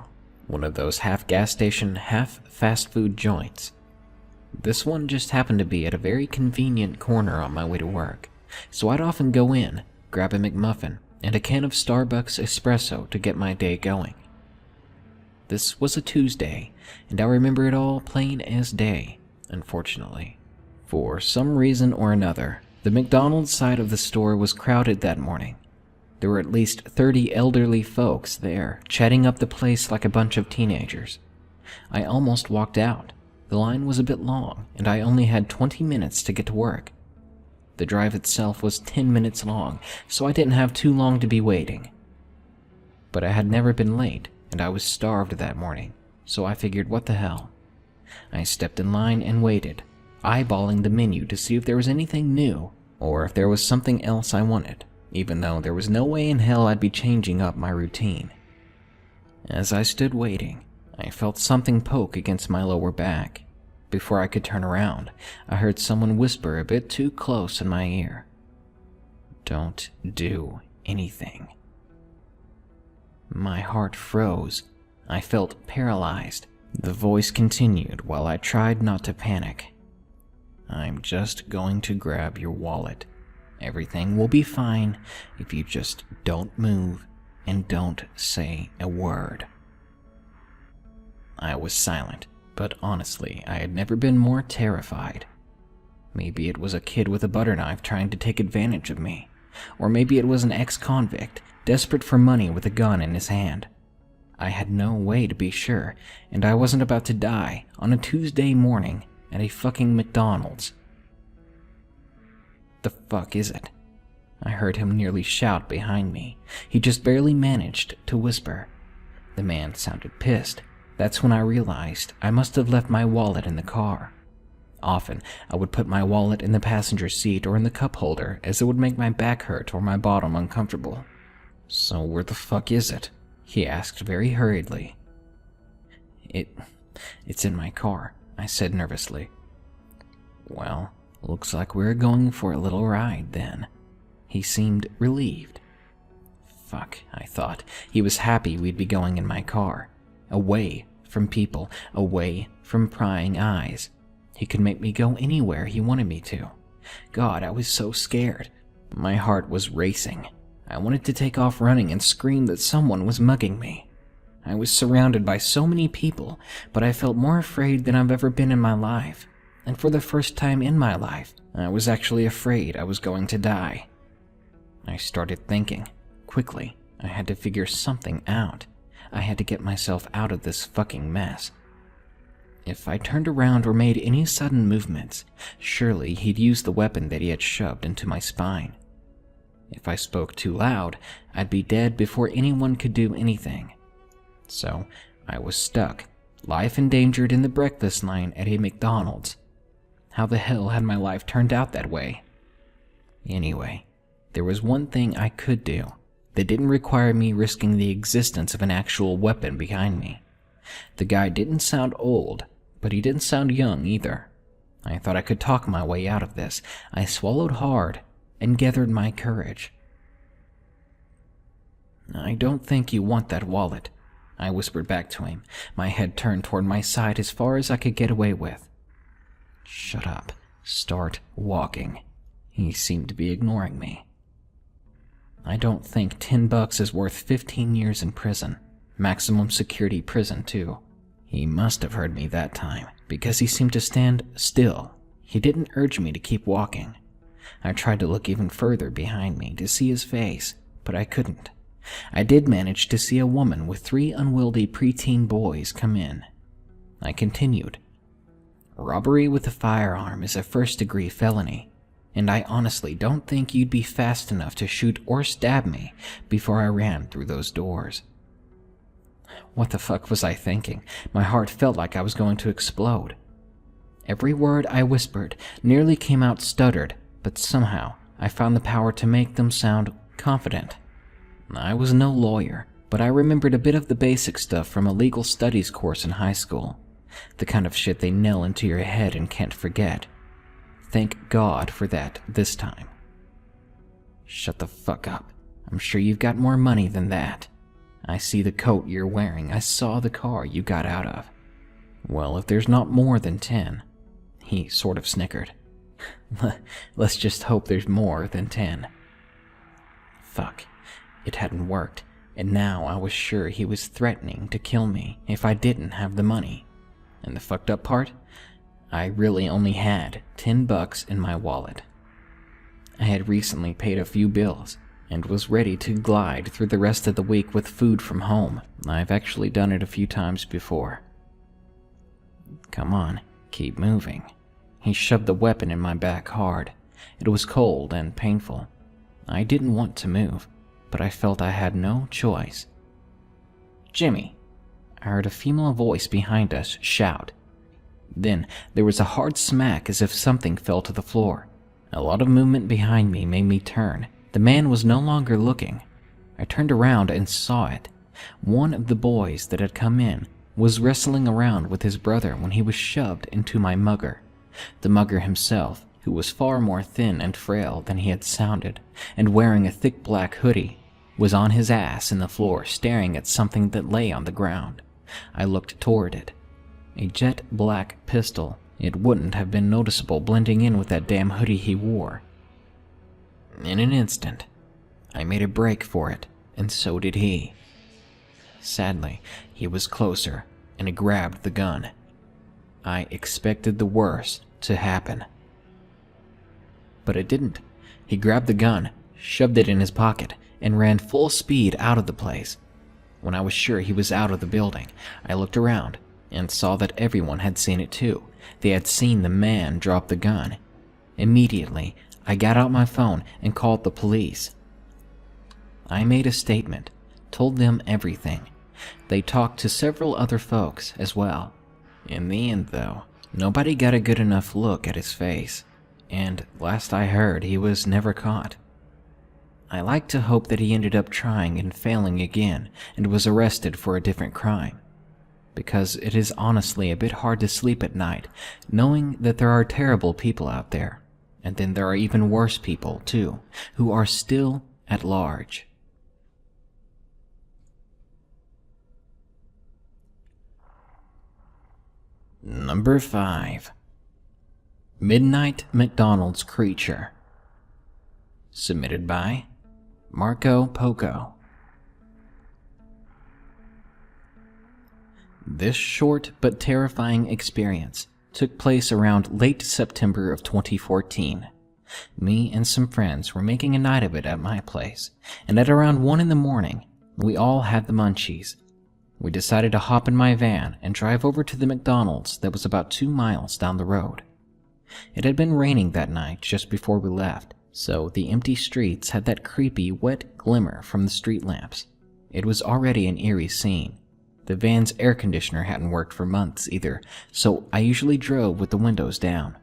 One of those half gas station, half fast food joints. This one just happened to be at a very convenient corner on my way to work, so I'd often go in, grab a McMuffin, and a can of Starbucks espresso to get my day going. This was a Tuesday, and I remember it all plain as day, unfortunately. For some reason or another, the McDonald's side of the store was crowded that morning. There were at least 30 elderly folks there, chatting up the place like a bunch of teenagers. I almost walked out. The line was a bit long, and I only had 20 minutes to get to work. The drive itself was 10 minutes long, so I didn't have too long to be waiting. But I had never been late, and I was starved that morning, so I figured what the hell. I stepped in line and waited, eyeballing the menu to see if there was anything new, or if there was something else I wanted, even though there was no way in hell I'd be changing up my routine. As I stood waiting, I felt something poke against my lower back. Before I could turn around, I heard someone whisper a bit too close in my ear. "Don't do anything." My heart froze. I felt paralyzed. The voice continued while I tried not to panic. "I'm just going to grab your wallet. Everything will be fine if you just don't move and don't say a word." I was silent, but honestly, I had never been more terrified. Maybe it was a kid with a butter knife trying to take advantage of me, or maybe it was an ex-convict desperate for money with a gun in his hand. I had no way to be sure, and I wasn't about to die on a Tuesday morning at a fucking McDonald's. "The fuck is it?" I heard him nearly shout behind me. He just barely managed to whisper. The man sounded pissed. That's when I realized I must have left my wallet in the car. Often, I would put my wallet in the passenger seat or in the cup holder, as it would make my back hurt or my bottom uncomfortable. "So where the fuck is it?" he asked very hurriedly. It's in my car," I said nervously. "Well, looks like we're going for a little ride then." He seemed relieved. Fuck, I thought. He was happy we'd be going in my car. Away from people, away from prying eyes. He could make me go anywhere he wanted me to. God, I was so scared. My heart was racing. I wanted to take off running and scream that someone was mugging me. I was surrounded by so many people, but I felt more afraid than I've ever been in my life. And for the first time in my life, I was actually afraid I was going to die. I started thinking. Quickly, I had to figure something out. I had to get myself out of this fucking mess. If I turned around or made any sudden movements, surely he'd use the weapon that he had shoved into my spine. If I spoke too loud, I'd be dead before anyone could do anything. So, I was stuck, life endangered in the breakfast line at a McDonald's. How the hell had my life turned out that way? Anyway, there was one thing I could do that didn't require me risking the existence of an actual weapon behind me. The guy didn't sound old, but he didn't sound young either. I thought I could talk my way out of this. I swallowed hard and gathered my courage. "I don't think you want that wallet," I whispered back to him, my head turned toward my side as far as I could get away with. "Shut up. Start walking." He seemed to be ignoring me. "I don't think $10 is worth 15 years in prison. Maximum security prison, too." He must have heard me that time, because he seemed to stand still. He didn't urge me to keep walking. I tried to look even further behind me to see his face, but I couldn't. I did manage to see a woman with 3 unwieldy preteen boys come in. I continued. "Robbery with a firearm is a first-degree felony, and I honestly don't think you'd be fast enough to shoot or stab me before I ran through those doors." What the fuck was I thinking? My heart felt like I was going to explode. Every word I whispered nearly came out stuttered, but somehow I found the power to make them sound confident. I was no lawyer, but I remembered a bit of the basic stuff from a legal studies course in high school. The kind of shit they nail into your head and can't forget. Thank God for that this time. "Shut the fuck up. I'm sure you've got more money than that. I see the coat you're wearing. I saw the car you got out of." "Well, if there's not more than 10. He sort of snickered. "Let's just hope there's more than 10. Fuck. It hadn't worked, and now I was sure he was threatening to kill me if I didn't have the money. And the fucked up part? I really only had $10 in my wallet. I had recently paid a few bills and was ready to glide through the rest of the week with food from home. I've actually done it a few times before. "Come on, keep moving." He shoved the weapon in my back hard. It was cold and painful. I didn't want to move, but I felt I had no choice. "Jimmy!" I heard a female voice behind us shout. Then there was a hard smack as if something fell to the floor. A lot of movement behind me made me turn. The man was no longer looking. I turned around and saw it. One of the boys that had come in was wrestling around with his brother when he was shoved into my mugger. The mugger himself, who was far more thin and frail than he had sounded, and wearing a thick black hoodie, was on his ass in the floor staring at something that lay on the ground. I looked toward it. A jet black pistol. It wouldn't have been noticeable blending in with that damn hoodie he wore. In an instant, I made a break for it, and so did he. Sadly, he was closer, and he grabbed the gun. I expected the worst to happen. But it didn't. He grabbed the gun, shoved it in his pocket, and ran full speed out of the place. When I was sure he was out of the building, I looked around and saw that everyone had seen it too. They had seen the man drop the gun. Immediately, I got out my phone and called the police. I made a statement, told them everything. They talked to several other folks as well. In the end, though, nobody got a good enough look at his face, and last I heard, he was never caught. I like to hope that he ended up trying and failing again and was arrested for a different crime, because it is honestly a bit hard to sleep at night knowing that there are terrible people out there, and then there are even worse people, too, who are still at large. Number 5. Midnight McDonald's Creature. Submitted by Marco Poco. This short but terrifying experience took place around late September of 2014. Me and some friends were making a night of it at my place, and at around 1 in the morning, we all had the munchies. We decided to hop in my van and drive over to the McDonald's that was about 2 miles down the road. It had been raining that night just before we left, so the empty streets had that creepy, wet glimmer from the street lamps. It was already an eerie scene. The van's air conditioner hadn't worked for months either, so I usually drove with the windows down.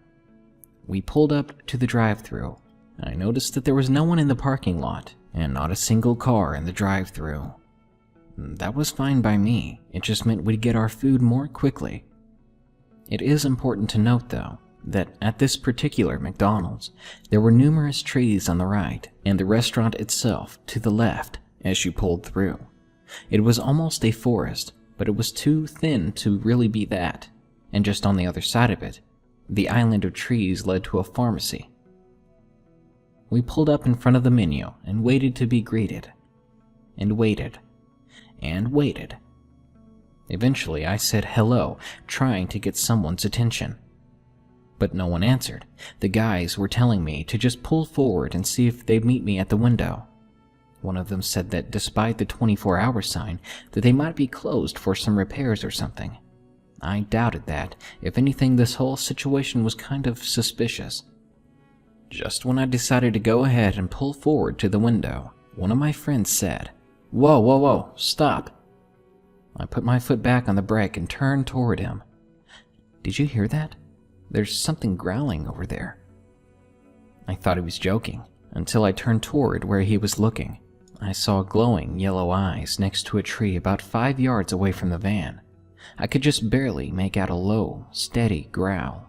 We pulled up to the drive-thru. I noticed that there was no one in the parking lot, and not a single car in the drive-thru. That was fine by me. It just meant we'd get our food more quickly. It is important to note, though, that at this particular McDonald's, there were numerous trees on the right, and the restaurant itself to the left as you pulled through. It was almost a forest, but it was too thin to really be that, and just on the other side of it, the island of trees led to a pharmacy. We pulled up in front of the menu and waited to be greeted. And waited. And waited. Eventually, I said hello, trying to get someone's attention. But no one answered. The guys were telling me to just pull forward and see if they'd meet me at the window. One of them said that despite the 24-hour sign, that they might be closed for some repairs or something. I doubted that. If anything, this whole situation was kind of suspicious. Just when I decided to go ahead and pull forward to the window, one of my friends said, "Whoa, whoa, whoa, stop." I put my foot back on the brake and turned toward him. "Did you hear that? There's something growling over there." I thought he was joking, until I turned toward where he was looking. I saw glowing yellow eyes next to a tree about 5 yards away from the van. I could just barely make out a low, steady growl.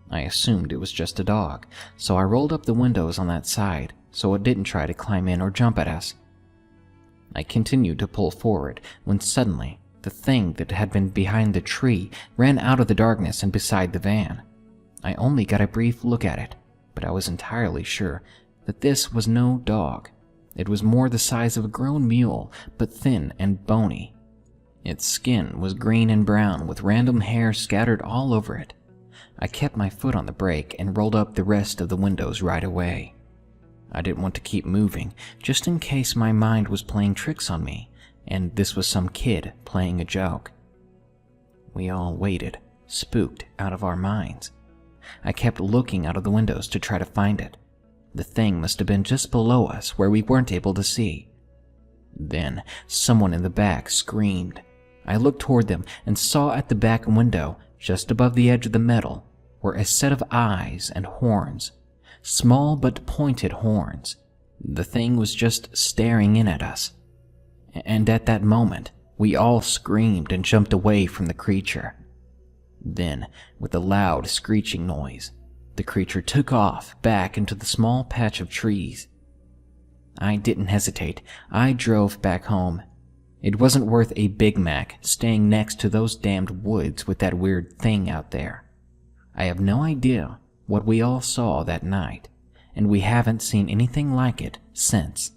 I assumed it was just a dog, so I rolled up the windows on that side so it didn't try to climb in or jump at us. I continued to pull forward when suddenly the thing that had been behind the tree ran out of the darkness and beside the van. I only got a brief look at it, but I was entirely sure that this was no dog. It was more the size of a grown mule, but thin and bony. Its skin was green and brown with random hair scattered all over it. I kept my foot on the brake and rolled up the rest of the windows right away. I didn't want to keep moving, just in case my mind was playing tricks on me, and this was some kid playing a joke. We all waited, spooked out of our minds. I kept looking out of the windows to try to find it. The thing must have been just below us where we weren't able to see. Then someone in the back screamed. I looked toward them and saw at the back window, just above the edge of the metal, were a set of eyes and horns. Small but pointed horns. The thing was just staring in at us. And at that moment, we all screamed and jumped away from the creature. Then, with a loud screeching noise, the creature took off back into the small patch of trees. I didn't hesitate. I drove back home. It wasn't worth a Big Mac staying next to those damned woods with that weird thing out there. I have no idea what we all saw that night, and we haven't seen anything like it since.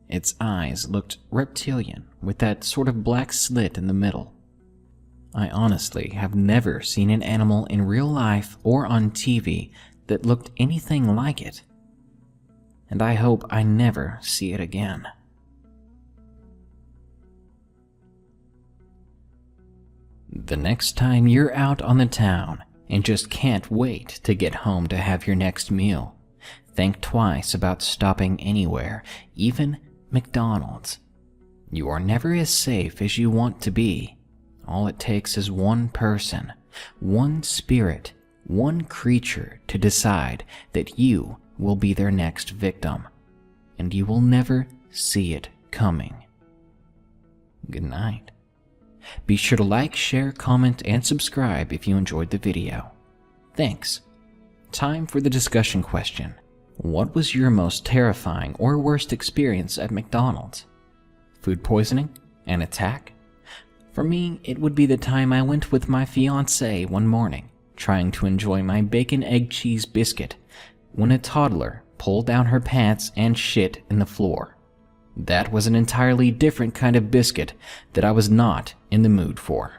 Its eyes looked reptilian with that sort of black slit in the middle. I honestly have never seen an animal in real life or on TV that looked anything like it. And I hope I never see it again. The next time you're out on the town and just can't wait to get home to have your next meal, think twice about stopping anywhere, even McDonald's. You are never as safe as you want to be. All it takes is one person, one spirit, one creature to decide that you will be their next victim, and you will never see it coming. Good night. Be sure to like, share, comment, and subscribe if you enjoyed the video. Thanks. Time for the discussion question. What was your most terrifying or worst experience at McDonald's? Food poisoning? An attack? For me, it would be the time I went with my fiancée one morning, trying to enjoy my bacon, egg, cheese biscuit, when a toddler pulled down her pants and shit in the floor. That was an entirely different kind of biscuit that I was not in the mood for.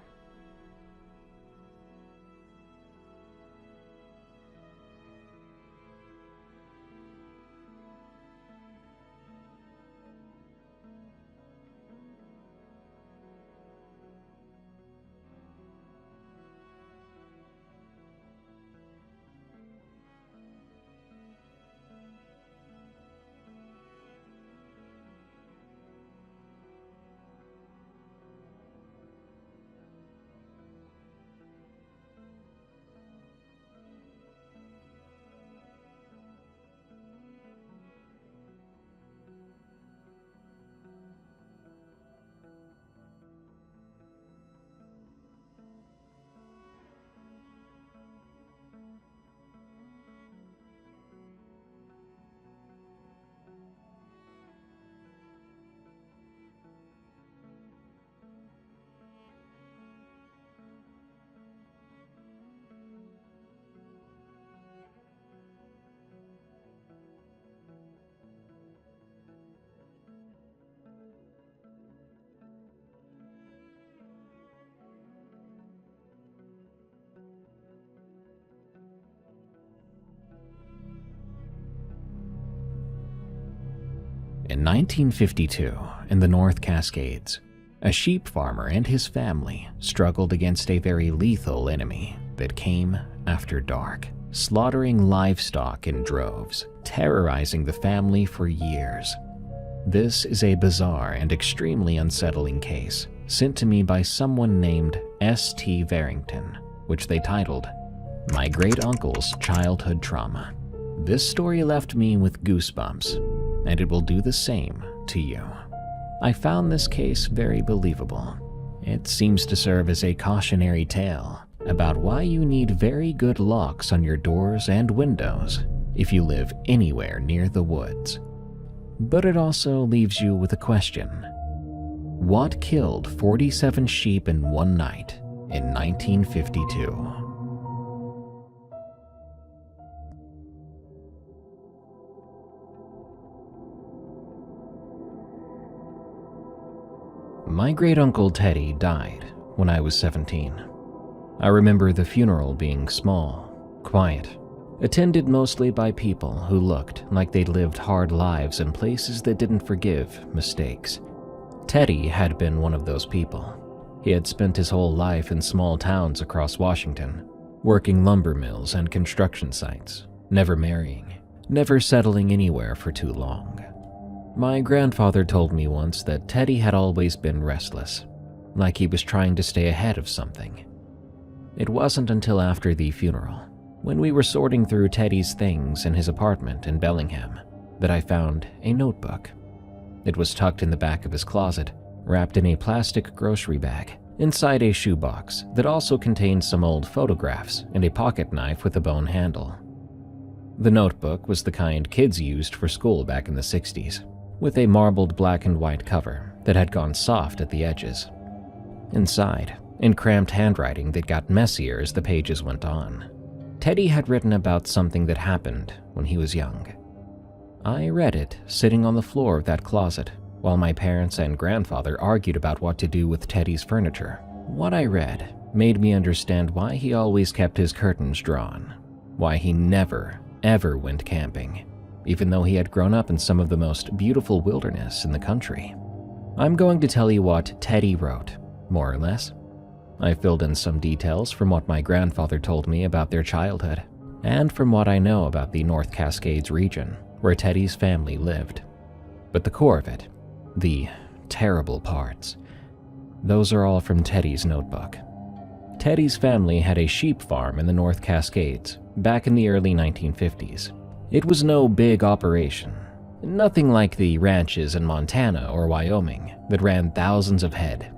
In 1952, in the North Cascades, a sheep farmer and his family struggled against a very lethal enemy that came after dark, slaughtering livestock in droves, terrorizing the family for years. This is a bizarre and extremely unsettling case sent to me by someone named S.T. Varrington, which they titled, "My Great Uncle's Childhood Trauma." This story left me with goosebumps, and it will do the same to you. I found this case very believable. It seems to serve as a cautionary tale about why you need very good locks on your doors and windows if you live anywhere near the woods. But it also leaves you with a question. What killed 47 sheep in one night in 1952? My great-uncle Teddy died when I was 17. I remember the funeral being small, quiet, attended mostly by people who looked like they'd lived hard lives in places that didn't forgive mistakes. Teddy had been one of those people. He had spent his whole life in small towns across Washington, working lumber mills and construction sites, never marrying, never settling anywhere for too long. My grandfather told me once that Teddy had always been restless, like he was trying to stay ahead of something. It wasn't until after the funeral, when we were sorting through Teddy's things in his apartment in Bellingham, that I found a notebook. It was tucked in the back of his closet, wrapped in a plastic grocery bag, inside a shoebox that also contained some old photographs and a pocket knife with a bone handle. The notebook was the kind kids used for school back in the 60s, with a marbled black and white cover that had gone soft at the edges. Inside, in cramped handwriting that got messier as the pages went on, Teddy had written about something that happened when he was young. I read it sitting on the floor of that closet while my parents and grandfather argued about what to do with Teddy's furniture. What I read made me understand why he always kept his curtains drawn, why he never, ever went camping, even though he had grown up in some of the most beautiful wilderness in the country. I'm going to tell you what Teddy wrote, more or less. I filled in some details from what my grandfather told me about their childhood, and from what I know about the North Cascades region where Teddy's family lived. But the core of it, the terrible parts, those are all from Teddy's notebook. Teddy's family had a sheep farm in the North Cascades back in the early 1950s. It was no big operation, nothing like the ranches in Montana or Wyoming that ran thousands of head.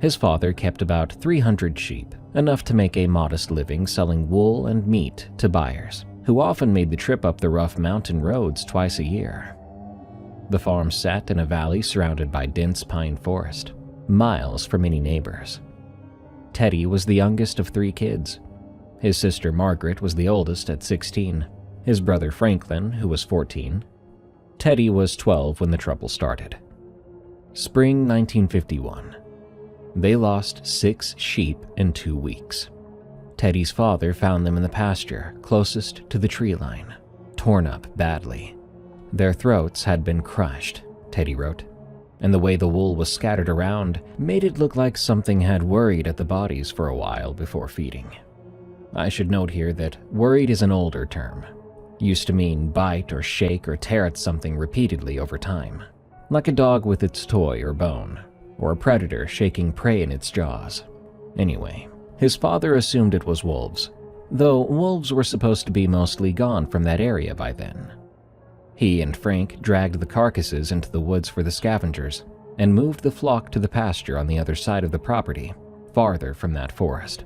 His father kept about 300 sheep, enough to make a modest living selling wool and meat to buyers, who often made the trip up the rough mountain roads twice a year. The farm sat in a valley surrounded by dense pine forest, miles from any neighbors. Teddy was the youngest of 3 kids. His sister Margaret was the oldest at 16, his brother Franklin, who was 14. Teddy was 12 when the trouble started. Spring 1951. They lost 6 sheep in 2 weeks. Teddy's father found them in the pasture closest to the tree line, torn up badly. Their throats had been crushed, Teddy wrote, and the way the wool was scattered around made it look like something had worried at the bodies for a while before feeding. I should note here that worried is an older term, used to mean bite or shake or tear at something repeatedly over time, like a dog with its toy or bone, or a predator shaking prey in its jaws. Anyway, his father assumed it was wolves, though wolves were supposed to be mostly gone from that area by then. He and Frank dragged the carcasses into the woods for the scavengers and moved the flock to the pasture on the other side of the property, farther from that forest.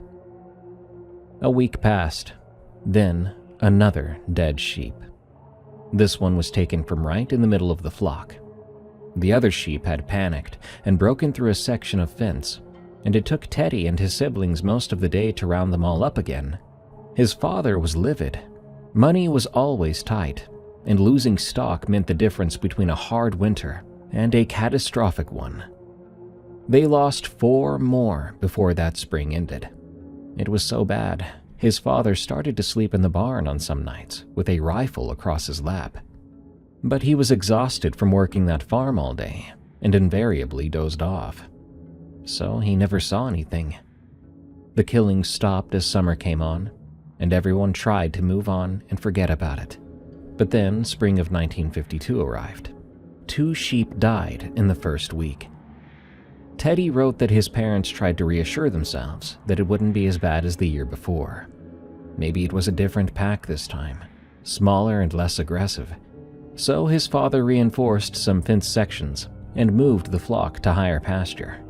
A week passed, then another dead sheep. This one was taken from right in the middle of the flock. The other sheep had panicked and broken through a section of fence, and it took Teddy and his siblings most of the day to round them all up again. His father was livid. Money was always tight, and losing stock meant the difference between a hard winter and a catastrophic one. They lost 4 more before that spring ended. It was so bad, his father started to sleep in the barn on some nights with a rifle across his lap. But he was exhausted from working that farm all day and invariably dozed off. So he never saw anything. The killings stopped as summer came on, and everyone tried to move on and forget about it. But then spring of 1952 arrived. 2 sheep died in the first week. Teddy wrote that his parents tried to reassure themselves that it wouldn't be as bad as the year before. Maybe it was a different pack this time, smaller and less aggressive. So his father reinforced some fenced sections and moved the flock to higher pasture.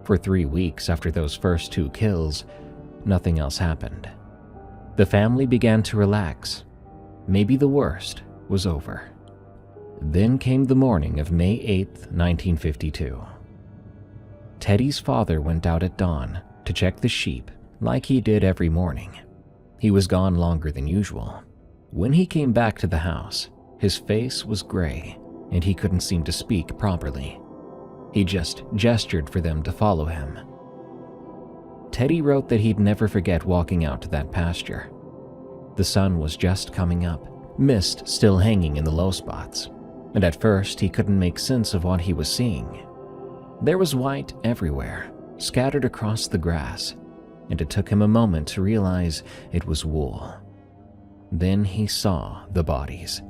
For 3 weeks after those first 2 kills, nothing else happened. The family began to relax. Maybe the worst was over. Then came the morning of May 8th, 1952. Teddy's father went out at dawn to check the sheep like he did every morning. He was gone longer than usual. When he came back to the house, his face was gray and he couldn't seem to speak properly. He just gestured for them to follow him. Teddy wrote that he'd never forget walking out to that pasture. The sun was just coming up, mist still hanging in the low spots, and at first he couldn't make sense of what he was seeing. There was white everywhere, scattered across the grass, and it took him a moment to realize it was wool. Then he saw the bodies.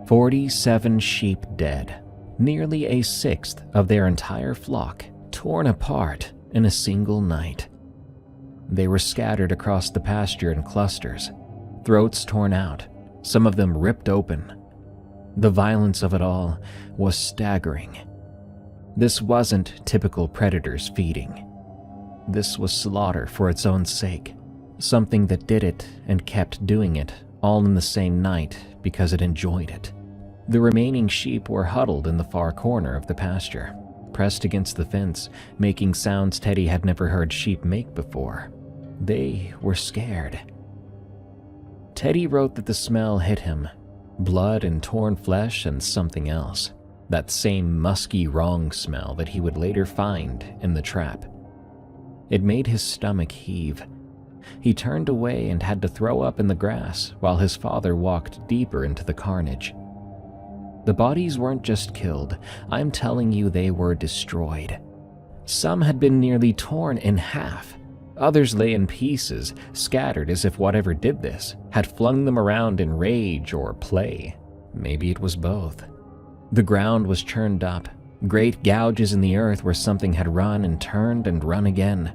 47 sheep dead, nearly a sixth of their entire flock, torn apart in a single night. They were scattered across the pasture in clusters, throats torn out, some of them ripped open. The violence of it all was staggering. This wasn't typical predators feeding. This was slaughter for its own sake, something that did it and kept doing it all in the same night because it enjoyed it. The remaining sheep were huddled in the far corner of the pasture, pressed against the fence, making sounds Teddy had never heard sheep make before. They were scared. Teddy wrote that the smell hit him, blood and torn flesh and something else, that same musky wrong smell that he would later find in the trap. It made his stomach heave. He turned away and had to throw up in the grass while his father walked deeper into the carnage. The bodies weren't just killed, I'm telling you they were destroyed. Some had been nearly torn in half. Others lay in pieces, scattered as if whatever did this had flung them around in rage or play. Maybe it was both. The ground was churned up, great gouges in the earth where something had run and turned and run again,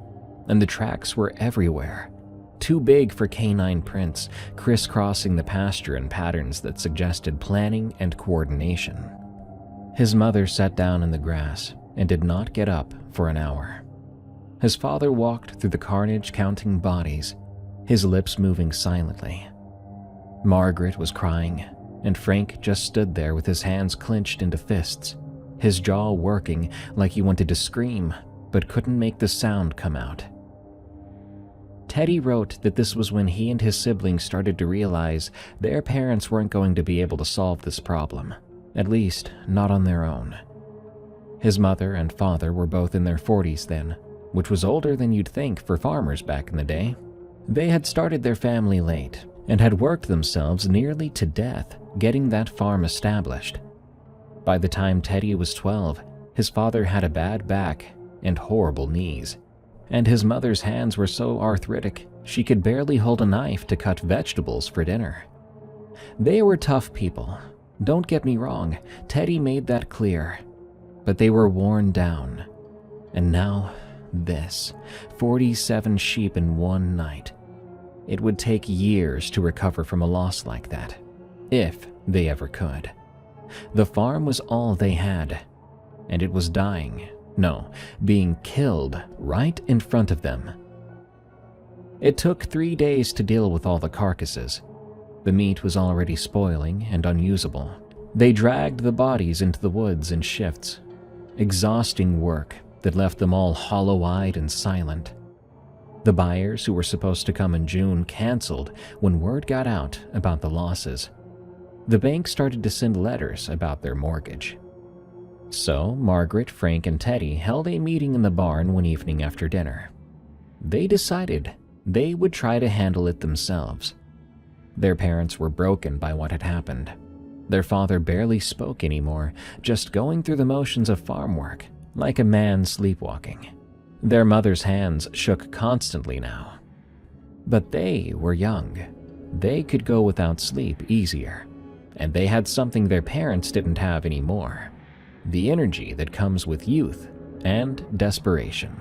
and the tracks were everywhere. Too big for canine prints, crisscrossing the pasture in patterns that suggested planning and coordination. His mother sat down in the grass and did not get up for an hour. His father walked through the carnage counting bodies, his lips moving silently. Margaret was crying, and Frank just stood there with his hands clenched into fists, his jaw working like he wanted to scream but couldn't make the sound come out. Teddy wrote that this was when he and his siblings started to realize their parents weren't going to be able to solve this problem, at least not on their own. His mother and father were both in their 40s then, which was older than you'd think for farmers back in the day. They had started their family late and had worked themselves nearly to death getting that farm established. By the time Teddy was 12, his father had a bad back and horrible knees, and his mother's hands were so arthritic she could barely hold a knife to cut vegetables for dinner. They were tough people. Don't get me wrong, Teddy made that clear. But they were worn down. And now, this 47 sheep in one night. It would take years to recover from a loss like that, if they ever could. The farm was all they had, and it was dying, no, being killed right in front of them. It took 3 days to deal with all the carcasses. The meat was already spoiling and unusable. They dragged the bodies into the woods in shifts. Exhausting work that left them all hollow-eyed and silent. The buyers who were supposed to come in June canceled when word got out about the losses. The bank started to send letters about their mortgage. So Margaret, Frank, and Teddy held a meeting in the barn one evening after dinner. They decided they would try to handle it themselves. Their parents were broken by what had happened. Their father barely spoke anymore, just going through the motions of farm work, like a man sleepwalking. Their mother's hands shook constantly now. But they were young. They could go without sleep easier. And they had something their parents didn't have anymore. The energy that comes with youth and desperation.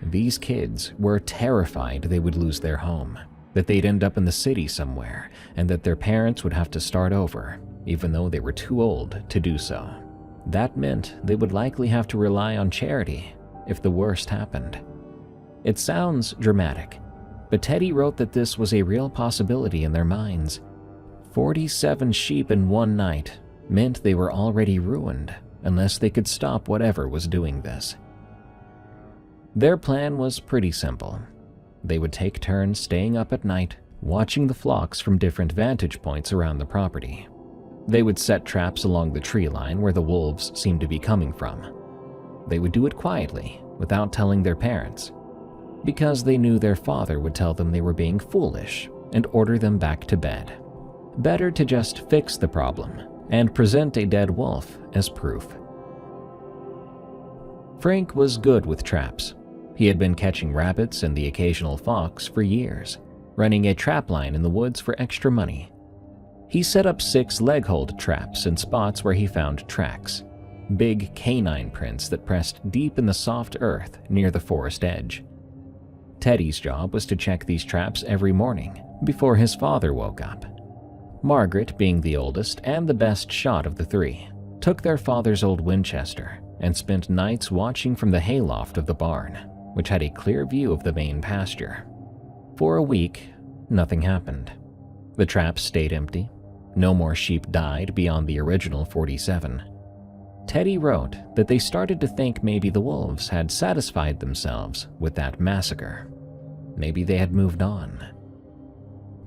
These kids were terrified they would lose their home, that they'd end up in the city somewhere, and that their parents would have to start over, even though they were too old to do so. That meant they would likely have to rely on charity if the worst happened. It sounds dramatic, but Teddy wrote that this was a real possibility in their minds. 47 sheep in one night meant they were already ruined unless they could stop whatever was doing this. Their plan was pretty simple. They would take turns staying up at night, watching the flocks from different vantage points around the property. They would set traps along the tree line where the wolves seemed to be coming from. They would do it quietly, without telling their parents, because they knew their father would tell them they were being foolish and order them back to bed. Better to just fix the problem and present a dead wolf as proof. Frank was good with traps. He had been catching rabbits and the occasional fox for years, running a trap line in the woods for extra money. He set up 6 leg-hold traps in spots where he found tracks, big canine prints that pressed deep in the soft earth near the forest edge. Teddy's job was to check these traps every morning before his father woke up. Margaret, being the oldest and the best shot of the 3, took their father's old Winchester and spent nights watching from the hayloft of the barn, which had a clear view of the main pasture. For a week, nothing happened. The traps stayed empty. No more sheep died beyond the original 47. Teddy wrote that they started to think maybe the wolves had satisfied themselves with that massacre. Maybe they had moved on.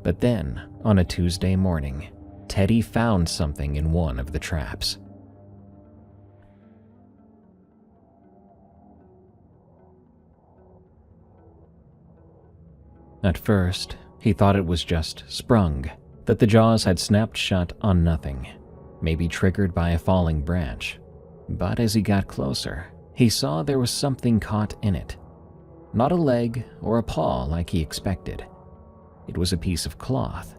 But then, on a Tuesday morning, Teddy found something in one of the traps. At first, he thought it was just sprung, that the jaws had snapped shut on nothing, maybe triggered by a falling branch. But as he got closer, he saw there was something caught in it. Not a leg or a paw like he expected. It was a piece of cloth,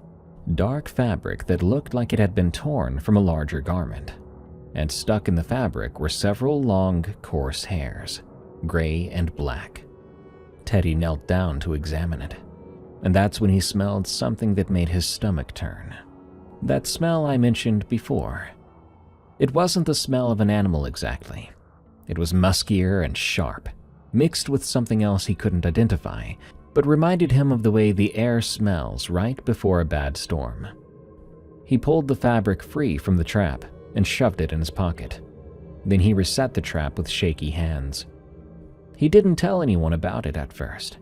dark fabric that looked like it had been torn from a larger garment, and stuck in the fabric were several long, coarse hairs, gray and black. Teddy knelt down to examine it, and that's when he smelled something that made his stomach turn. That smell I mentioned before. It wasn't the smell of an animal exactly. It was muskier and sharp, mixed with something else he couldn't identify, but reminded him of the way the air smells right before a bad storm. He pulled the fabric free from the trap and shoved it in his pocket. Then he reset the trap with shaky hands. He didn't tell anyone about it at first.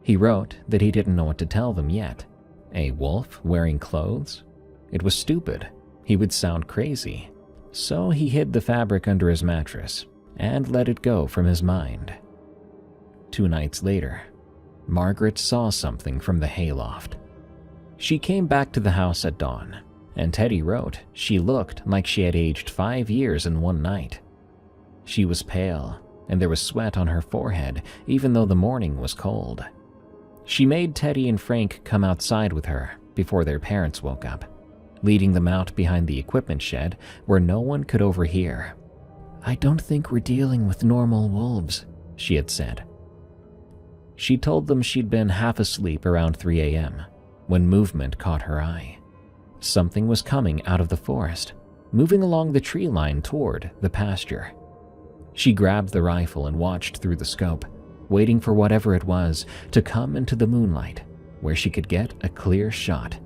He wrote that he didn't know what to tell them yet. A wolf wearing clothes? It was stupid. He would sound crazy. So he hid the fabric under his mattress and let it go from his mind. 2 nights later, Margaret saw something from the hayloft. She came back to the house at dawn, and Teddy wrote she looked like she had aged 5 years in one night. She was pale, and there was sweat on her forehead, even though the morning was cold. She made Teddy and Frank come outside with her before their parents woke up, leading them out behind the equipment shed where no one could overhear. "I don't think we're dealing with normal wolves," she had said. She told them she'd been half asleep around 3 a.m. when movement caught her eye. Something was coming out of the forest, moving along the tree line toward the pasture. She grabbed the rifle and watched through the scope, waiting for whatever it was to come into the moonlight where she could get a clear shot.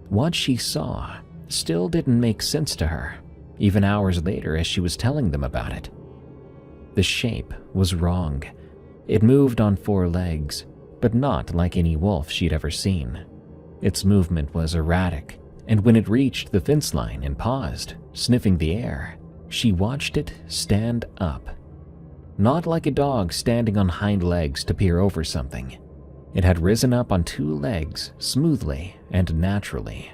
What she saw still didn't make sense to her, even hours later as she was telling them about it. The shape was wrong. It moved on 4 legs, but not like any wolf she'd ever seen. Its movement was erratic, and when it reached the fence line and paused, sniffing the air, she watched it stand up. Not like a dog standing on hind legs to peer over something. It had risen up on 2 legs smoothly and naturally,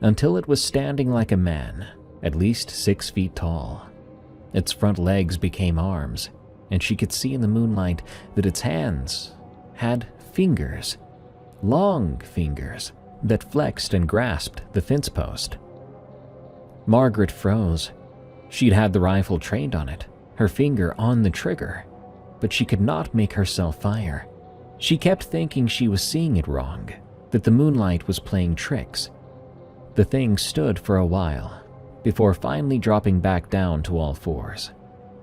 until it was standing like a man, at least 6 feet tall. Its front legs became arms, and she could see in the moonlight that its hands had fingers, long fingers that flexed and grasped the fence post. Margaret froze. She'd had the rifle trained on it, her finger on the trigger, but she could not make herself fire. She kept thinking she was seeing it wrong, that the moonlight was playing tricks. The thing stood for a while, before finally dropping back down to all 4s.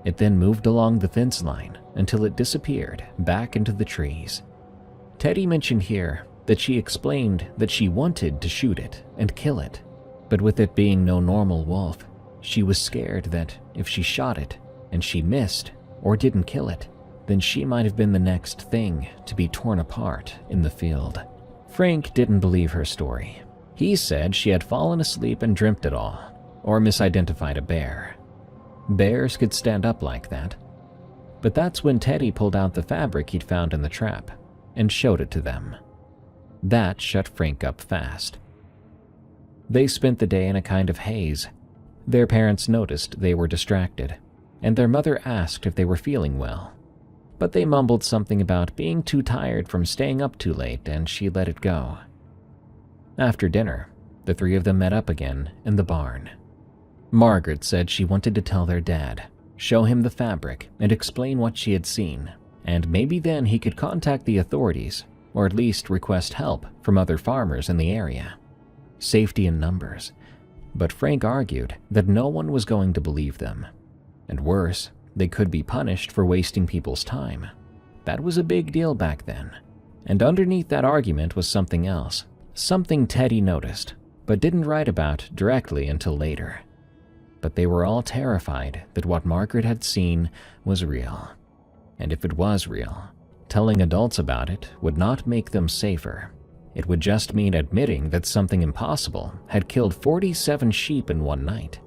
It then moved along the fence line until it disappeared back into the trees. Teddy mentioned here that she explained that she wanted to shoot it and kill it, but with it being no normal wolf, she was scared that if she shot it and she missed or didn't kill it, then she might have been the next thing to be torn apart in the field. Frank didn't believe her story. He said she had fallen asleep and dreamt it all, or misidentified a bear. Bears could stand up like that. But that's when Teddy pulled out the fabric he'd found in the trap and showed it to them. That shut Frank up fast. They spent the day in a kind of haze. Their parents noticed they were distracted, and their mother asked if they were feeling well. But they mumbled something about being too tired from staying up too late, and she let it go. After dinner, the 3 of them met up again in the barn. Margaret said she wanted to tell their dad, show him the fabric, and explain what she had seen, and maybe then he could contact the authorities, or at least request help from other farmers in the area. Safety in numbers. But Frank argued that no one was going to believe them. And worse, they could be punished for wasting people's time. That was a big deal back then. And underneath that argument was something else, something Teddy noticed, but didn't write about directly until later. But they were all terrified that what Margaret had seen was real. And if it was real, telling adults about it would not make them safer. It would just mean admitting that something impossible had killed 47 sheep in one night,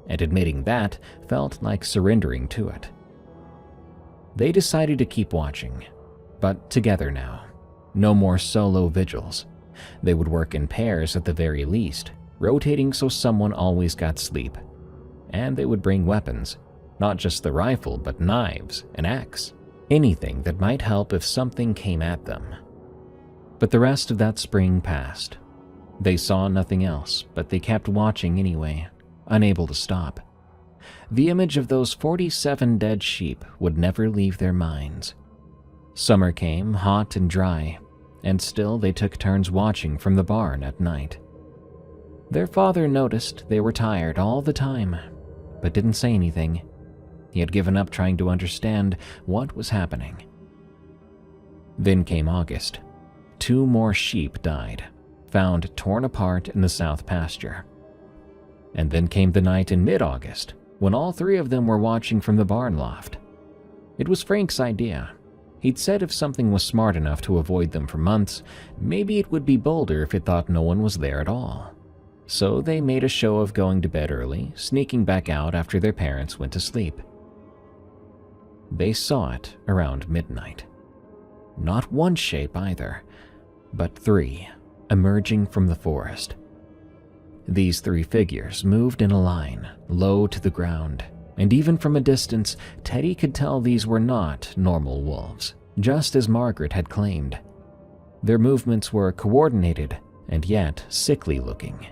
and admitting that felt like surrendering to it. They decided to keep watching, but together now. No more solo vigils. They would work in pairs at the very least, rotating so someone always got sleep. And they would bring weapons, not just the rifle, but knives, an axe, anything that might help if something came at them. But the rest of that spring passed. They saw nothing else, but they kept watching anyway, unable to stop. The image of those 47 dead sheep would never leave their minds. Summer came, hot and dry, and still they took turns watching from the barn at night. Their father noticed they were tired all the time, but didn't say anything. He had given up trying to understand what was happening. Then came August. 2 more sheep died, found torn apart in the south pasture. And then came the night in mid-August, when all 3 of them were watching from the barn loft. It was Frank's idea. He'd said if something was smart enough to avoid them for months, maybe it would be bolder if it thought no one was there at all. So they made a show of going to bed early, sneaking back out after their parents went to sleep. They saw it around midnight. Not one shape either, but three, emerging from the forest. These three figures moved in a line, low to the ground, and even from a distance, Teddy could tell these were not normal wolves, just as Margaret had claimed. Their movements were coordinated and yet sickly looking.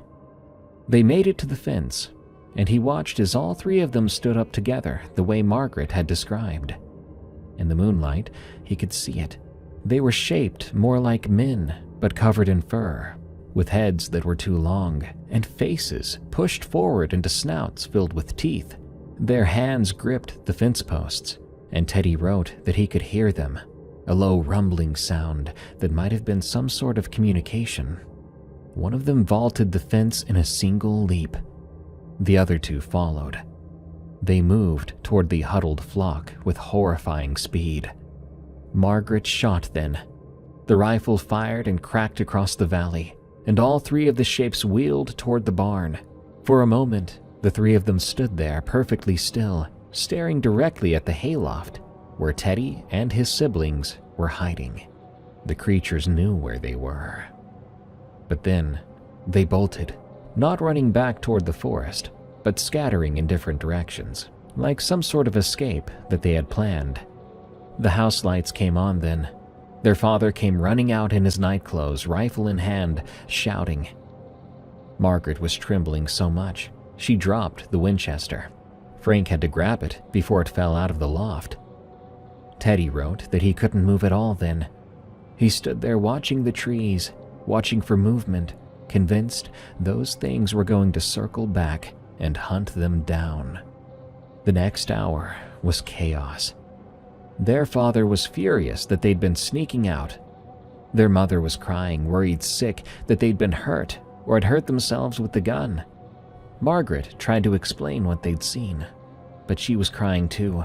They made it to the fence, and he watched as all three of them stood up together the way Margaret had described. In the moonlight, he could see it. They were shaped more like men, but covered in fur, with heads that were too long, and faces pushed forward into snouts filled with teeth. Their hands gripped the fence posts, and Teddy wrote that he could hear them, a low rumbling sound that might have been some sort of communication. One of them vaulted the fence in a single leap. The other two followed. They moved toward the huddled flock with horrifying speed. Margaret shot then. The rifle fired and cracked across the valley, and all three of the shapes wheeled toward the barn. For a moment, the three of them stood there perfectly still, staring directly at the hayloft, where Teddy and his siblings were hiding. The creatures knew where they were. But then, they bolted, not running back toward the forest, but scattering in different directions, like some sort of escape that they had planned. The house lights came on then. Their father came running out in his nightclothes, rifle in hand, shouting. Margaret was trembling so much, she dropped the Winchester. Frank had to grab it before it fell out of the loft. Teddy wrote that he couldn't move at all then. He stood there watching the trees, watching for movement, convinced those things were going to circle back and hunt them down. The next hour was chaos. Their father was furious that they'd been sneaking out. Their mother was crying, worried sick that they'd been hurt or had hurt themselves with the gun. Margaret tried to explain what they'd seen, but she was crying too,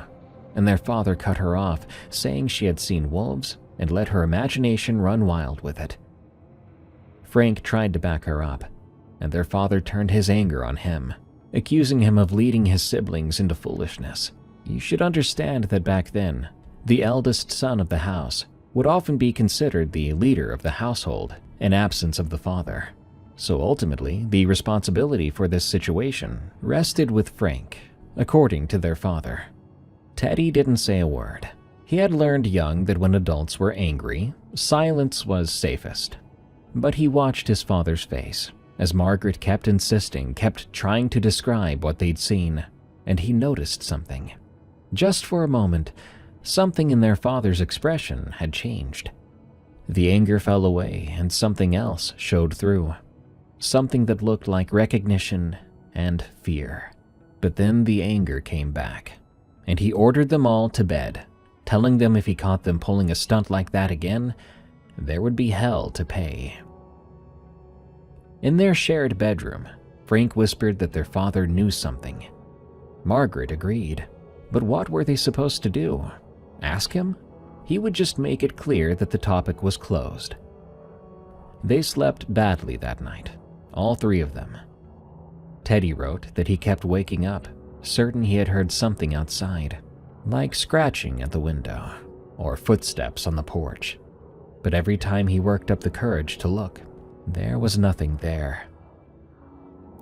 and their father cut her off, saying she had seen wolves and let her imagination run wild with it. Frank tried to back her up, and their father turned his anger on him, accusing him of leading his siblings into foolishness. You should understand that back then, the eldest son of the house would often be considered the leader of the household in absence of the father. So ultimately, the responsibility for this situation rested with Frank, according to their father. Teddy didn't say a word. He had learned young that when adults were angry, silence was safest. But he watched his father's face as Margaret kept insisting, kept trying to describe what they'd seen, and he noticed something. Just for a moment, something in their father's expression had changed. The anger fell away and something else showed through. Something that looked like recognition and fear. But then the anger came back, and he ordered them all to bed, telling them if he caught them pulling a stunt like that again, there would be hell to pay. In their shared bedroom, Frank whispered that their father knew something. Margaret agreed, but what were they supposed to do? Ask him? He would just make it clear that the topic was closed. They slept badly that night, all three of them. Teddy wrote that he kept waking up, certain he had heard something outside, like scratching at the window or footsteps on the porch. But every time he worked up the courage to look, there was nothing there.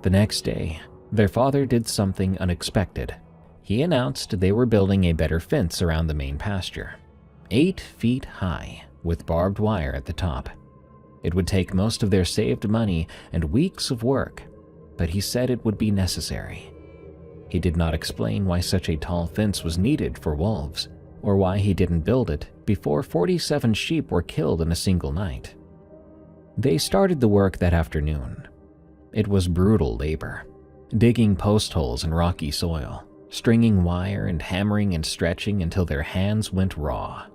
The next day, their father did something unexpected. He announced they were building a better fence around the main pasture, 8 feet high, with barbed wire at the top. It would take most of their saved money and weeks of work, but he said it would be necessary. He did not explain why such a tall fence was needed for wolves, or why he didn't build it before 47 sheep were killed in a single night. They started the work that afternoon. It was brutal labor, digging post holes in rocky soil, stringing wire and hammering and stretching until their hands went raw.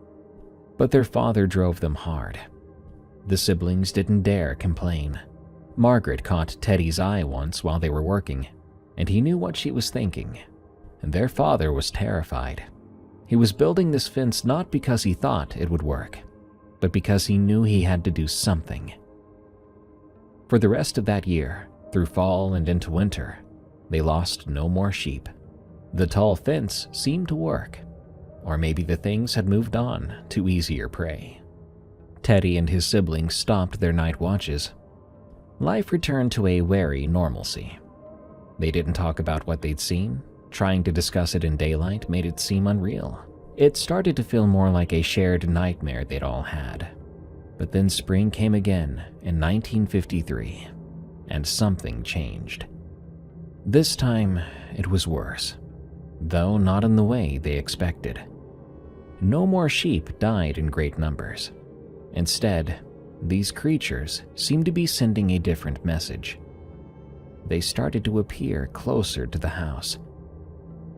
But their father drove them hard. The siblings didn't dare complain. Margaret caught Teddy's eye once while they were working, and he knew what she was thinking. And their father was terrified. He was building this fence not because he thought it would work, but because he knew he had to do something. For the rest of that year, through fall and into winter, they lost no more sheep. The tall fence seemed to work. or maybe the things had moved on to easier prey. Teddy and his siblings stopped their night watches. Life returned to a wary normalcy. They didn't talk about what they'd seen. Trying to discuss it in daylight made it seem unreal. It started to feel more like a shared nightmare they'd all had. But then spring came again in 1953, and something changed. This time, it was worse, though not in the way they expected. No more sheep died in great numbers. Instead, these creatures seemed to be sending a different message. They started to appear closer to the house.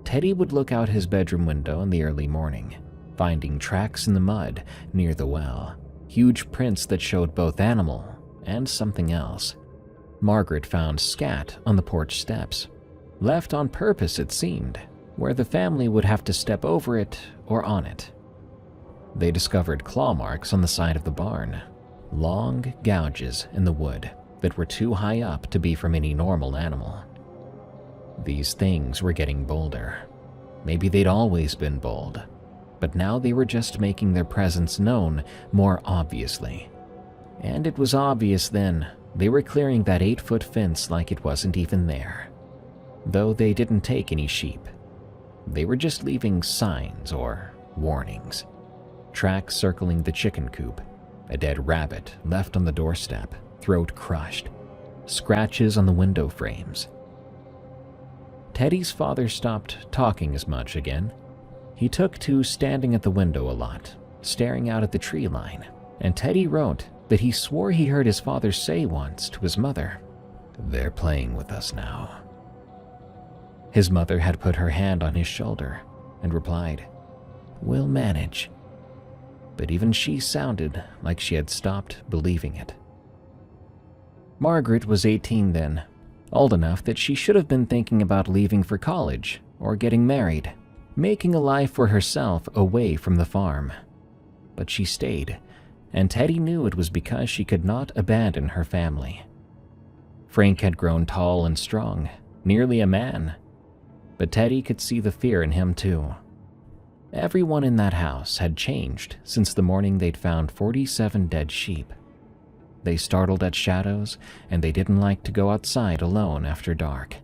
Teddy would look out his bedroom window in the early morning, finding tracks in the mud near the well, huge prints that showed both animal and something else. Margaret found scat on the porch steps, left on purpose it seemed, where the family would have to step over it or on it. They discovered claw marks on the side of the barn, long gouges in the wood that were too high up to be from any normal animal. These things were getting bolder. Maybe they'd always been bold, but now they were just making their presence known more obviously. And it was obvious then they were clearing that 8-foot fence like it wasn't even there. Though they didn't take any sheep. They were just leaving signs or warnings. Tracks circling the chicken coop, a dead rabbit left on the doorstep, throat crushed, scratches on the window frames. Teddy's father stopped talking as much again. He took to standing at the window a lot, staring out at the tree line, and Teddy wrote that he swore he heard his father say once to his mother, "They're playing with us now." His mother had put her hand on his shoulder and replied, "We'll manage." But even she sounded like she had stopped believing it. Margaret was 18 then, old enough that she should have been thinking about leaving for college or getting married, making a life for herself away from the farm. But she stayed, and Teddy knew it was because she could not abandon her family. Frank had grown tall and strong, nearly a man, but Teddy could see the fear in him too. Everyone in that house had changed since the morning they'd found 47 dead sheep. They startled at shadows, and they didn't like to go outside alone after dark.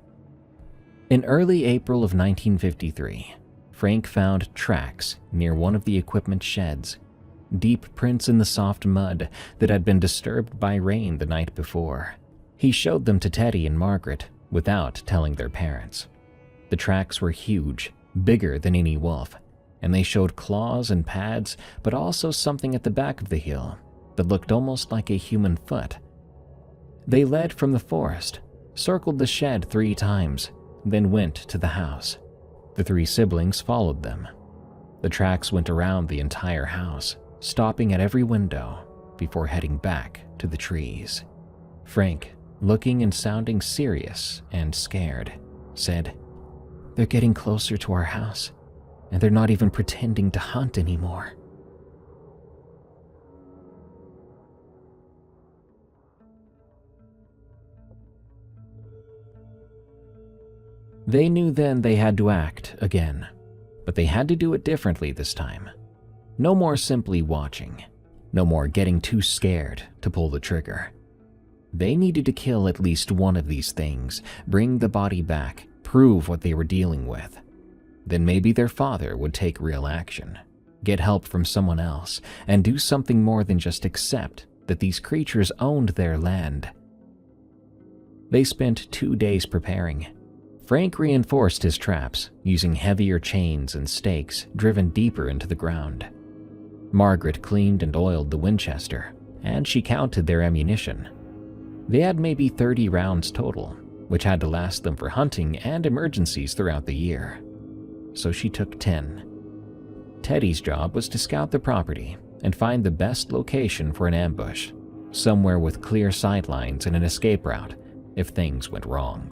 In early April of 1953, Frank found tracks near one of the equipment sheds, deep prints in the soft mud that had been disturbed by rain the night before. He showed them to Teddy and Margaret without telling their parents. The tracks were huge, bigger than any wolf, and they showed claws and pads, but also something at the back of the heel that looked almost like a human foot. They led from the forest, circled the shed 3 times, then went to the house. The 3 siblings followed them. The tracks went around the entire house, stopping at every window before heading back to the trees. Frank, looking and sounding serious and scared, said, "They're getting closer to our house, and they're not even pretending to hunt anymore." They knew then they had to act again, but they had to do it differently this time. No more simply watching. No more getting too scared to pull the trigger. They needed to kill at least one of these things, bring the body back, prove what they were dealing with. Then maybe their father would take real action, get help from someone else, and do something more than just accept that these creatures owned their land. They spent 2 days preparing. Frank reinforced his traps, using heavier chains and stakes driven deeper into the ground. Margaret cleaned and oiled the Winchester, and she counted their ammunition. They had maybe 30 rounds total, which had to last them for hunting and emergencies throughout the year. So she took 10. Teddy's job was to scout the property and find the best location for an ambush, somewhere with clear sightlines and an escape route if things went wrong.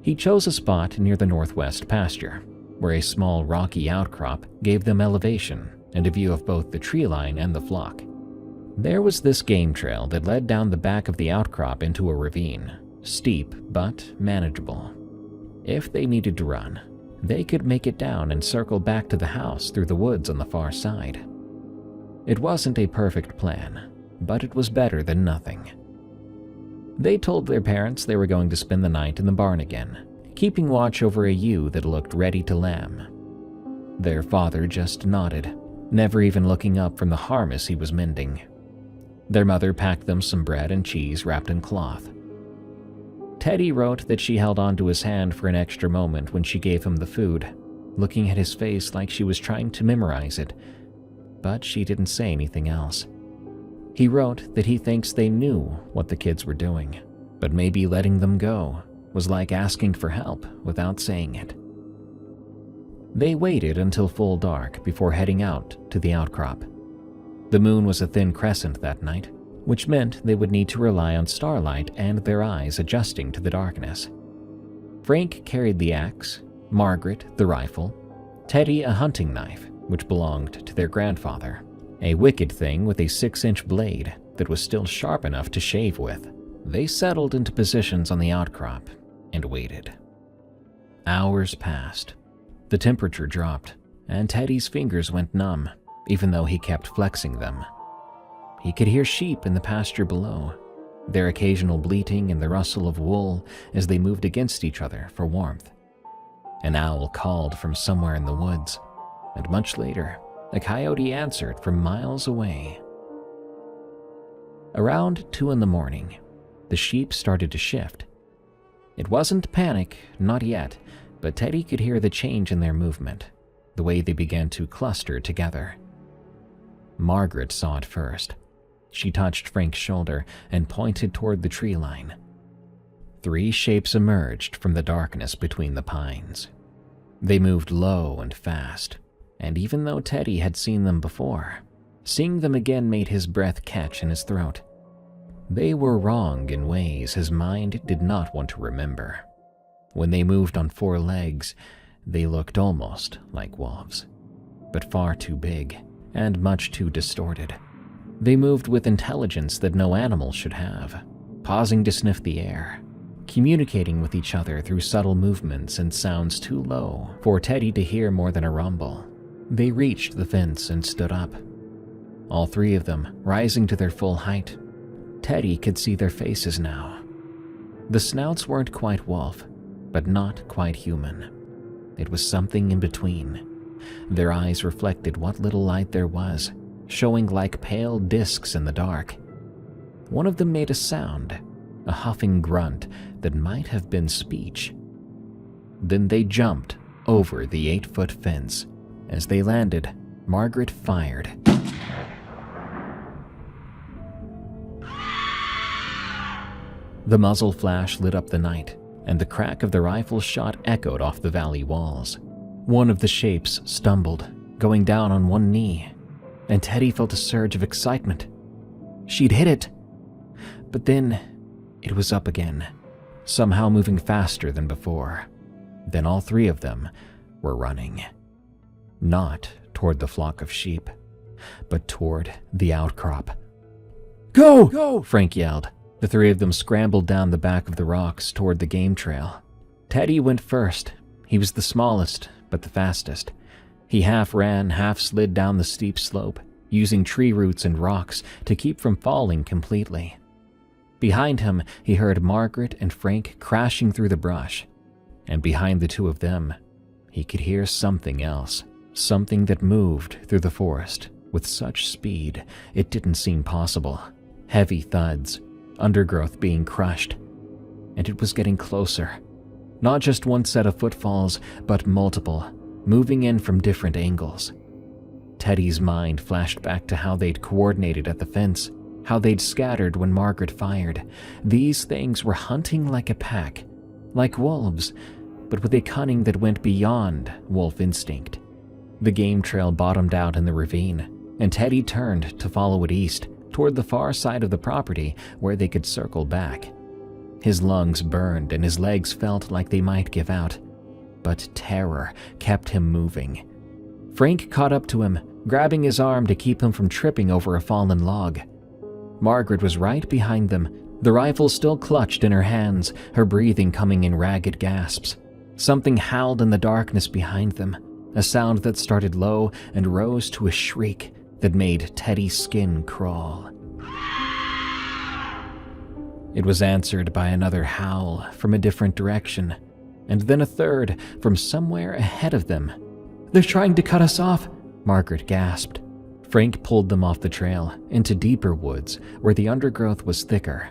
He chose a spot near the northwest pasture, where a small rocky outcrop gave them elevation and a view of both the tree line and the flock. There was this game trail that led down the back of the outcrop into a ravine, steep but manageable. If they needed to run, they could make it down and circle back to the house through the woods on the far side. It wasn't a perfect plan, but it was better than nothing. They told their parents they were going to spend the night in the barn again, keeping watch over a ewe that looked ready to lamb. Their father just nodded, never even looking up from the harness he was mending. Their mother packed them some bread and cheese wrapped in cloth. Teddy wrote that she held onto his hand for an extra moment when she gave him the food, looking at his face like she was trying to memorize it, but she didn't say anything else. He wrote that he thinks they knew what the kids were doing, but maybe letting them go was like asking for help without saying it. They waited until full dark before heading out to the outcrop. The moon was a thin crescent that night, which meant they would need to rely on starlight and their eyes adjusting to the darkness. Frank carried the axe, Margaret the rifle, Teddy a hunting knife, which belonged to their grandfather, a wicked thing with a 6-inch blade that was still sharp enough to shave with. They settled into positions on the outcrop and waited. Hours passed. The temperature dropped, and Teddy's fingers went numb, even though he kept flexing them. He could hear sheep in the pasture below, their occasional bleating and the rustle of wool as they moved against each other for warmth. An owl called from somewhere in the woods, and much later, a coyote answered from miles away. Around 2 a.m, the sheep started to shift. It wasn't panic, not yet, but Teddy could hear the change in their movement, the way they began to cluster together. Margaret saw it first. She touched Frank's shoulder and pointed toward the tree line. 3 shapes emerged from the darkness between the pines. They moved low and fast, and even though Teddy had seen them before, seeing them again made his breath catch in his throat. They were wrong in ways his mind did not want to remember. When they moved on 4 legs, they looked almost like wolves, but far too big and much too distorted. They moved with intelligence that no animal should have, pausing to sniff the air, communicating with each other through subtle movements and sounds too low for Teddy to hear more than a rumble. They reached the fence and stood up, all 3 of them rising to their full height. Teddy could see their faces now. The snouts weren't quite wolf, but not quite human. It was something in between. Their eyes reflected what little light there was, showing like pale discs in the dark. One of them made a sound, a huffing grunt that might have been speech. Then they jumped over the 8-foot fence. As they landed, Margaret fired. The muzzle flash lit up the night, and the crack of the rifle shot echoed off the valley walls. One of the shapes stumbled, going down on one knee, and Teddy felt a surge of excitement. She'd hit it! But then, it was up again, somehow moving faster than before. Then all 3 of them were running. Not toward the flock of sheep, but toward the outcrop. "Go! Go!" Frank yelled. The 3 of them scrambled down the back of the rocks toward the game trail. Teddy went first. He was the smallest, but the fastest. He half ran, half slid down the steep slope, using tree roots and rocks to keep from falling completely. Behind him, he heard Margaret and Frank crashing through the brush. And behind the 2 of them, he could hear something else, something that moved through the forest with such speed it didn't seem possible. Heavy thuds, undergrowth being crushed, and it was getting closer. Not just one set of footfalls, but multiple, moving in from different angles. Teddy's mind flashed back to how they'd coordinated at the fence, how they'd scattered when Margaret fired. These things were hunting like a pack, like wolves, but with a cunning that went beyond wolf instinct. The game trail bottomed out in the ravine, and Teddy turned to follow it east, toward the far side of the property where they could circle back. His lungs burned and his legs felt like they might give out, but terror kept him moving. Frank caught up to him, grabbing his arm to keep him from tripping over a fallen log. Margaret was right behind them, the rifle still clutched in her hands, her breathing coming in ragged gasps. Something howled in the darkness behind them, a sound that started low and rose to a shriek that made Teddy's skin crawl. It was answered by another howl from a different direction, and then a third from somewhere ahead of them. "They're trying to cut us off," Margaret gasped. Frank pulled them off the trail into deeper woods where the undergrowth was thicker,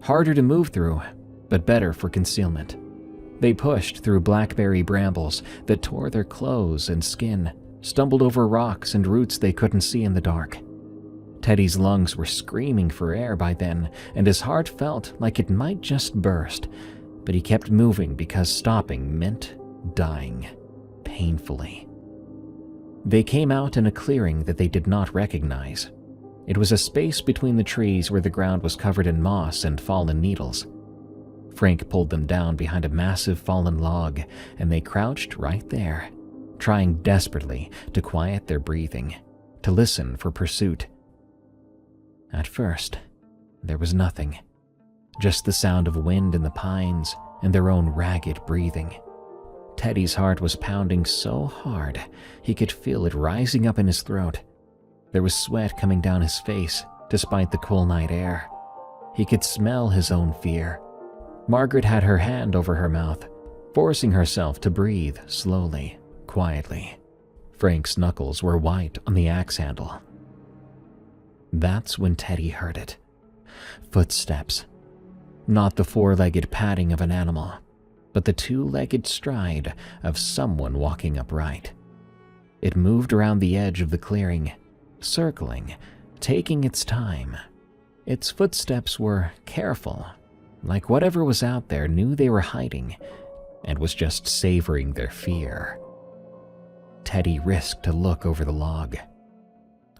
harder to move through, but better for concealment. They pushed through blackberry brambles that tore their clothes and skin, stumbled over rocks and roots they couldn't see in the dark. Teddy's lungs were screaming for air by then, and his heart felt like it might just burst, but he kept moving because stopping meant dying, painfully. They came out in a clearing that they did not recognize. It was a space between the trees where the ground was covered in moss and fallen needles. Frank pulled them down behind a massive fallen log, and they crouched right there, trying desperately to quiet their breathing, to listen for pursuit. At first, there was nothing, just the sound of wind in the pines and their own ragged breathing. Teddy's heart was pounding so hard he could feel it rising up in his throat. There was sweat coming down his face despite the cool night air. He could smell his own fear. Margaret had her hand over her mouth, forcing herself to breathe slowly, quietly. Frank's knuckles were white on the axe handle. That's when Teddy heard it. Footsteps. Not the four-legged padding of an animal, but the two-legged stride of someone walking upright. It moved around the edge of the clearing, circling, taking its time. Its footsteps were careful, like whatever was out there knew they were hiding and was just savoring their fear. Teddy risked a look over the log.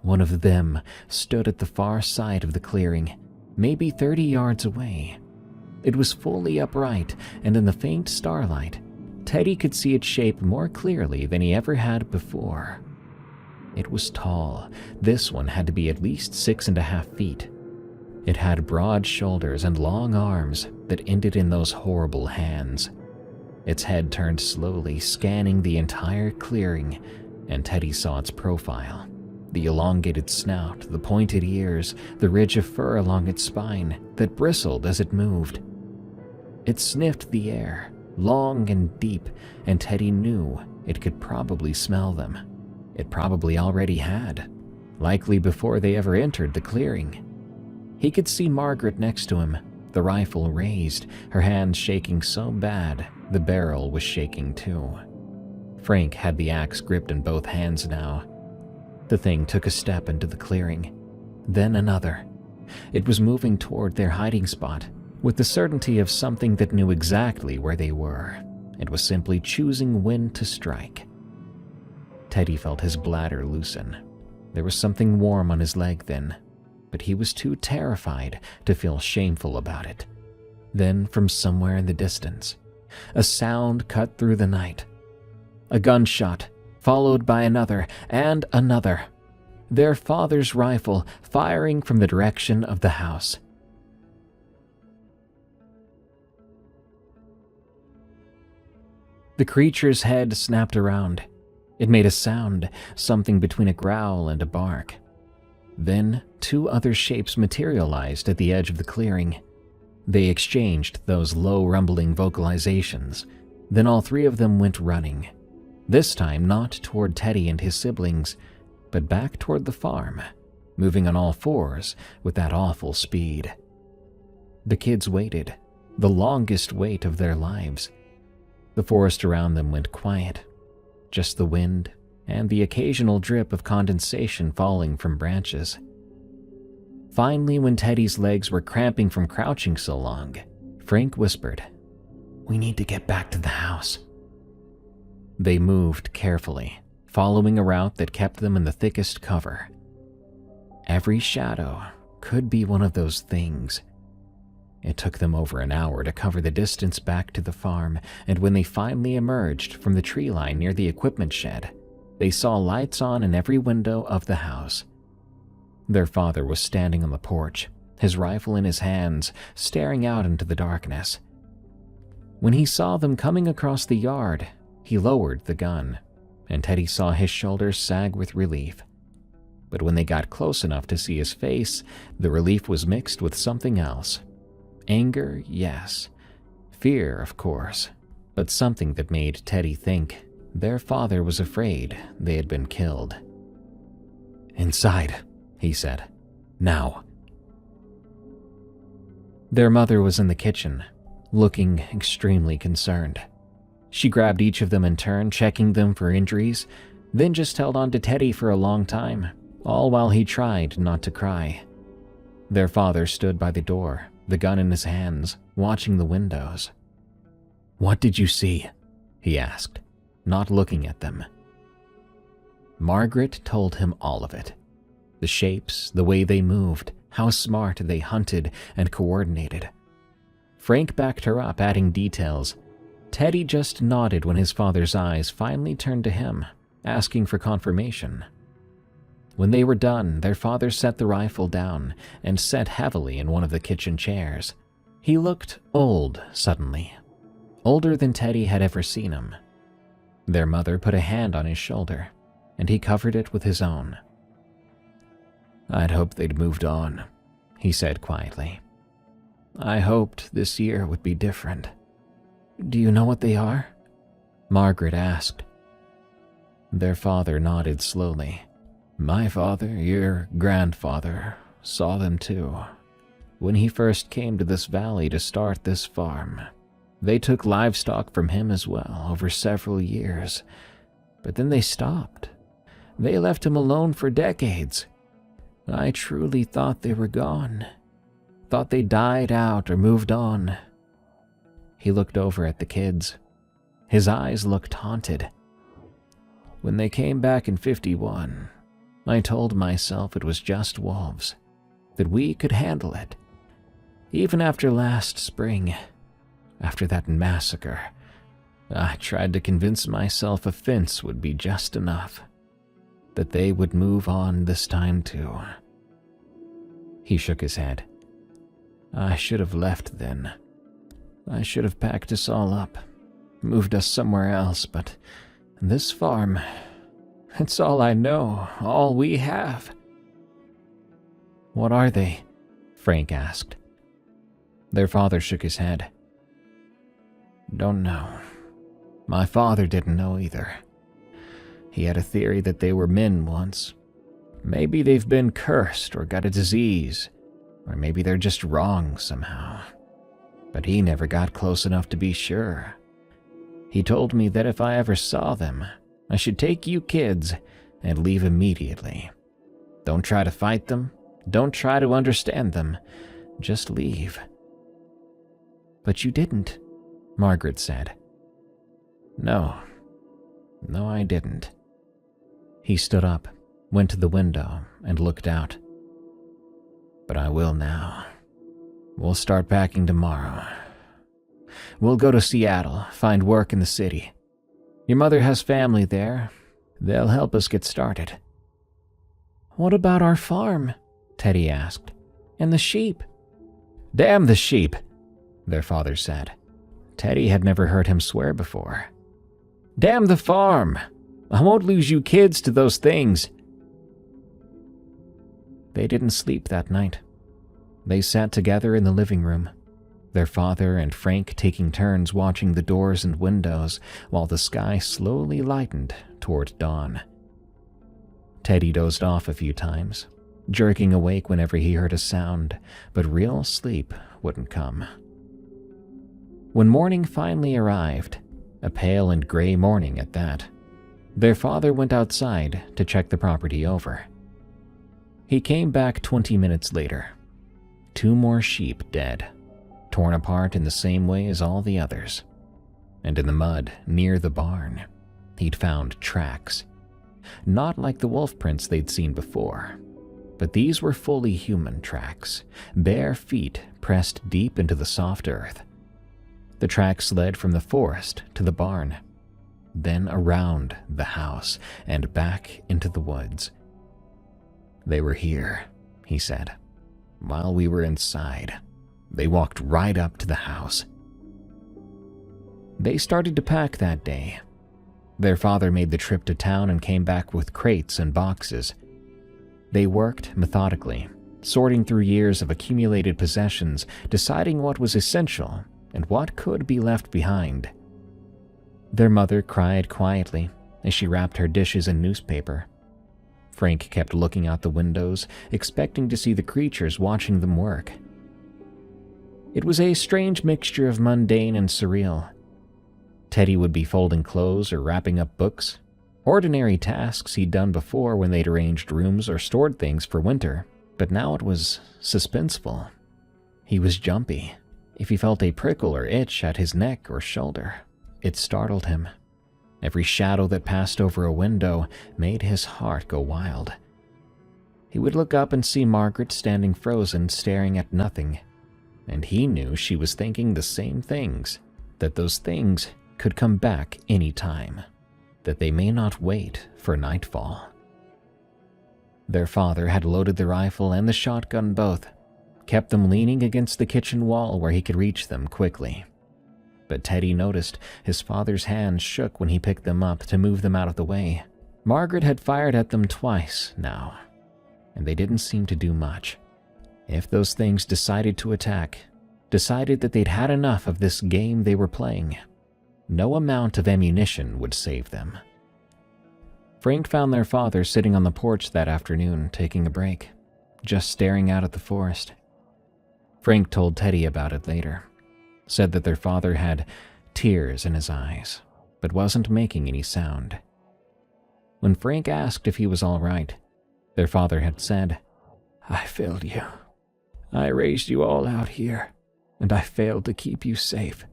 One of them stood at the far side of the clearing, maybe 30 yards away. It was fully upright, and in the faint starlight, Teddy could see its shape more clearly than he ever had before. It was tall. This one had to be at least 6.5 feet. It had broad shoulders and long arms that ended in those horrible hands. Its head turned slowly, scanning the entire clearing, and Teddy saw its profile. The elongated snout, the pointed ears, the ridge of fur along its spine that bristled as it moved. It sniffed the air, long and deep, and Teddy knew it could probably smell them. It probably already had, likely before they ever entered the clearing. He could see Margaret next to him, the rifle raised, her hands shaking so bad the barrel was shaking too. Frank had the axe gripped in both hands now. The thing took a step into the clearing, then another. It was moving toward their hiding spot, with the certainty of something that knew exactly where they were. It was simply choosing when to strike. Teddy felt his bladder loosen. There was something warm on his leg then, but he was too terrified to feel shameful about it. Then, from somewhere in the distance, a sound cut through the night. A gunshot, followed by another and another. Their father's rifle firing from the direction of the house. The creature's head snapped around. It made a sound, something between a growl and a bark. Then, 2 other shapes materialized at the edge of the clearing. They exchanged those low rumbling vocalizations. Then all 3 of them went running. This time not toward Teddy and his siblings, but back toward the farm, moving on all 4s with that awful speed. The kids waited, the longest wait of their lives. The forest around them went quiet, just the wind and the occasional drip of condensation falling from branches. Finally, when Teddy's legs were cramping from crouching so long, Frank whispered, "We need to get back to the house." They moved carefully, following a route that kept them in the thickest cover. Every shadow could be one of those things. It took them over an hour to cover the distance back to the farm, and when they finally emerged from the tree line near the equipment shed, they saw lights on in every window of the house. Their father was standing on the porch, his rifle in his hands, staring out into the darkness. When he saw them coming across the yard, he lowered the gun, and Teddy saw his shoulders sag with relief. But when they got close enough to see his face, the relief was mixed with something else. Anger, yes. Fear, of course. But something that made Teddy think their father was afraid they had been killed. "Inside," he said. "Now." Their mother was in the kitchen, looking extremely concerned. She grabbed each of them in turn, checking them for injuries, then just held on to Teddy for a long time, all while he tried not to cry. Their father stood by the door, the gun in his hands, watching the windows. "What did you see?" he asked, not looking at them. Margaret told him all of it. The shapes, the way they moved, how smart they hunted and coordinated. Frank backed her up, adding details. Teddy just nodded when his father's eyes finally turned to him, asking for confirmation. When they were done, their father set the rifle down and sat heavily in one of the kitchen chairs. He looked old suddenly, older than Teddy had ever seen him. Their mother put a hand on his shoulder, and he covered it with his own. "I'd hoped they'd moved on," he said quietly. "I hoped this year would be different." "Do you know what they are?" Margaret asked. Their father nodded slowly. "My father, your grandfather, saw them too. When he first came to this valley to start this farm, they took livestock from him as well over several years. But then they stopped. They left him alone for decades. I truly thought they were gone. Thought they died out or moved on." He looked over at the kids. His eyes looked haunted. "When they came back in 51, I told myself it was just wolves, that we could handle it. Even after last spring, after that massacre, I tried to convince myself a fence would be just enough, that they would move on this time too." He shook his head. "I should have left then. I should have packed us all up, moved us somewhere else, but this farm, it's all I know, all we have." "What are they?" Frank asked. Their father shook his head. "Don't know. My father didn't know either. He had a theory that they were men once. Maybe they've been cursed or got a disease, or maybe they're just wrong somehow. But he never got close enough to be sure. He told me that if I ever saw them, I should take you kids and leave immediately. Don't try to fight them. Don't try to understand them. Just leave." "But you didn't," Margaret said. No, I didn't." He stood up, went to the window, and looked out. "But I will now. We'll start packing tomorrow. We'll go to Seattle, find work in the city. Your mother has family there. They'll help us get started." "What about our farm?" Teddy asked. "And the sheep?" "Damn the sheep," their father said. Teddy had never heard him swear before. "Damn the farm. I won't lose you kids to those things." They didn't sleep that night. They sat together in the living room, their father and Frank taking turns watching the doors and windows while the sky slowly lightened toward dawn. Teddy dozed off a few times, jerking awake whenever he heard a sound, but real sleep wouldn't come. When morning finally arrived, a pale and gray morning at that, their father went outside to check the property over. He came back 20 minutes later. 2 more sheep dead, torn apart in the same way as all the others. And in the mud near the barn, he'd found tracks. Not like the wolf prints they'd seen before, but these were fully human tracks, bare feet pressed deep into the soft earth. The tracks led from the forest to the barn, then around the house and back into the woods. "They were here," he said. "While we were inside, they walked right up to the house." They started to pack that day. Their father made the trip to town and came back with crates and boxes. They worked methodically, sorting through years of accumulated possessions, deciding what was essential and what could be left behind. Their mother cried quietly as she wrapped her dishes in newspaper. Frank kept looking out the windows, expecting to see the creatures watching them work. It was a strange mixture of mundane and surreal. Teddy would be folding clothes or wrapping up books, ordinary tasks he'd done before when they'd arranged rooms or stored things for winter, but now it was suspenseful. He was jumpy. If he felt a prickle or itch at his neck or shoulder, it startled him. Every shadow that passed over a window made his heart go wild. He would look up and see Margaret standing frozen, staring at nothing, and he knew she was thinking the same things, that those things could come back any time, that they may not wait for nightfall. Their father had loaded the rifle and the shotgun both, kept them leaning against the kitchen wall where he could reach them quickly. But Teddy noticed his father's hands shook when he picked them up to move them out of the way. Margaret had fired at them twice now, and they didn't seem to do much. If those things decided to attack, decided that they'd had enough of this game they were playing, no amount of ammunition would save them. Frank found their father sitting on the porch that afternoon, taking a break, just staring out at the forest. Frank told Teddy about it later, said that their father had tears in his eyes, but wasn't making any sound. When Frank asked if he was all right, their father had said, "I failed you. I raised you all out here, and I failed to keep you safe."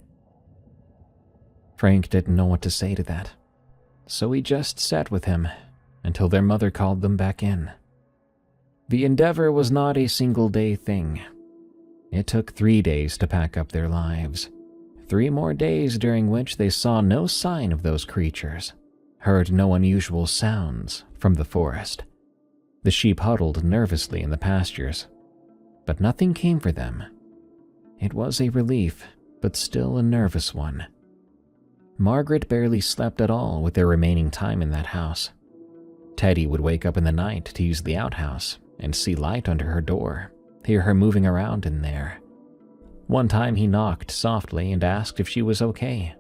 Frank didn't know what to say to that, so he just sat with him until their mother called them back in. The endeavor was not a single-day thing. It took 3 days to pack up their lives. 3 more days during which they saw no sign of those creatures, heard no unusual sounds from the forest. The sheep huddled nervously in the pastures, but nothing came for them. It was a relief, but still a nervous one. Margaret barely slept at all with their remaining time in that house. Teddy would wake up in the night to use the outhouse and see light under her door, hear her moving around in there. One time he knocked softly and asked if she was okay.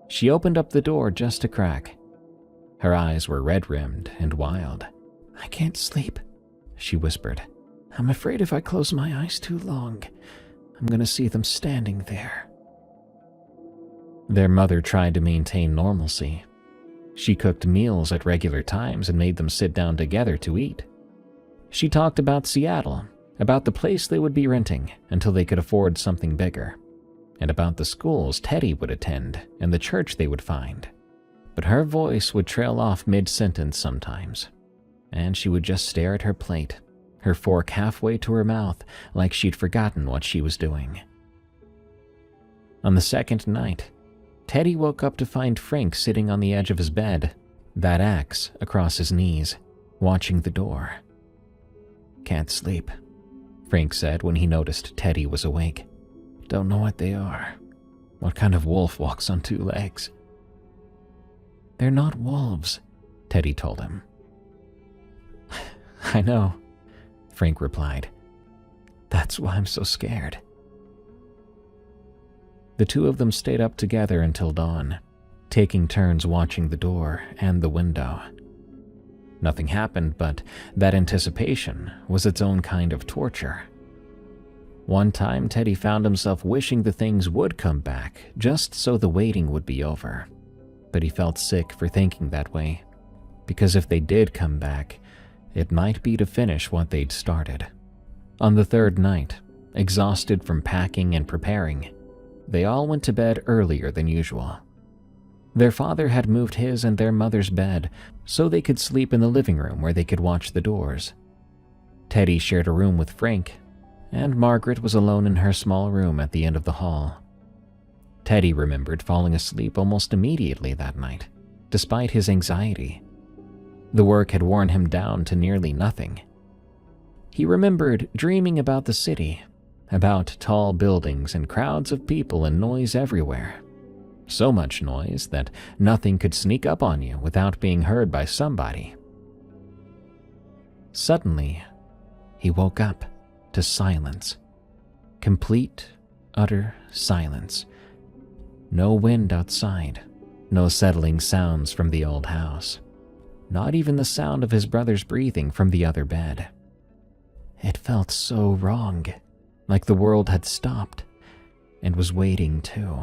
She opened up the door just a crack. Her eyes were red-rimmed and wild. "I can't sleep," she whispered. "I'm afraid if I close my eyes too long, I'm going to see them standing there." Their mother tried to maintain normalcy. She cooked meals at regular times and made them sit down together to eat. She talked about Seattle, about the place they would be renting until they could afford something bigger, and about the schools Teddy would attend and the church they would find. But her voice would trail off mid-sentence sometimes, and she would just stare at her plate, her fork halfway to her mouth like she'd forgotten what she was doing. On the second night, Teddy woke up to find Frank sitting on the edge of his bed, that axe across his knees, watching the door. "Can't sleep," Frank said when he noticed Teddy was awake. "Don't know what they are. What kind of wolf walks on 2 legs?" "They're not wolves," Teddy told him. "I know," Frank replied. "That's why I'm so scared." The two of them stayed up together until dawn, taking turns watching the door and the window. Nothing happened, but that anticipation was its own kind of torture. One time, Teddy found himself wishing the things would come back just so the waiting would be over. But he felt sick for thinking that way, because if they did come back, it might be to finish what they'd started. On the 3rd night, exhausted from packing and preparing, they all went to bed earlier than usual. Their father had moved his and their mother's bed so they could sleep in the living room where they could watch the doors. Teddy shared a room with Frank, and Margaret was alone in her small room at the end of the hall. Teddy remembered falling asleep almost immediately that night, despite his anxiety. The work had worn him down to nearly nothing. He remembered dreaming about the city, about tall buildings and crowds of people and noise everywhere. So much noise that nothing could sneak up on you without being heard by somebody. Suddenly, he woke up to silence. Complete, utter silence. No wind outside, no settling sounds from the old house. Not even the sound of his brother's breathing from the other bed. It felt so wrong, like the world had stopped and was waiting too.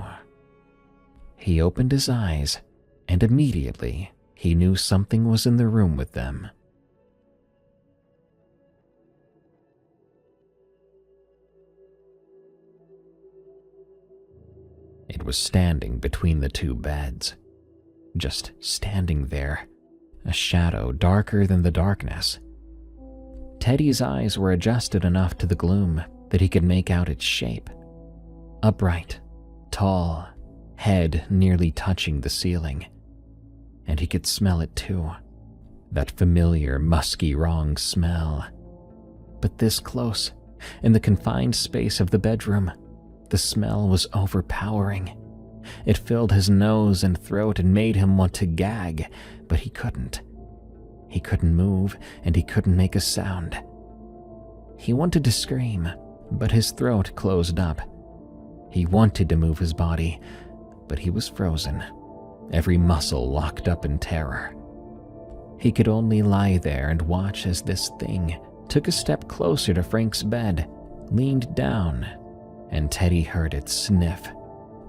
He opened his eyes, and immediately he knew something was in the room with them. It was standing between the two beds, just standing there, a shadow darker than the darkness. Teddy's eyes were adjusted enough to the gloom that he could make out its shape. Upright, tall, head nearly touching the ceiling. And he could smell it too, that familiar musky wrong smell. But this close, in the confined space of the bedroom, the smell was overpowering. It filled his nose and throat and made him want to gag, but he couldn't. He couldn't move, and he couldn't make a sound. He wanted to scream, but his throat closed up. He wanted to move his body, but he was frozen, every muscle locked up in terror. He could only lie there and watch as this thing took a step closer to Frank's bed, leaned down, and Teddy heard it sniff,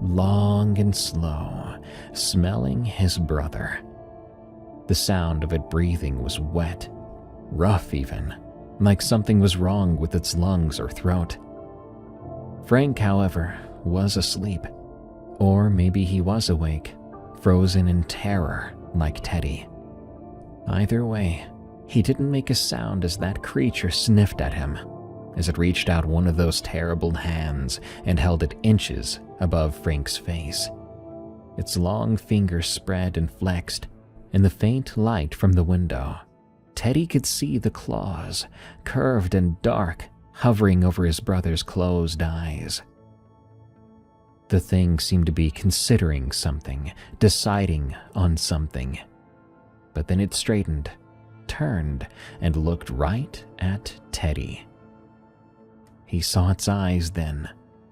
long and slow, smelling his brother. The sound of it breathing was wet, rough even, like something was wrong with its lungs or throat. Frank, however, was asleep, or maybe he was awake, frozen in terror like Teddy. Either way, he didn't make a sound as that creature sniffed at him, as it reached out one of those terrible hands and held it inches above Frank's face. Its long fingers spread and flexed. In the faint light from the window, Teddy could see the claws, curved and dark, hovering over his brother's closed eyes. The thing seemed to be considering something, deciding on something. But then it straightened, turned, and looked right at Teddy. He saw its eyes then,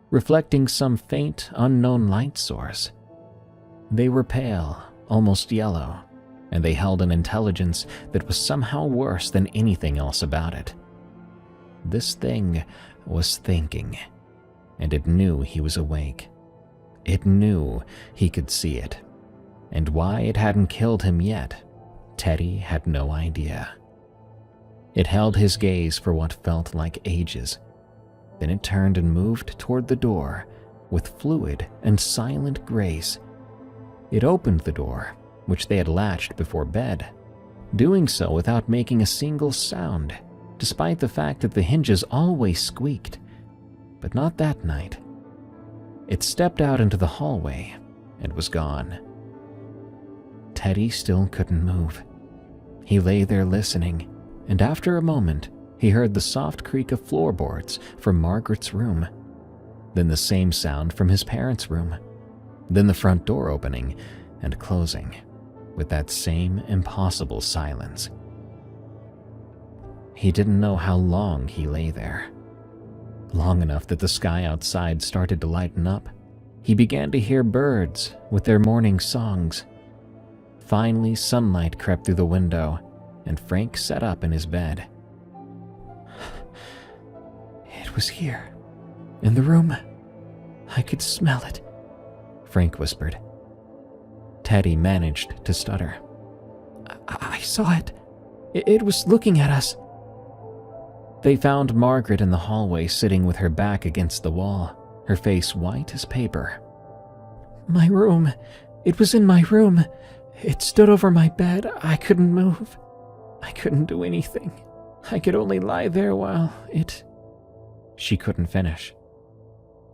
reflecting some faint, unknown light source. They were pale, almost yellow, and they held an intelligence that was somehow worse than anything else about it. This thing was thinking, and it knew he was awake. It knew he could see it, and why it hadn't killed him yet, Teddy had no idea. It held his gaze for what felt like ages. Then it turned and moved toward the door with fluid and silent grace. It opened the door, which they had latched before bed, doing so without making a single sound, despite the fact that the hinges always squeaked. But not that night. It stepped out into the hallway and was gone. Teddy still couldn't move. He lay there listening, and after a moment, he heard the soft creak of floorboards from Margaret's room, then the same sound from his parents' room, then the front door opening and closing with that same impossible silence. He didn't know how long he lay there. Long enough that the sky outside started to lighten up. He began to hear birds with their morning songs. Finally, sunlight crept through the window, and Frank sat up in his bed. It was here, in the room. I could smell it, Frank whispered. Teddy managed to stutter. I saw it. It was looking at us. They found Margaret in the hallway sitting with her back against the wall, her face white as paper. My room. It was in my room. It stood over my bed. I couldn't move. I couldn't do anything. I could only lie there while it... She couldn't finish.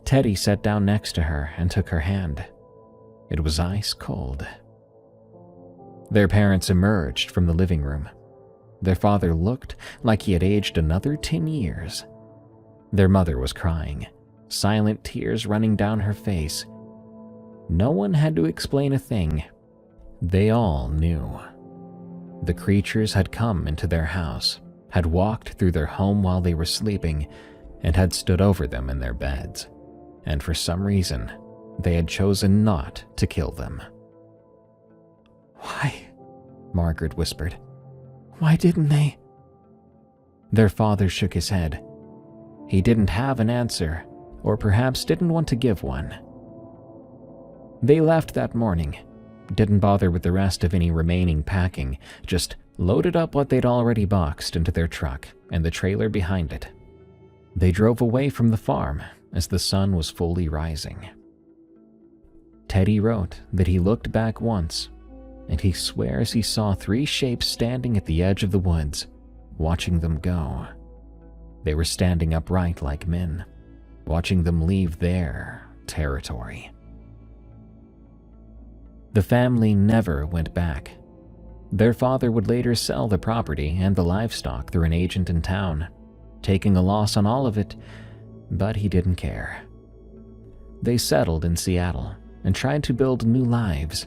Teddy sat down next to her and took her hand. It was ice cold. Their parents emerged from the living room. Their father looked like he had aged another 10 years. Their mother was crying, silent tears running down her face. No one had to explain a thing. They all knew. The creatures had come into their house, had walked through their home while they were sleeping, and had stood over them in their beds. And for some reason, they had chosen not to kill them. "Why?" Margaret whispered. "Why didn't they?" Their father shook his head. He didn't have an answer, or perhaps didn't want to give one. They left that morning, didn't bother with the rest of any remaining packing, just loaded up what they'd already boxed into their truck and the trailer behind it. They drove away from the farm as the sun was fully rising. Teddy wrote that he looked back once, and he swears he saw 3 shapes standing at the edge of the woods, watching them go. They were standing upright like men, watching them leave their territory. The family never went back. Their father would later sell the property and the livestock through an agent in town, taking a loss on all of it, but he didn't care. They settled in Seattle and tried to build new lives.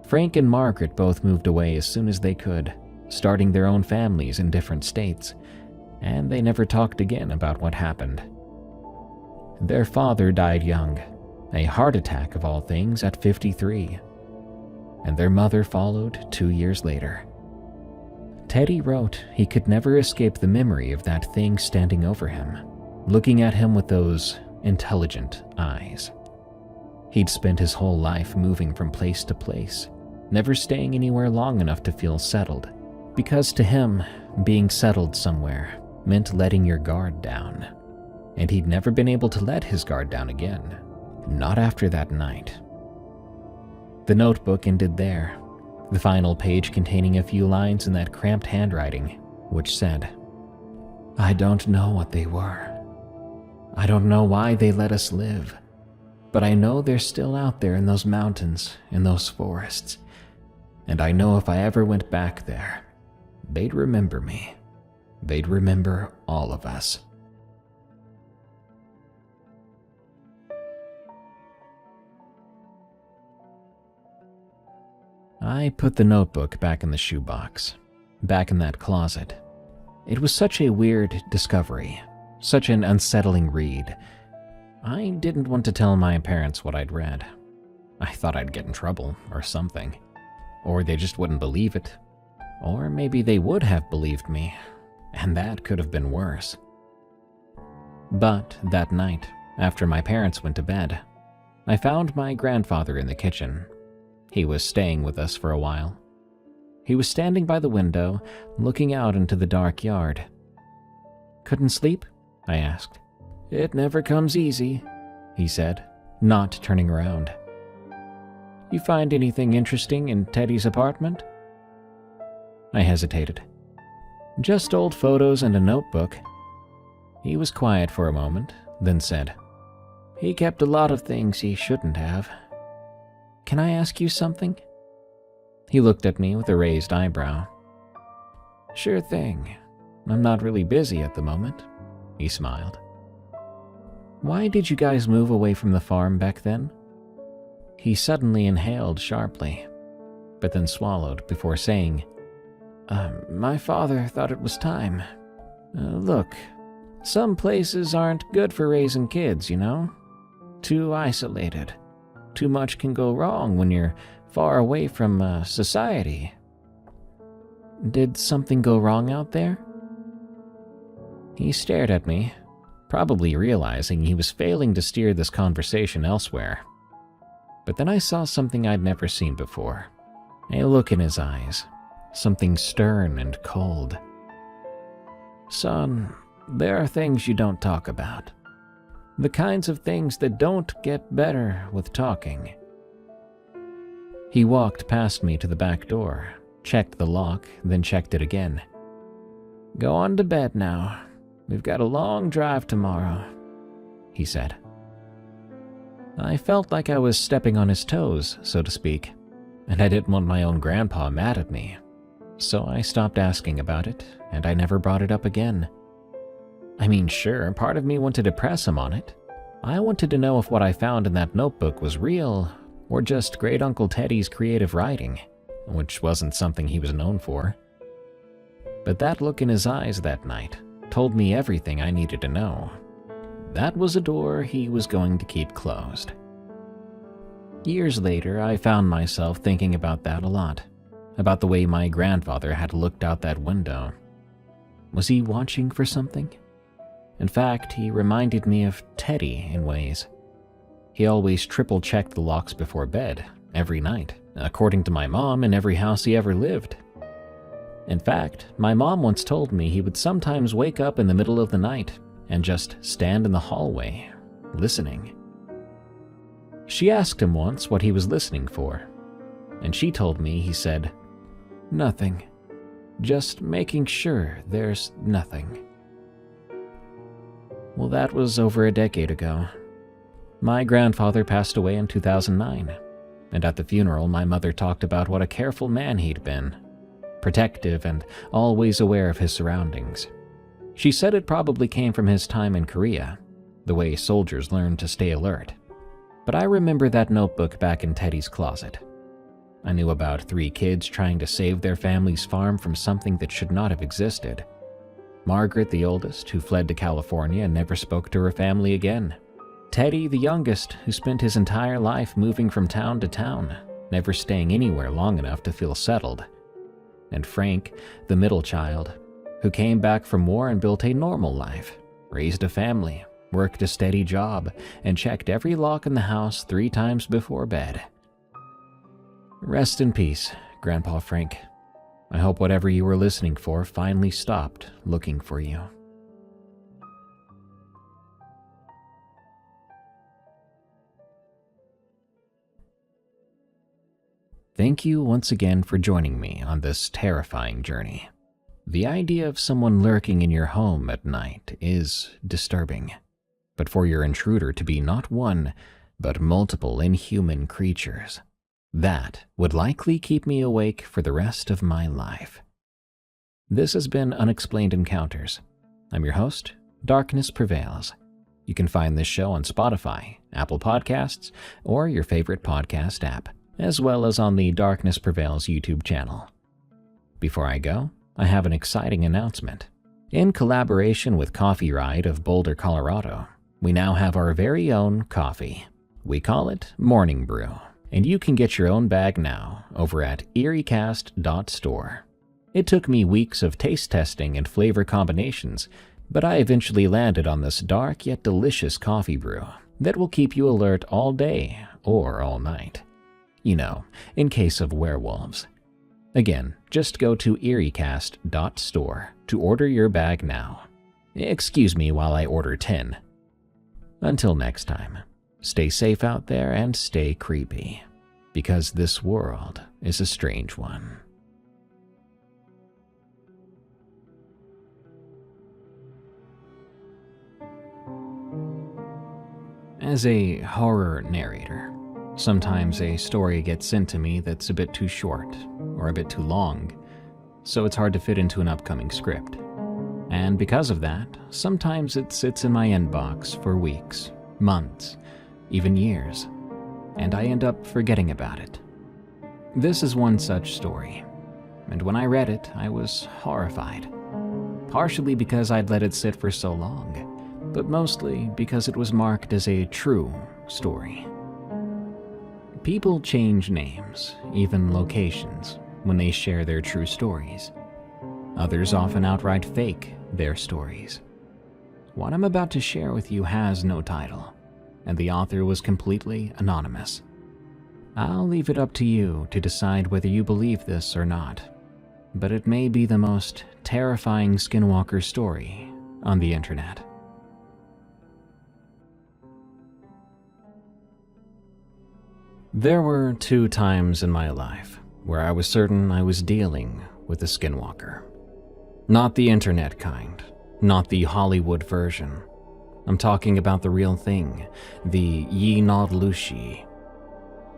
Frank and Margaret both moved away as soon as they could, starting their own families in different states, and they never talked again about what happened. Their father died young, a heart attack of all things at 53, and their mother followed 2 years later. Teddy wrote he could never escape the memory of that thing standing over him, looking at him with those intelligent eyes. He'd spent his whole life moving from place to place, never staying anywhere long enough to feel settled, because to him, being settled somewhere meant letting your guard down. And he'd never been able to let his guard down again, not after that night. The notebook ended there, the final page containing a few lines in that cramped handwriting, which said, "I don't know what they were. I don't know why they let us live, but I know they're still out there in those mountains, in those forests, and I know if I ever went back there, they'd remember me. They'd remember all of us." I put the notebook back in the shoebox, back in that closet. It was such a weird discovery, such an unsettling read. I didn't want to tell my parents what I'd read. I thought I'd get in trouble or something. Or they just wouldn't believe it. Or maybe they would have believed me, and that could have been worse. But that night, after my parents went to bed, I found my grandfather in the kitchen. He was staying with us for a while. He was standing by the window, looking out into the dark yard. "Couldn't sleep?" I asked. "It never comes easy," he said, not turning around. "You find anything interesting in Teddy's apartment?" I hesitated. "Just old photos and a notebook." He was quiet for a moment, then said, "He kept a lot of things he shouldn't have. Can I ask you something?" He looked at me with a raised eyebrow. "Sure thing. I'm not really busy at the moment," he smiled. "Why did you guys move away from the farm back then?" He suddenly inhaled sharply, but then swallowed before saying, My father thought it was time. Look, some places aren't good for raising kids, you know? Too isolated. Too much can go wrong when you're far away from society." "Did something go wrong out there?" He stared at me, probably realizing he was failing to steer this conversation elsewhere. But then I saw something I'd never seen before. A look in his eyes, something stern and cold. "Son, there are things you don't talk about. The kinds of things that don't get better with talking." He walked past me to the back door, checked the lock, then checked it again. "Go on to bed now. We've got a long drive tomorrow," he said. I felt like I was stepping on his toes, so to speak, and I didn't want my own grandpa mad at me. So I stopped asking about it, and I never brought it up again. I mean, sure, part of me wanted to press him on it. I wanted to know if what I found in that notebook was real, or just Great Uncle Teddy's creative writing, which wasn't something he was known for. But that look in his eyes that night told me everything I needed to know. That was a door he was going to keep closed. Years later, I found myself thinking about that a lot, about the way my grandfather had looked out that window. Was he watching for something? In fact, he reminded me of Teddy in ways. He always triple-checked the locks before bed, every night, according to my mom, in every house he ever lived. In fact, my mom once told me he would sometimes wake up in the middle of the night and just stand in the hallway, listening. She asked him once what he was listening for, and she told me he said, "Nothing. Just making sure there's nothing." Well, that was over a decade ago. My grandfather passed away in 2009, and at the funeral my mother talked about what a careful man he'd been, protective and always aware of his surroundings. She said it probably came from his time in Korea, the way soldiers learned to stay alert. But I remember that notebook back in Teddy's closet. I knew about 3 kids trying to save their family's farm from something that should not have existed. Margaret, the oldest, who fled to California and never spoke to her family again. Teddy, the youngest, who spent his entire life moving from town to town, never staying anywhere long enough to feel settled. And Frank, the middle child, who came back from war and built a normal life, raised a family, worked a steady job, and checked every lock in the house 3 times before bed. Rest in peace, Grandpa Frank. I hope whatever you were listening for finally stopped looking for you. Thank you once again for joining me on this terrifying journey. The idea of someone lurking in your home at night is disturbing, but for your intruder to be not one, but multiple inhuman creatures, that would likely keep me awake for the rest of my life. This has been Unexplained Encounters. I'm your host, Darkness Prevails. You can find this show on Spotify, Apple Podcasts, or your favorite podcast app, as well as on the Darkness Prevails YouTube channel. Before I go, I have an exciting announcement. In collaboration with Coffee Ride of Boulder, Colorado, we now have our very own coffee. We call it Morning Brew, and you can get your own bag now over at eeriecast.store. It took me weeks of taste testing and flavor combinations, but I eventually landed on this dark yet delicious coffee brew that will keep you alert all day or all night. You know, in case of werewolves. Again, just go to eeriecast.store to order your bag now. Excuse me while I order 10. Until next time, stay safe out there and stay creepy, because this world is a strange one. As a horror narrator, sometimes a story gets sent to me that's a bit too short or a bit too long, so it's hard to fit into an upcoming script. And because of that, sometimes it sits in my inbox for weeks, months, even years, and I end up forgetting about it. This is one such story, and when I read it, I was horrified. Partially because I'd let it sit for so long, but mostly because it was marked as a true story. People change names, even locations, when they share their true stories. Others often outright fake their stories. What I'm about to share with you has no title, and the author was completely anonymous. I'll leave it up to you to decide whether you believe this or not, but it may be the most terrifying skinwalker story on the internet. There were 2 times in my life where I was certain I was dealing with a skinwalker. Not the internet kind, not the Hollywood version. I'm talking about the real thing, the Yi Nod Lushi.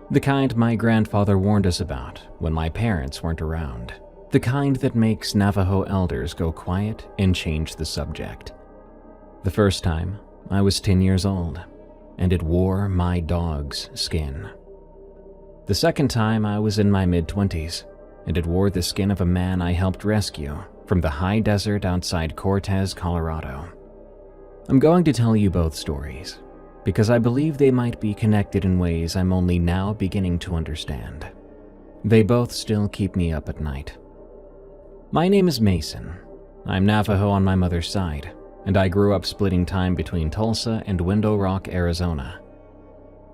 The kind my grandfather warned us about when my parents weren't around. The kind that makes Navajo elders go quiet and change the subject. The first time, I was 10 years old, and it wore my dog's skin. The second time I was in my mid-20s, and it wore the skin of a man I helped rescue from the high desert outside Cortez, Colorado. I'm going to tell you both stories, because I believe they might be connected in ways I'm only now beginning to understand. They both still keep me up at night. My name is Mason. I'm Navajo on my mother's side, and I grew up splitting time between Tulsa and Window Rock, Arizona.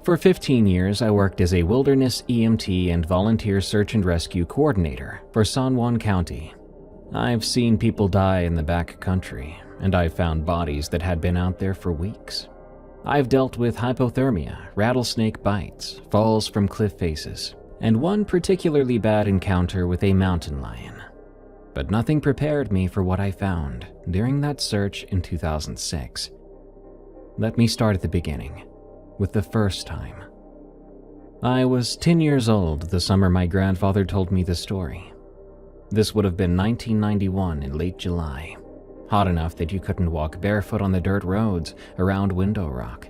For 15 years, I worked as a wilderness EMT and volunteer search and rescue coordinator for San Juan County. I've seen people die in the back country, and I've found bodies that had been out there for weeks. I've dealt with hypothermia, rattlesnake bites, falls from cliff faces, and one particularly bad encounter with a mountain lion. But nothing prepared me for what I found during that search in 2006. Let me start at the beginning, with the first time. I was 10 years old the summer my grandfather told me the story. This would have been 1991 in late July, hot enough that you couldn't walk barefoot on the dirt roads around Window Rock.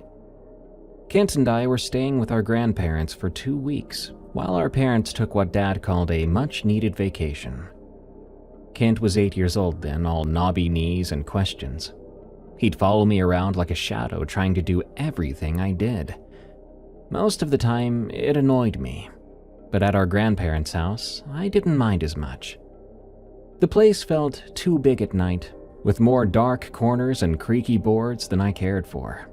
Kent and I were staying with our grandparents for 2 weeks while our parents took what Dad called a much-needed vacation. Kent was 8 years old then, all knobby knees and questions. He'd follow me around like a shadow, trying to do everything I did. Most of the time, it annoyed me, but at our grandparents' house, I didn't mind as much. The place felt too big at night, with more dark corners and creaky boards than I cared for.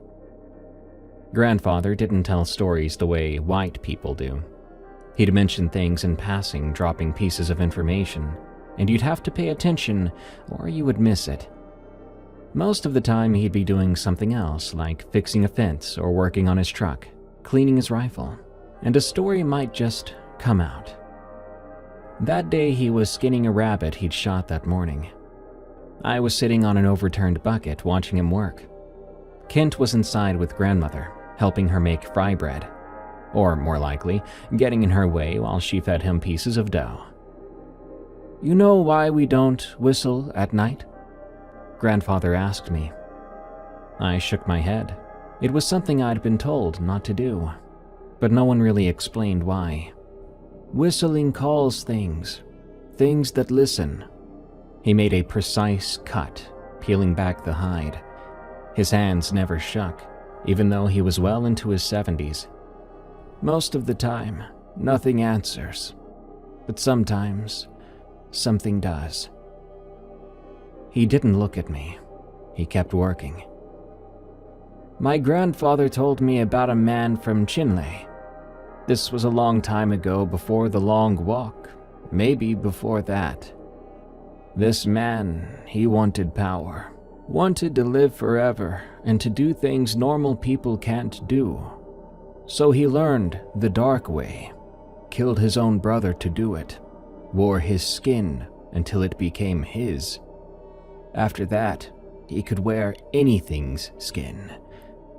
Grandfather didn't tell stories the way white people do. He'd mention things in passing, dropping pieces of information, and you'd have to pay attention or you would miss it. Most of the time he'd be doing something else, like fixing a fence or working on his truck, cleaning his rifle, and a story might just come out. That day he was skinning a rabbit he'd shot that morning. I was sitting on an overturned bucket watching him work. Kent was inside with grandmother, helping her make fry bread, or more likely, getting in her way while she fed him pieces of dough. "You know why we don't whistle at night?" Grandfather asked me. I shook my head. It was something I'd been told not to do, but no one really explained why. "Whistling calls things that listen." He made a precise cut, peeling back the hide. His hands never shook, even though he was well into his 70s. "Most of the time, nothing answers, but sometimes something does." He didn't look at me. He kept working. "My grandfather told me about a man from Chinle. This was a long time ago, before the long walk, maybe before that. This man, he wanted power, wanted to live forever and to do things normal people can't do. So he learned the dark way, killed his own brother to do it, wore his skin until it became his. After that, he could wear anything's skin.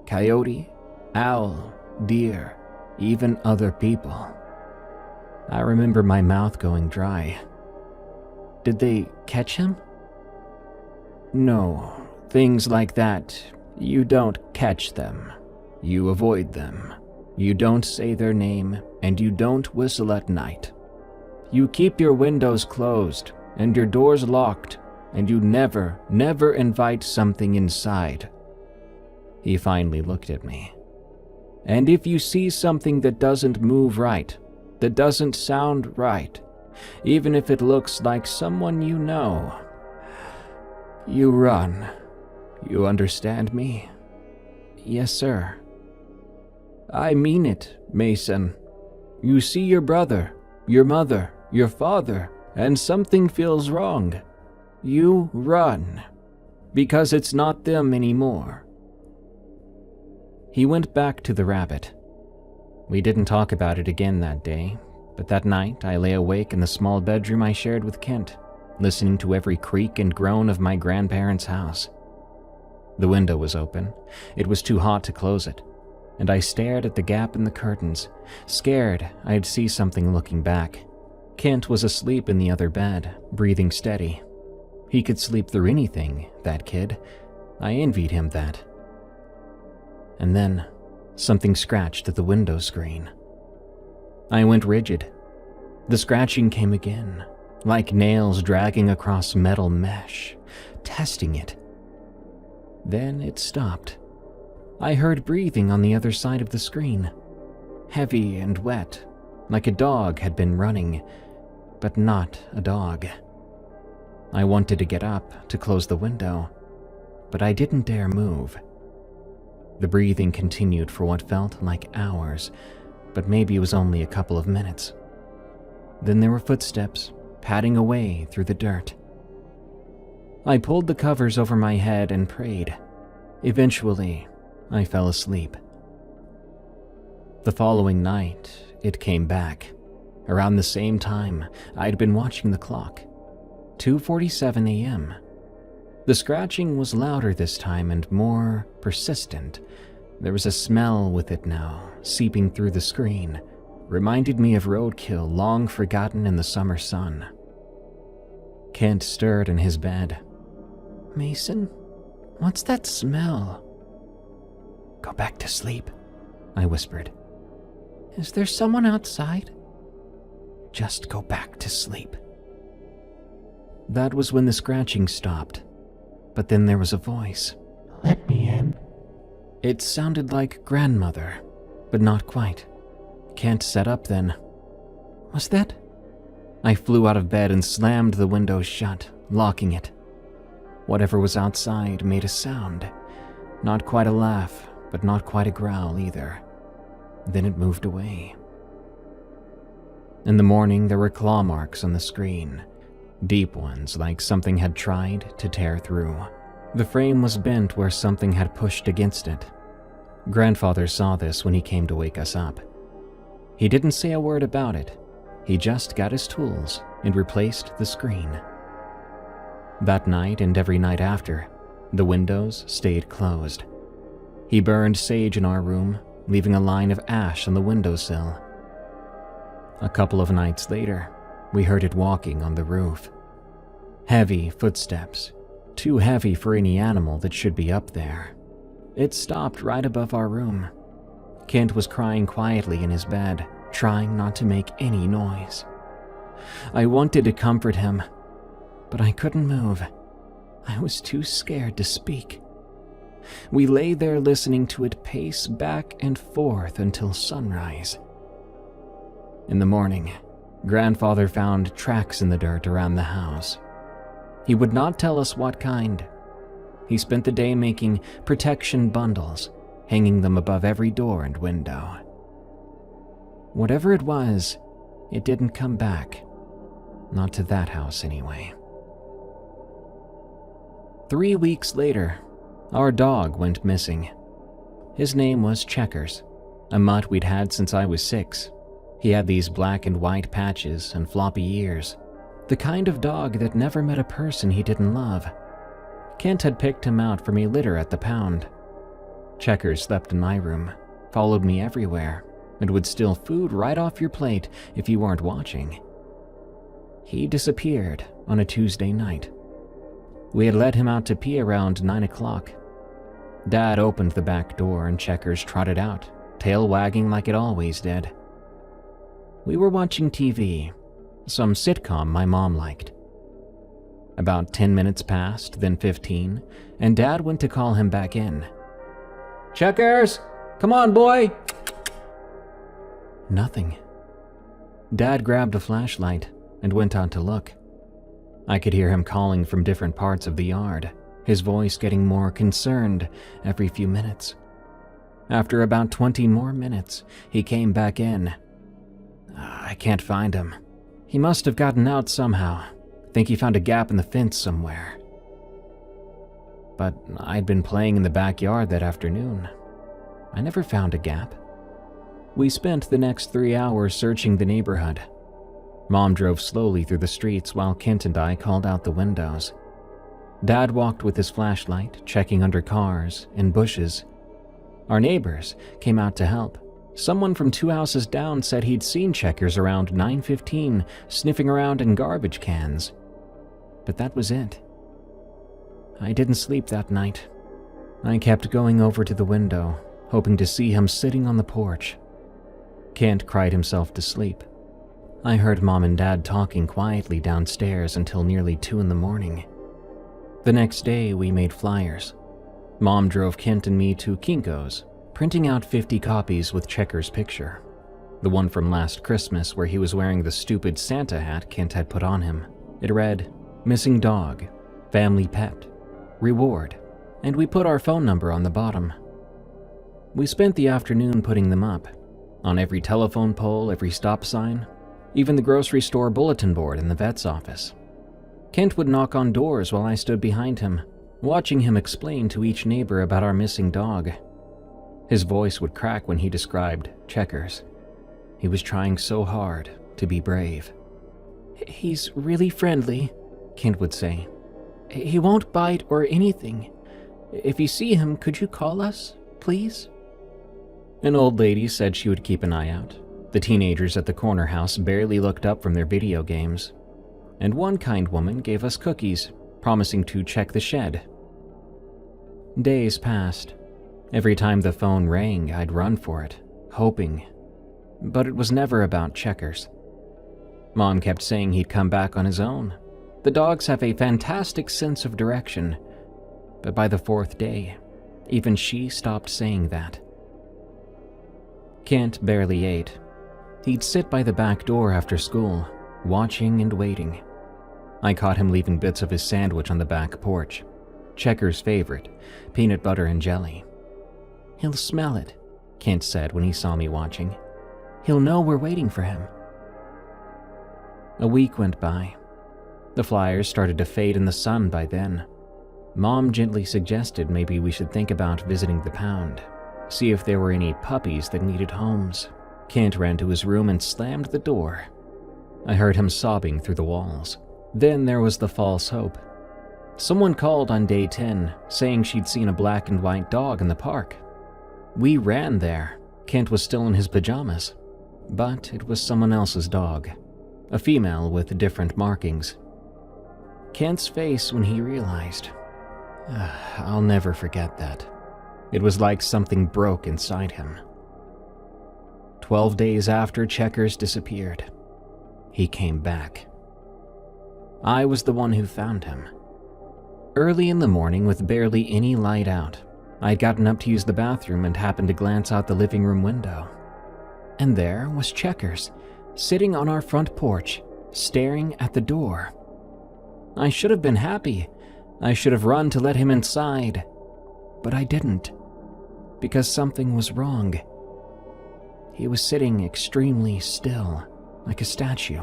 Coyote, owl, deer, even other people." I remember my mouth going dry. "Did they catch him?" "No, things like that, you don't catch them. You avoid them. You don't say their name, and you don't whistle at night. You keep your windows closed and your doors locked, and you never invite something inside." He finally looked at me. "And if you see something that doesn't move right, that doesn't sound right, even if it looks like someone you know, you run. You understand me?" "Yes, sir." "I mean it, Mason. You see your brother, your mother, your father, and something feels wrong. You run, because it's not them anymore." He went back to the rabbit. We didn't talk about it again that day, but that night I lay awake in the small bedroom I shared with Kent, listening to every creak and groan of my grandparents' house. The window was open. It was too hot to close it, and I stared at the gap in the curtains, scared I'd see something looking back. Kent was asleep in the other bed, breathing steady. He could sleep through anything, that kid. I envied him that. And then, something scratched at the window screen. I went rigid. The scratching came again, like nails dragging across metal mesh, testing it. Then it stopped. I heard breathing on the other side of the screen, heavy and wet, like a dog had been running, but not a dog. I wanted to get up to close the window, but I didn't dare move. The breathing continued for what felt like hours, but maybe it was only a couple of minutes. Then there were footsteps, padding away through the dirt. I pulled the covers over my head and prayed. Eventually, I fell asleep. The following night, it came back. Around the same time, I'd been watching the clock. 2:47 a.m. The scratching was louder this time and more persistent. There was a smell with it now, seeping through the screen. Reminded me of roadkill long forgotten in the summer sun. Kent stirred in his bed. "Mason, what's that smell?" "Go back to sleep," I whispered. "Is there someone outside?" "Just go back to sleep." That was when the scratching stopped. But then there was a voice. "Let me in." It sounded like grandmother, but not quite. Kent sat up then. "Was that?" I flew out of bed and slammed the window shut, locking it. Whatever was outside made a sound. Not quite a laugh, but not quite a growl either. Then it moved away. In the morning, there were claw marks on the screen. Deep ones, like something had tried to tear through. The frame was bent where something had pushed against it. Grandfather saw this when he came to wake us up. He didn't say a word about it. He just got his tools and replaced the screen. That night and every night after, the windows stayed closed. He burned sage in our room, leaving a line of ash on the windowsill. A couple of nights later, we heard it walking on the roof. Heavy footsteps, too heavy for any animal that should be up there. It stopped right above our room. Kent was crying quietly in his bed, trying not to make any noise. I wanted to comfort him, but I couldn't move. I was too scared to speak. We lay there listening to it pace back and forth until sunrise. In the morning, Grandfather found tracks in the dirt around the house. He would not tell us what kind. He spent the day making protection bundles, hanging them above every door and window. Whatever it was, it didn't come back. Not to that house anyway. 3 weeks later, our dog went missing. His name was Checkers, a mutt we'd had since I was 6. He had these black and white patches and floppy ears, the kind of dog that never met a person he didn't love. Kent had picked him out from a litter at the pound. Checkers slept in my room, followed me everywhere, and would steal food right off your plate if you weren't watching. He disappeared on a Tuesday night. We had let him out to pee around 9 o'clock. Dad opened the back door and Checkers trotted out, tail wagging like it always did. We were watching TV, some sitcom my mom liked. About 10 minutes passed, then 15, and Dad went to call him back in. "Checkers, come on, boy!" Nothing. Dad grabbed a flashlight and went out to look. I could hear him calling from different parts of the yard, his voice getting more concerned every few minutes. After about 20 more minutes, he came back in. "I can't find him. He must have gotten out somehow. Think he found a gap in the fence somewhere." But I'd been playing in the backyard that afternoon. I never found a gap. We spent the next 3 hours searching the neighborhood. Mom drove slowly through the streets while Kent and I called out the windows. Dad walked with his flashlight, checking under cars and bushes. Our neighbors came out to help. Someone from 2 houses down said he'd seen Checkers around 9:15 sniffing around in garbage cans. But that was it. I didn't sleep that night. I kept going over to the window, hoping to see him sitting on the porch. Kent cried himself to sleep. I heard Mom and Dad talking quietly downstairs until nearly 2 in the morning. The next day, we made flyers. Mom drove Kent and me to Kinko's, printing out 50 copies with Checker's picture. The one from last Christmas where he was wearing the stupid Santa hat Kent had put on him. It read, "Missing dog, family pet, reward," and we put our phone number on the bottom. We spent the afternoon putting them up, on every telephone pole, every stop sign, even the grocery store bulletin board in the vet's office. Kent would knock on doors while I stood behind him, watching him explain to each neighbor about our missing dog. His voice would crack when he described Checkers. He was trying so hard to be brave. "He's really friendly," Kent would say. "He won't bite or anything. If you see him, could you call us, please?" An old lady said she would keep an eye out. The teenagers at the corner house barely looked up from their video games. And one kind woman gave us cookies, promising to check the shed. Days passed. Every time the phone rang, I'd run for it, hoping. But it was never about Checkers. Mom kept saying he'd come back on his own. The dogs have a fantastic sense of direction. But by the 4th day, even she stopped saying that. Kent barely ate. He'd sit by the back door after school, watching and waiting. I caught him leaving bits of his sandwich on the back porch. Checker's favorite, peanut butter and jelly. "He'll smell it," Kent said when he saw me watching. "He'll know we're waiting for him." A week went by. The flyers started to fade in the sun by then. Mom gently suggested maybe we should think about visiting the pound, see if there were any puppies that needed homes. Kent ran to his room and slammed the door. I heard him sobbing through the walls. Then there was the false hope. Someone called on day 10, saying she'd seen a black and white dog in the park. We ran there. Kent was still in his pajamas. But it was someone else's dog. A female with different markings. Kent's face when he realized. I'll never forget that. It was like something broke inside him. 12 days after Checkers disappeared, he came back. I was the one who found him. Early in the morning, with barely any light out, I'd gotten up to use the bathroom and happened to glance out the living room window. And there was Checkers, sitting on our front porch, staring at the door. I should have been happy. I should have run to let him inside. But I didn't, because something was wrong. He was sitting extremely still, like a statue.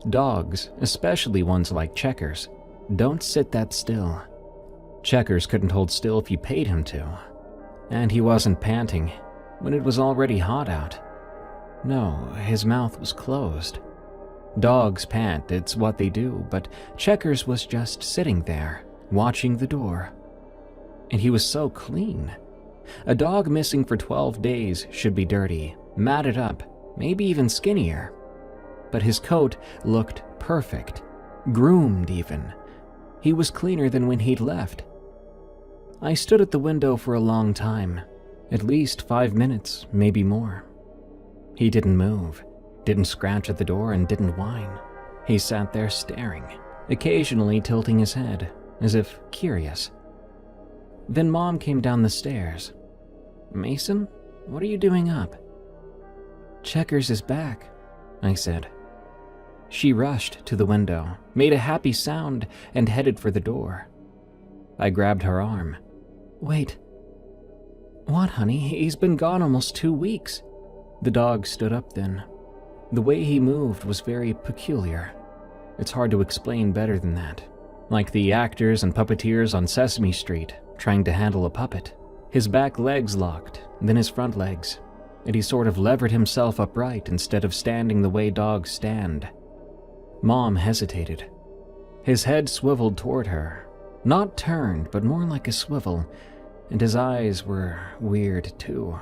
Dogs, especially ones like Checkers, don't sit that still. Checkers couldn't hold still if you paid him to. And he wasn't panting when it was already hot out. No, his mouth was closed. Dogs pant, it's what they do, but Checkers was just sitting there, watching the door. And he was so clean. A dog missing for 12 days should be dirty, matted up, maybe even skinnier. But his coat looked perfect, groomed even. He was cleaner than when he'd left. I stood at the window for a long time, at least 5 minutes, maybe more. He didn't move, didn't scratch at the door, and didn't whine. He sat there staring, occasionally tilting his head, as if curious. Then Mom came down the stairs. "Mason, what are you doing up?" "Checkers is back," I said. She rushed to the window, made a happy sound, and headed for the door. I grabbed her arm. "Wait." "What, honey? He's been gone almost 2 weeks." The dog stood up then. The way he moved was very peculiar. It's hard to explain better than that. Like the actors and puppeteers on Sesame Street trying to handle a puppet. His back legs locked, then his front legs, and he sort of levered himself upright instead of standing the way dogs stand. Mom hesitated. His head swiveled toward her. Not turned, but more like a swivel, and his eyes were weird too.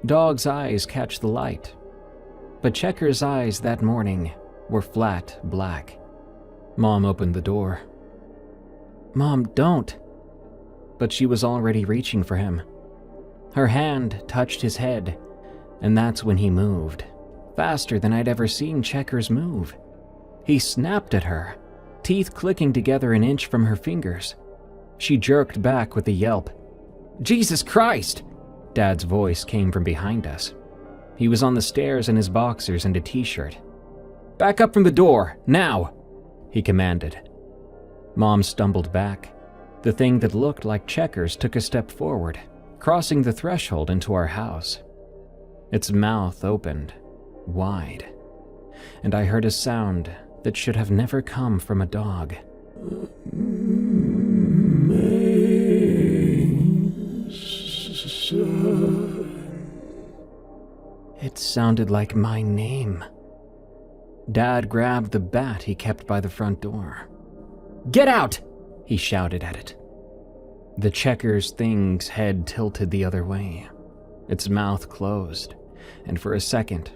Dogs' eyes catch the light. But Checker's eyes that morning were flat black. Mom opened the door. "Mom, don't." But she was already reaching for him. Her hand touched his head, And that's when he moved, faster than I'd ever seen Checkers move. He snapped at her, teeth clicking together an inch from her fingers. She jerked back with a yelp. "Jesus Christ!" Dad's voice came from behind us. He was on the stairs in his boxers and a t-shirt. "Back up from the door, now!" he commanded. Mom stumbled back. The thing that looked like Checkers took a step forward, crossing the threshold into our house. Its mouth opened, wide, and I heard a sound that should have never come from a dog. It sounded like my name. Dad grabbed the bat he kept by the front door. "Get out!" he shouted at it. The Checkers thing's head tilted the other way. Its mouth closed, and for a second,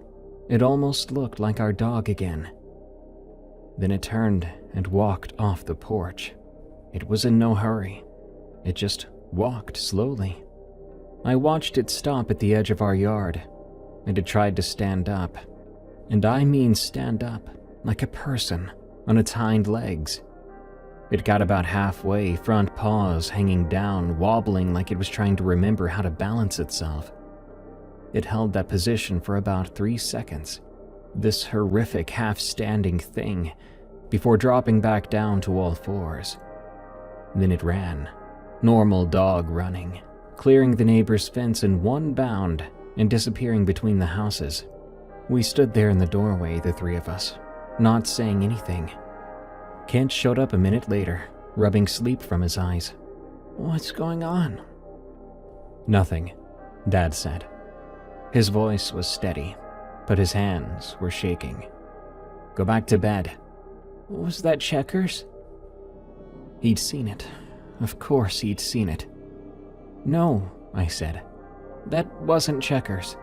it almost looked like our dog again. Then it turned and walked off the porch. It was in no hurry. It just walked slowly. I watched it stop at the edge of our yard, and it tried to stand up. And I mean stand up, like a person, on its hind legs. It got about halfway, front paws hanging down, wobbling like it was trying to remember how to balance itself. It held that position for about 3 seconds, this horrific half-standing thing, before dropping back down to all fours. Then it ran, normal dog running, clearing the neighbor's fence in one bound and disappearing between the houses. We stood there in the doorway, the three of us, not saying anything. Kent showed up a minute later, rubbing sleep from his eyes. "What's going on?" "Nothing," Dad said. His voice was steady, but his hands were shaking. "Go back to bed." "Was that Checkers?" He'd seen it. Of course he'd seen it. "No," I said. "That wasn't Checkers."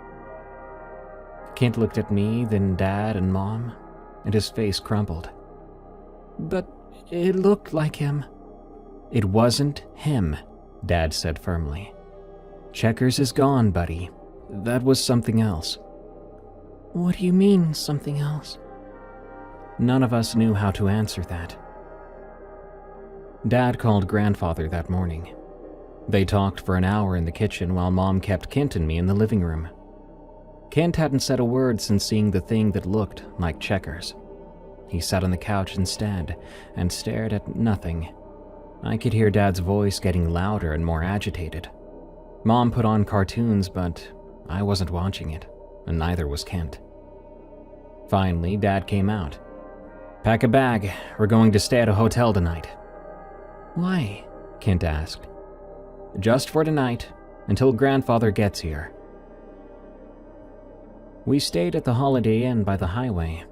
Kent looked at me, then Dad and Mom, and his face crumpled. "But it looked like him." "It wasn't him," Dad said firmly. "Checkers is gone, buddy. That was something else." "What do you mean, something else?" None of us knew how to answer that. Dad called Grandfather that morning. They talked for an hour in the kitchen while Mom kept Kent and me in the living room. Kent hadn't said a word since seeing the thing that looked like Checkers. He sat on the couch instead and stared at nothing. I could hear Dad's voice getting louder and more agitated. Mom put on cartoons, but I wasn't watching it, and neither was Kent. Finally, Dad came out. "Pack a bag. We're going to stay at a hotel tonight." "Why?" Kent asked. "Just for tonight, until Grandfather gets here." We stayed at the Holiday Inn by the highway.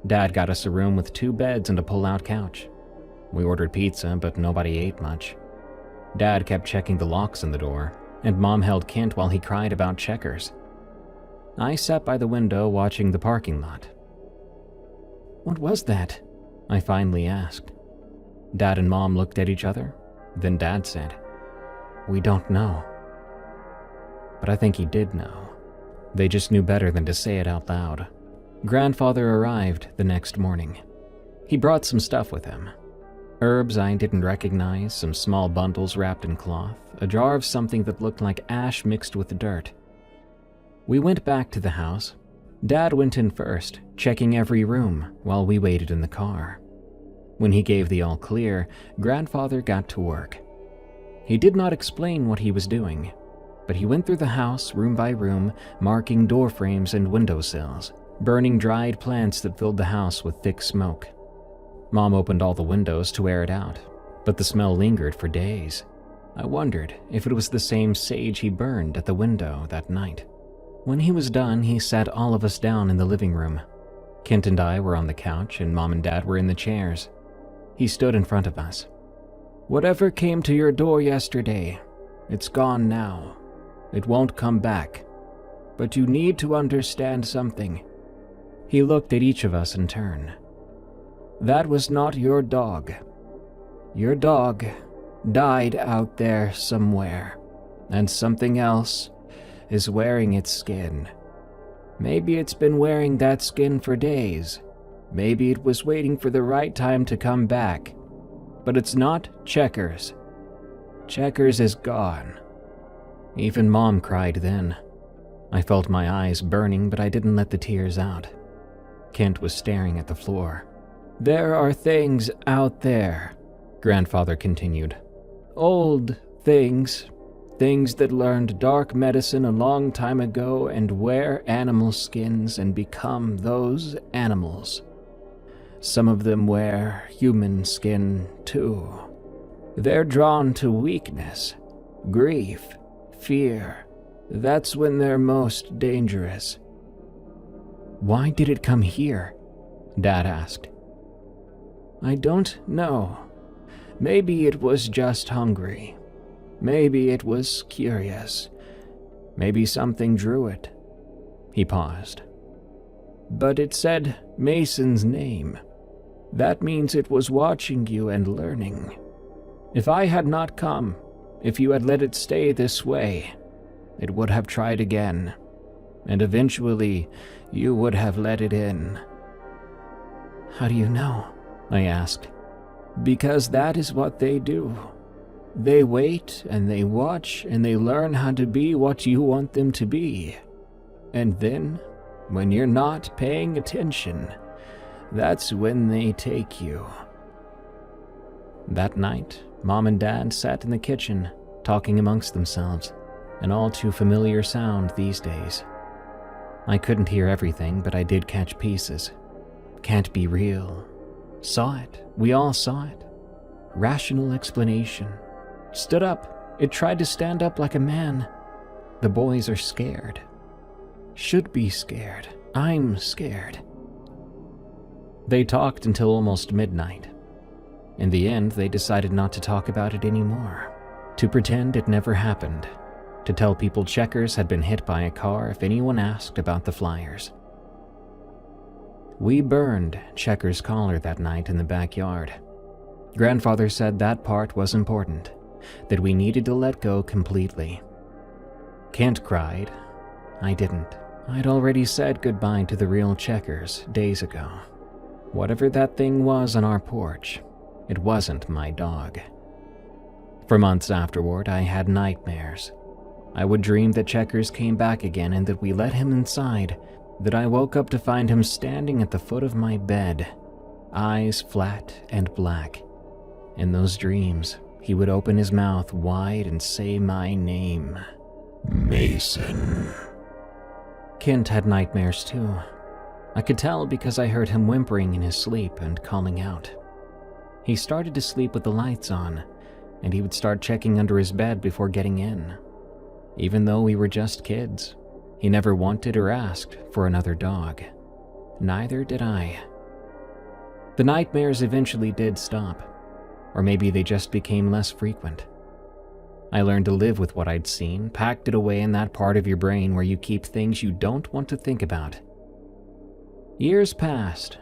Dad got us a room with 2 beds and a pull-out couch. We ordered pizza, but nobody ate much. Dad kept checking the locks on the door, and Mom held Kent while he cried about Checkers. I sat by the window watching the parking lot. "What was that?" I finally asked. Dad and Mom looked at each other. Then Dad said, "We don't know." But I think he did know. They just knew better than to say it out loud. Grandfather arrived the next morning. He brought some stuff with him. Herbs I didn't recognize, some small bundles wrapped in cloth, a jar of something that looked like ash mixed with dirt. We went back to the house. Dad went in first, checking every room while we waited in the car. When he gave the all clear, Grandfather got to work. He did not explain what he was doing, but he went through the house room by room, marking door frames and windowsills, burning dried plants that filled the house with thick smoke. Mom opened all the windows to air it out, but the smell lingered for days. I wondered if it was the same sage he burned at the window that night. When he was done, he sat all of us down in the living room. Kent and I were on the couch, and Mom and Dad were in the chairs. He stood in front of us. "Whatever came to your door yesterday, it's gone now. It won't come back. But you need to understand something." He looked at each of us in turn. "That was not your dog. Your dog died out there somewhere, and something else is wearing its skin Maybe it's been wearing that skin for days. Maybe it was waiting for the right time to come back. But it's not Checkers. Checkers is gone." Even Mom cried then. I felt my eyes burning, but I didn't let the tears out. Kent was staring at the floor. "There are things out there," Grandfather continued. "Old things. Things that learned dark medicine a long time ago and wear animal skins and become those animals. Some of them wear human skin too. They're drawn to weakness, grief, fear. That's when they're most dangerous." "Why did it come here?" Dad asked. "I don't know. Maybe it was just hungry. Maybe it was curious. Maybe something drew it." He paused. "But it said Mason's name. That means it was watching you and learning. If I had not come, if you had let it stay this way, it would have tried again, and eventually you would have let it in." "How do you know?" I asked. "Because that is what they do. They wait and they watch and they learn how to be what you want them to be. And then, when you're not paying attention, that's when they take you." That night, Mom and Dad sat in the kitchen, talking amongst themselves, an all too familiar sound these days. I couldn't hear everything, but I did catch pieces. "Can't be real. Saw it. We all saw it. Rational explanation. Stood up. It tried to stand up like a man. The boys are scared. Should be scared. I'm scared." They talked until almost midnight. In the end, they decided not to talk about it anymore, to pretend it never happened, to tell people Checkers had been hit by a car if anyone asked about the flyers. We burned Checkers' collar that night in the backyard. Grandfather said that part was important, that we needed to let go completely. Kent cried. I didn't. I'd already said goodbye to the real Checkers days ago. Whatever that thing was on our porch, it wasn't my dog. For months afterward, I had nightmares. I would dream that Checkers came back again and that we let him inside, that I woke up to find him standing at the foot of my bed, eyes flat and black. In those dreams, he would open his mouth wide and say my name. Mason. Kent had nightmares too. I could tell because I heard him whimpering in his sleep and calling out. He started to sleep with the lights on, and he would start checking under his bed before getting in. Even though we were just kids, he never wanted or asked for another dog. Neither did I. The nightmares eventually did stop, or maybe they just became less frequent. I learned to live with what I'd seen, packed it away in that part of your brain where you keep things you don't want to think about. Years passed.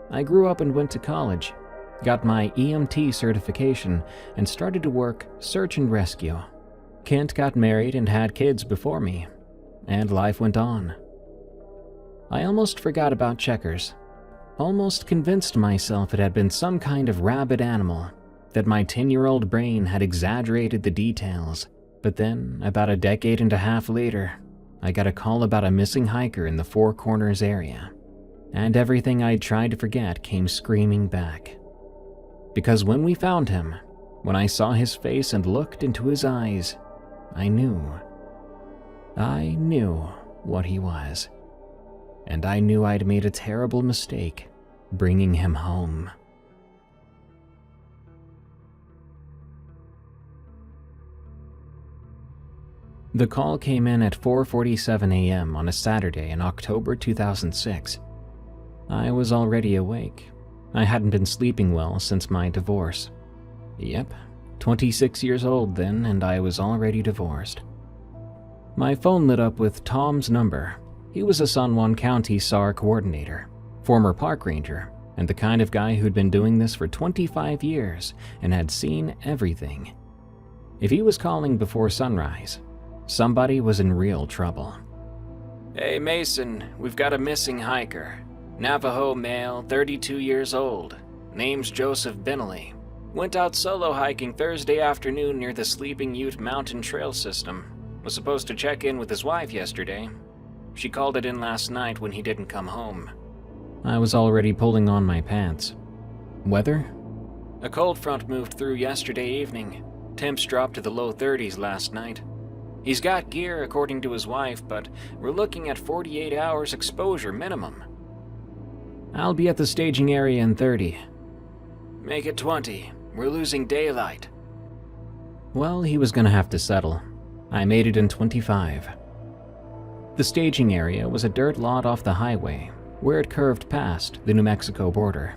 I grew up and went to college, got my EMT certification, and started to work search and rescue. Kent got married and had kids before me, and life went on. I almost forgot about Checkers, almost convinced myself it had been some kind of rabid animal, that my 10-year-old brain had exaggerated the details. But then, about a decade and a half later, I got a call about a missing hiker in the Four Corners area, and everything I'd tried to forget came screaming back. Because when we found him, when I saw his face and looked into his eyes, I knew what he was. And I knew I'd made a terrible mistake bringing him home. The call came in at 4:47 a.m. on a Saturday in October 2006. I was already awake. I hadn't been sleeping well since my divorce. Yep, 26 years old then, and I was already divorced. My phone lit up with Tom's number. He was a San Juan County SAR coordinator, former park ranger, and the kind of guy who'd been doing this for 25 years and had seen everything. If he was calling before sunrise, somebody was in real trouble. "Hey Mason, we've got a missing hiker. Navajo male, 32 years old. Name's Joseph Binnelly. Went out solo hiking Thursday afternoon near the Sleeping Ute Mountain Trail System. Was supposed to check in with his wife yesterday. She called it in last night when he didn't come home." I was already pulling on my pants. "Weather?" "A cold front moved through yesterday evening. Temps dropped to the low 30s last night. He's got gear according to his wife, but we're looking at 48 hours exposure minimum." "I'll be at the staging area in 30. "Make it 20. We're losing daylight." Well, he was gonna have to settle. I made it in 25. The staging area was a dirt lot off the highway, where it curved past the New Mexico border.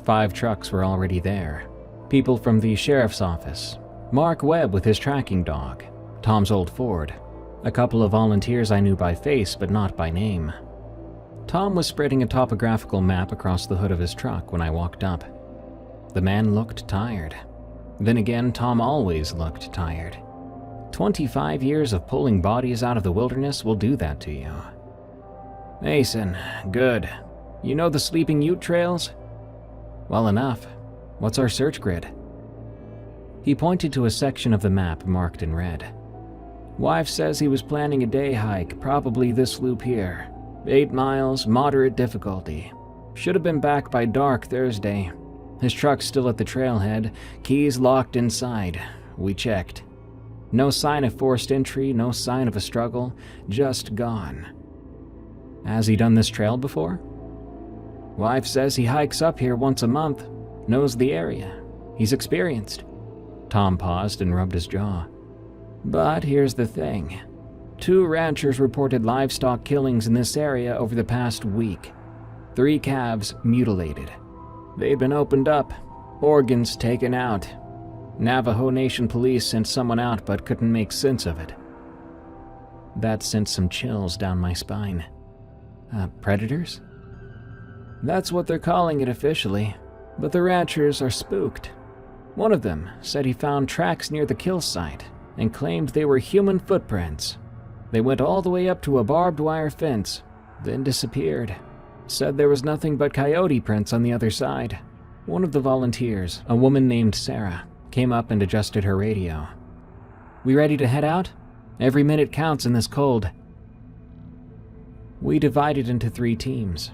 5 trucks were already there. People from the sheriff's office, Mark Webb with his tracking dog, Tom's old Ford, a couple of volunteers I knew by face but not by name. Tom was spreading a topographical map across the hood of his truck when I walked up. The man looked tired. Then again, Tom always looked tired. 25 years of pulling bodies out of the wilderness will do that to you. "Mason, good. You know the Sleeping Ute trails?" "Well enough. What's our search grid?" He pointed to a section of the map marked in red. "Wife says he was planning a day hike, probably this loop here. 8 miles, moderate difficulty. Should have been back by dark Thursday. His truck's still at the trailhead, keys locked inside. We checked. No sign of forced entry, no sign of a struggle, just gone." "Has he done this trail before?" "Wife says he hikes up here once a month, knows the area. He's experienced." Tom paused and rubbed his jaw. "But here's the thing. 2 ranchers reported livestock killings in this area over the past week. 3 calves mutilated. They'd been opened up, organs taken out. Navajo Nation police sent someone out but couldn't make sense of it." That sent some chills down my spine. Predators? "That's what they're calling it officially, but the ranchers are spooked. One of them said he found tracks near the kill site and claimed they were human footprints. They went all the way up to a barbed wire fence, then disappeared. Said there was nothing but coyote prints on the other side." One of the volunteers, a woman named Sarah, came up and adjusted her radio. "We ready to head out? Every minute counts in this cold." We divided into 3 teams.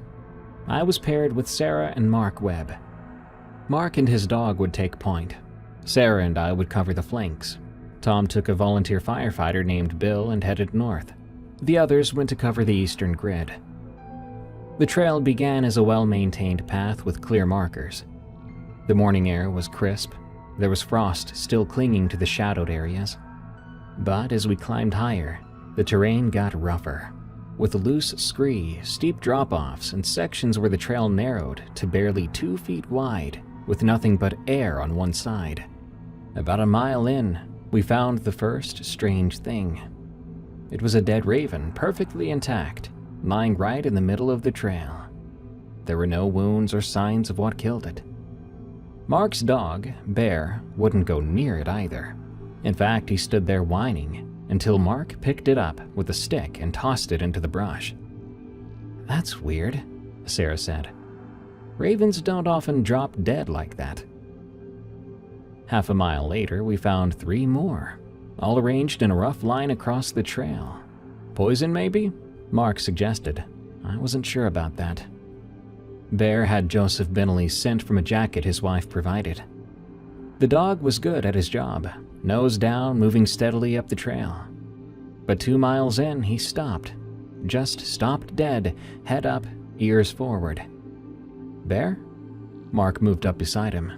I was paired with Sarah and Mark Webb. Mark and his dog would take point. Sarah and I would cover the flanks. Tom took a volunteer firefighter named Bill and headed north. The others went to cover the eastern grid. The trail began as a well-maintained path with clear markers. The morning air was crisp. There was frost still clinging to the shadowed areas. But as we climbed higher, the terrain got rougher, with loose scree, steep drop-offs, and sections where the trail narrowed to barely 2 feet wide, with nothing but air on one side. About a mile in, we found the first strange thing. It was a dead raven, perfectly intact, lying right in the middle of the trail. There were no wounds or signs of what killed it. Mark's dog, Bear, wouldn't go near it either. In fact, he stood there whining until Mark picked it up with a stick and tossed it into the brush. "That's weird," Sarah said. "Ravens don't often drop dead like that." Half a mile later, we found 3 more, all arranged in a rough line across the trail. "Poison, maybe?" Mark suggested. I wasn't sure about that. Bear had Joseph Binnelly's scent from a jacket his wife provided. The dog was good at his job, nose down, moving steadily up the trail. But 2 miles in, he stopped. Just stopped dead, head up, ears forward. "Bear?" Mark moved up beside him.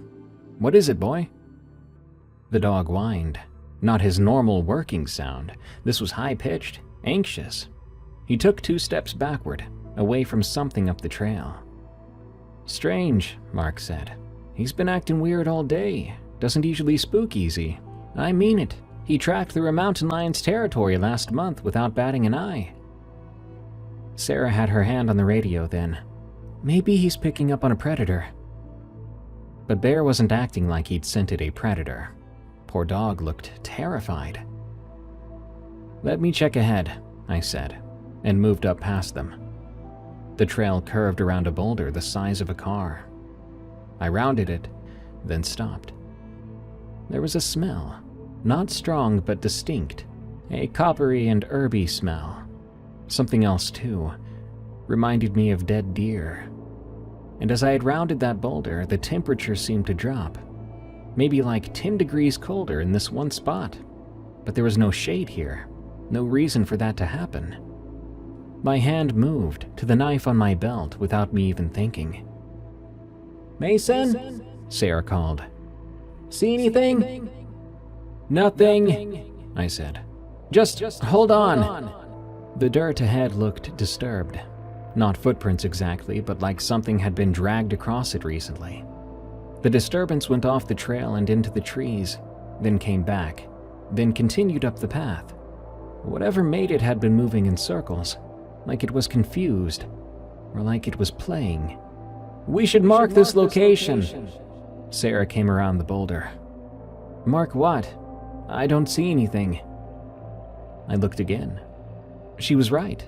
"What is it, boy?" The dog whined. Not his normal working sound. This was high-pitched, anxious. He took 2 steps backward, away from something up the trail. "Strange," Mark said. "He's been acting weird all day. Doesn't usually spook easy. I mean it. He tracked through a mountain lion's territory last month without batting an eye." Sarah had her hand on the radio then. "Maybe he's picking up on a predator." But Bear wasn't acting like he'd scented a predator. Poor dog looked terrified. "Let me check ahead," I said. and moved up past them. The trail curved around a boulder the size of a car. I rounded it, then stopped. There was a smell, not strong but distinct, a coppery and herby smell. Something else too, reminded me of dead deer. And as I had rounded that boulder, the temperature seemed to drop, maybe like 10 degrees colder in this one spot. But there was no shade here, no reason for that to happen. My hand moved to the knife on my belt without me even thinking. "Mason?" Sarah called. "See anything?" "Nothing," I said. Just hold on." The dirt ahead looked disturbed. Not footprints exactly, but like something had been dragged across it recently. The disturbance went off the trail and into the trees, then came back, then continued up the path. Whatever made it had been moving in circles, like it was confused, or like it was playing. "We should mark this location." Sarah came around the boulder. "Mark what? I don't see anything." I looked again. She was right.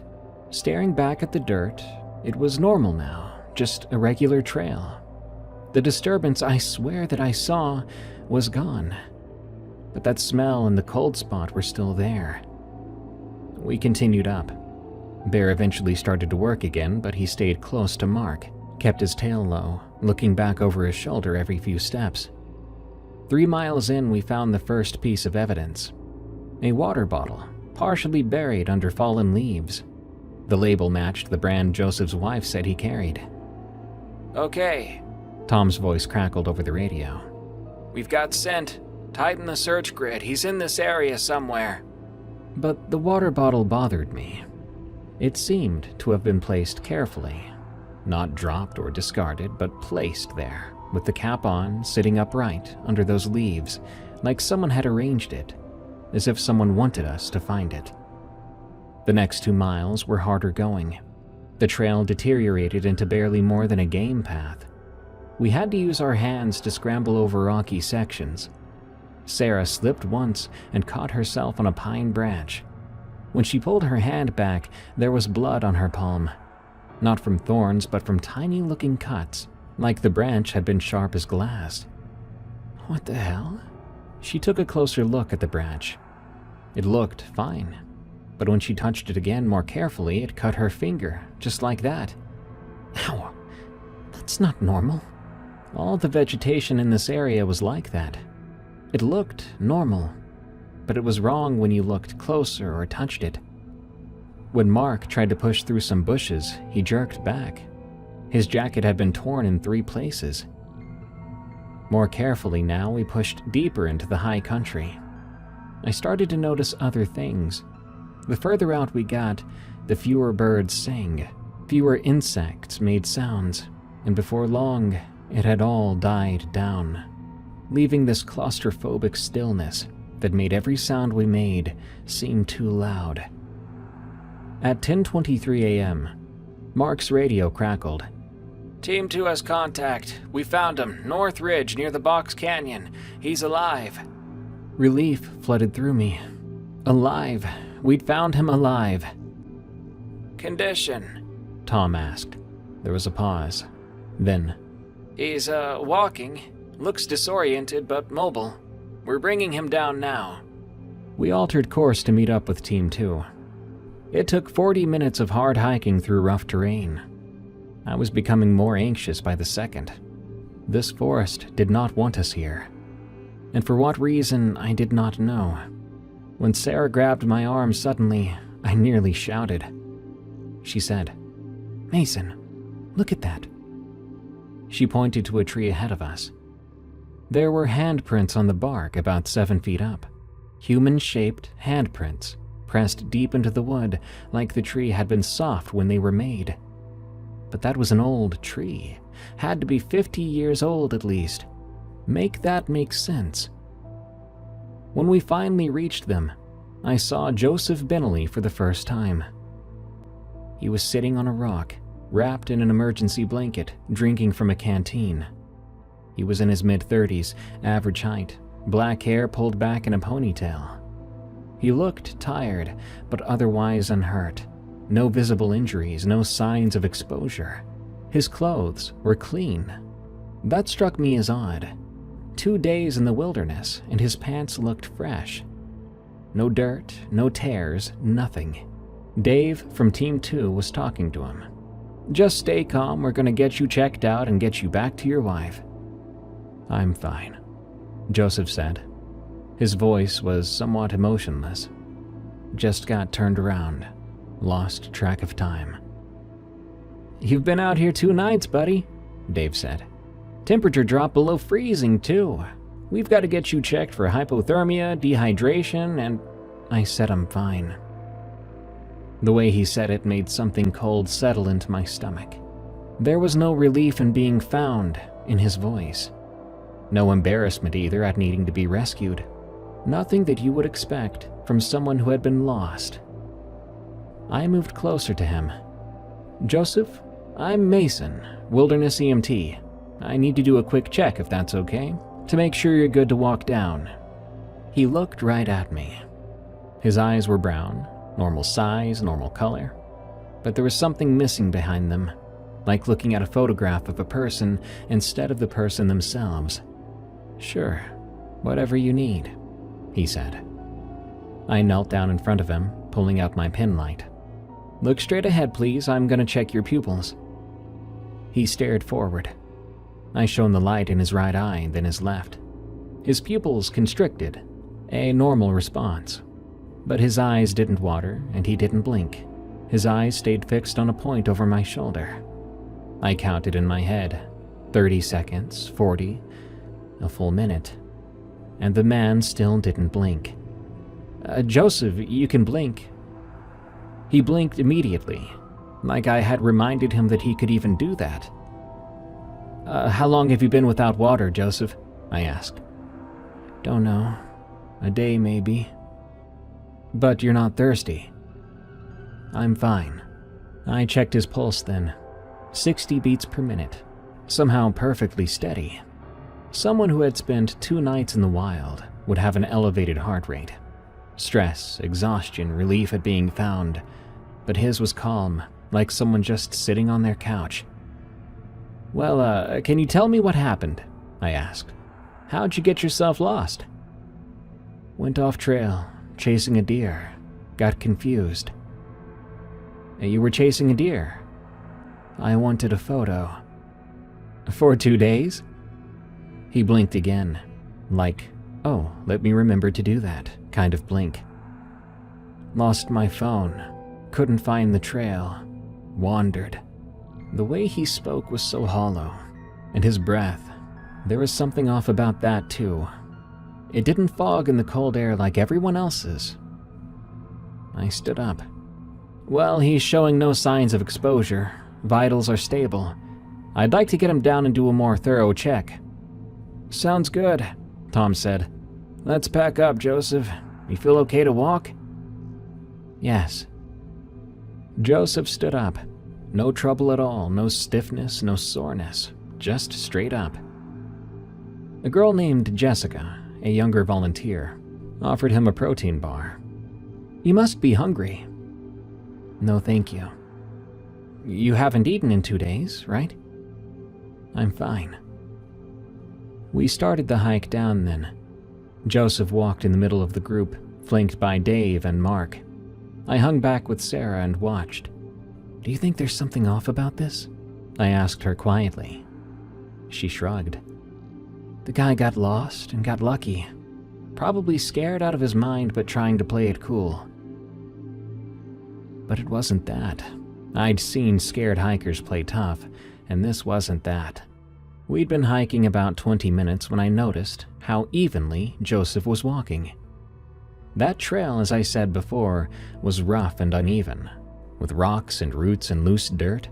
Staring back at the dirt, it was normal now, just a regular trail. The disturbance I swear that I saw was gone, but that smell and the cold spot were still there. We continued up. Bear eventually started to work again, but he stayed close to Mark, kept his tail low, looking back over his shoulder every few steps. 3 miles in, we found the first piece of evidence. A water bottle, partially buried under fallen leaves. The label matched the brand Joseph's wife said he carried. "Okay," Tom's voice crackled over the radio. "We've got scent. Tighten the search grid. He's in this area somewhere." But the water bottle bothered me. It seemed to have been placed carefully. Not dropped or discarded, but placed there, with the cap on, sitting upright under those leaves, like someone had arranged it, as if someone wanted us to find it. The next 2 miles were harder going. The trail deteriorated into barely more than a game path. We had to use our hands to scramble over rocky sections. Sarah slipped once and caught herself on a pine branch. When she pulled her hand back, there was blood on her palm. Not from thorns, but from tiny-looking cuts, like the branch had been sharp as glass. What the hell? She took a closer look at the branch. It looked fine, but when she touched it again more carefully, it cut her finger, just like that. Ow, that's not normal. All the vegetation in this area was like that. It looked normal, but it was wrong when you looked closer or touched it. When Mark tried to push through some bushes, he jerked back. His jacket had been torn in 3 places. More carefully now, we pushed deeper into the high country. I started to notice other things. The further out we got, the fewer birds sang, fewer insects made sounds, and before long, it had all died down, leaving this claustrophobic stillness that made every sound we made seem too loud. At 10:23 a.m., Mark's radio crackled. "Team 2 has contact. We found him, North Ridge near the Box Canyon. He's alive." Relief flooded through me. Alive. We'd found him alive. "Condition?" Tom asked. There was a pause. Then, "He's, walking. Looks disoriented but mobile. We're bringing him down now." We altered course to meet up with Team 2. It took 40 minutes of hard hiking through rough terrain. I was becoming more anxious by the second. This forest did not want us here. And for what reason, I did not know. When Sarah grabbed my arm suddenly, I nearly shouted. She said, "Mason, look at that." She pointed to a tree ahead of us. There were handprints on the bark about 7 feet up. Human-shaped handprints, pressed deep into the wood like the tree had been soft when they were made. But that was an old tree. Had to be 50 years old at least. Make that make sense. When we finally reached them, I saw Joseph Bentley for the first time. He was sitting on a rock, wrapped in an emergency blanket, drinking from a canteen. He was in his mid-30s, average height, black hair pulled back in a ponytail. He looked tired, but otherwise unhurt. No visible injuries, no signs of exposure. His clothes were clean. That struck me as odd. 2 days in the wilderness, and his pants looked fresh. No dirt, no tears, nothing. Dave from Team 2 was talking to him. "Just stay calm, we're gonna get you checked out and get you back to your wife." "I'm fine," Joseph said. His voice was somewhat emotionless. Just got turned around, lost track of time. "You've been out here 2 nights, buddy," Dave said. "Temperature dropped below freezing, too. We've got to get you checked for hypothermia, dehydration, and—" I said I'm fine. The way he said it made something cold settle into my stomach. There was no relief in being found in his voice. No embarrassment either at needing to be rescued. Nothing that you would expect from someone who had been lost. I moved closer to him. "Joseph, I'm Mason, Wilderness EMT. I need to do a quick check if that's okay, to make sure you're good to walk down." He looked right at me. His eyes were brown, normal size, normal color, but there was something missing behind them, like looking at a photograph of a person instead of the person themselves. "Sure, whatever you need," he said. I knelt down in front of him, pulling out my pin light. "Look straight ahead, please. I'm gonna check your pupils." He stared forward. I shone the light in his right eye, then his left. His pupils constricted, a normal response. But his eyes didn't water, and he didn't blink. His eyes stayed fixed on a point over my shoulder. I counted in my head. 30 seconds, 40, a full minute. And the man still didn't blink. "Joseph, you can blink." He blinked immediately, like I had reminded him that he could even do that. How long have you been without water, Joseph?" I asked. "Don't know. A day, maybe." "But you're not thirsty?" "I'm fine." I checked his pulse then. 60 beats per minute. Somehow perfectly steady. Someone who had spent 2 nights in the wild would have an elevated heart rate. Stress, exhaustion, relief at being found. But his was calm, like someone just sitting on their couch. "Well, can you tell me what happened?" I asked. "How'd you get yourself lost?" "Went off trail, chasing a deer. Got confused." "You were chasing a deer?" "I wanted a photo." "For 2 days?" He blinked again, like, "Oh, let me remember to do that," kind of blink. "Lost my phone. Couldn't find the trail. Wandered." The way he spoke was so hollow, and his breath, there was something off about that too. It didn't fog in the cold air like everyone else's. I stood up. "Well, he's showing no signs of exposure. Vitals are stable. I'd like to get him down and do a more thorough check." "Sounds good," Tom said. "Let's pack up, Joseph. You feel okay to walk?" "Yes." Joseph stood up. No trouble at all, no stiffness, no soreness, just straight up. A girl named Jessica, a younger volunteer, offered him a protein bar. "You must be hungry." "No, thank you." "You haven't eaten in 2 days, right?" "I'm fine." We started the hike down then. Joseph walked in the middle of the group, flanked by Dave and Mark. I hung back with Sarah and watched. "Do you think there's something off about this?" I asked her quietly. She shrugged. "The guy got lost and got lucky. Probably scared out of his mind but trying to play it cool." But it wasn't that. I'd seen scared hikers play tough, and this wasn't that. We'd been hiking about 20 minutes when I noticed how evenly Joseph was walking. That trail, as I said before, was rough and uneven, with rocks and roots and loose dirt.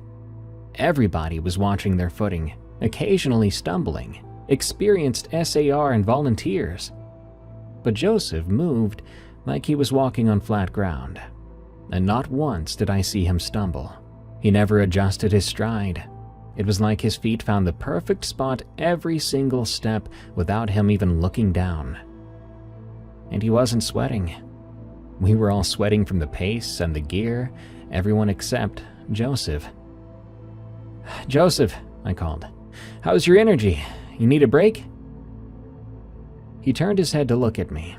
Everybody was watching their footing, occasionally stumbling, experienced SAR and volunteers. But Joseph moved like he was walking on flat ground, and not once did I see him stumble. He never adjusted his stride. It was like his feet found the perfect spot every single step without him even looking down. And he wasn't sweating. We were all sweating from the pace and the gear, everyone except Joseph. "Joseph," I called. "How's your energy? You need a break?" He turned his head to look at me.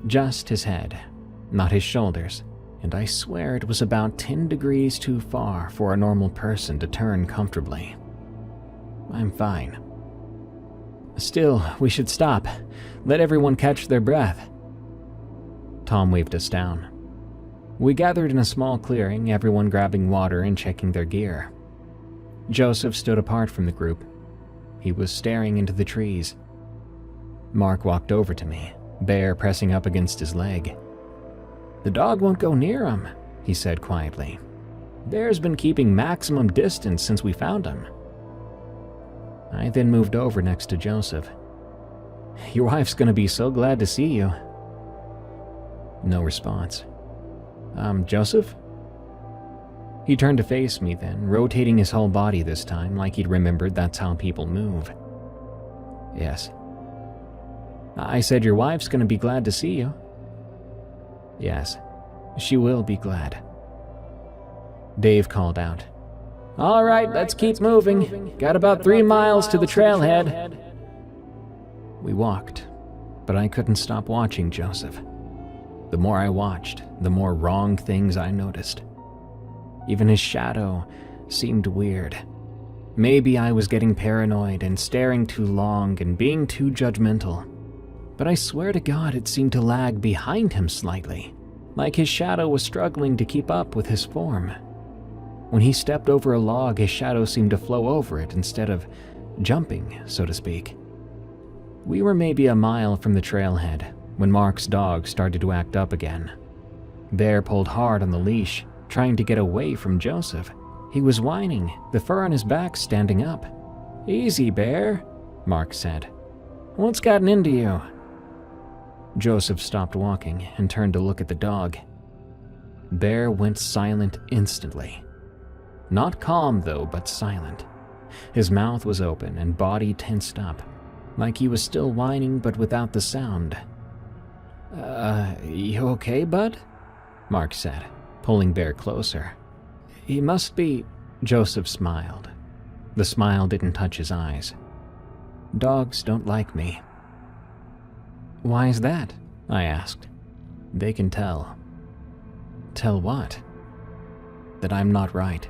Just his head, not his shoulders, and I swear it was about 10 degrees too far for a normal person to turn comfortably. "I'm fine." "Still, we should stop. Let everyone catch their breath." Tom waved us down. We gathered in a small clearing, everyone grabbing water and checking their gear. Joseph stood apart from the group. He was staring into the trees. Mark walked over to me, Bear pressing up against his leg. "The dog won't go near him," he said quietly. "Bear's been keeping maximum distance since we found him." I then moved over next to Joseph. "Your wife's gonna be so glad to see you." No response. Joseph?" He turned to face me then, rotating his whole body this time like he'd remembered that's how people move. "Yes." "I said your wife's gonna be glad to see you." "Yes, she will be glad." Dave called out, "All right, let's keep moving. Got about 3 miles to the trailhead." We walked, but I couldn't stop watching Joseph. The more I watched, the more wrong things I noticed. Even his shadow seemed weird. Maybe I was getting paranoid and staring too long and being too judgmental. But I swear to God it seemed to lag behind him slightly, like his shadow was struggling to keep up with his form. When he stepped over a log, his shadow seemed to flow over it instead of jumping, so to speak. We were maybe a mile from the trailhead when Mark's dog started to act up again. Bear pulled hard on the leash, trying to get away from Joseph. He was whining, the fur on his back standing up. "Easy, Bear," Mark said. "What's gotten into you?" Joseph stopped walking and turned to look at the dog. Bear went silent instantly. Not calm though, but silent. His mouth was open and body tensed up, like he was still whining but without the sound. You okay, bud?" Mark said, pulling Bear closer. "He must be..." Joseph smiled. The smile didn't touch his eyes. "Dogs don't like me." "Why is that?" I asked. "They can tell." "Tell what?" "That I'm not right."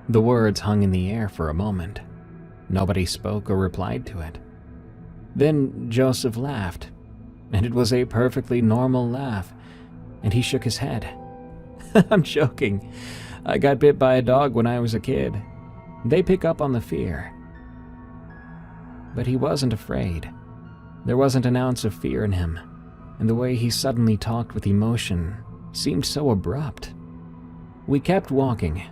The words hung in the air for a moment. Nobody spoke or replied to it. Then Joseph laughed, and it was a perfectly normal laugh, and he shook his head. "I'm joking. I got bit by a dog when I was a kid. They pick up on the fear." But he wasn't afraid. There wasn't an ounce of fear in him, and the way he suddenly talked with emotion seemed so abrupt. We kept walking.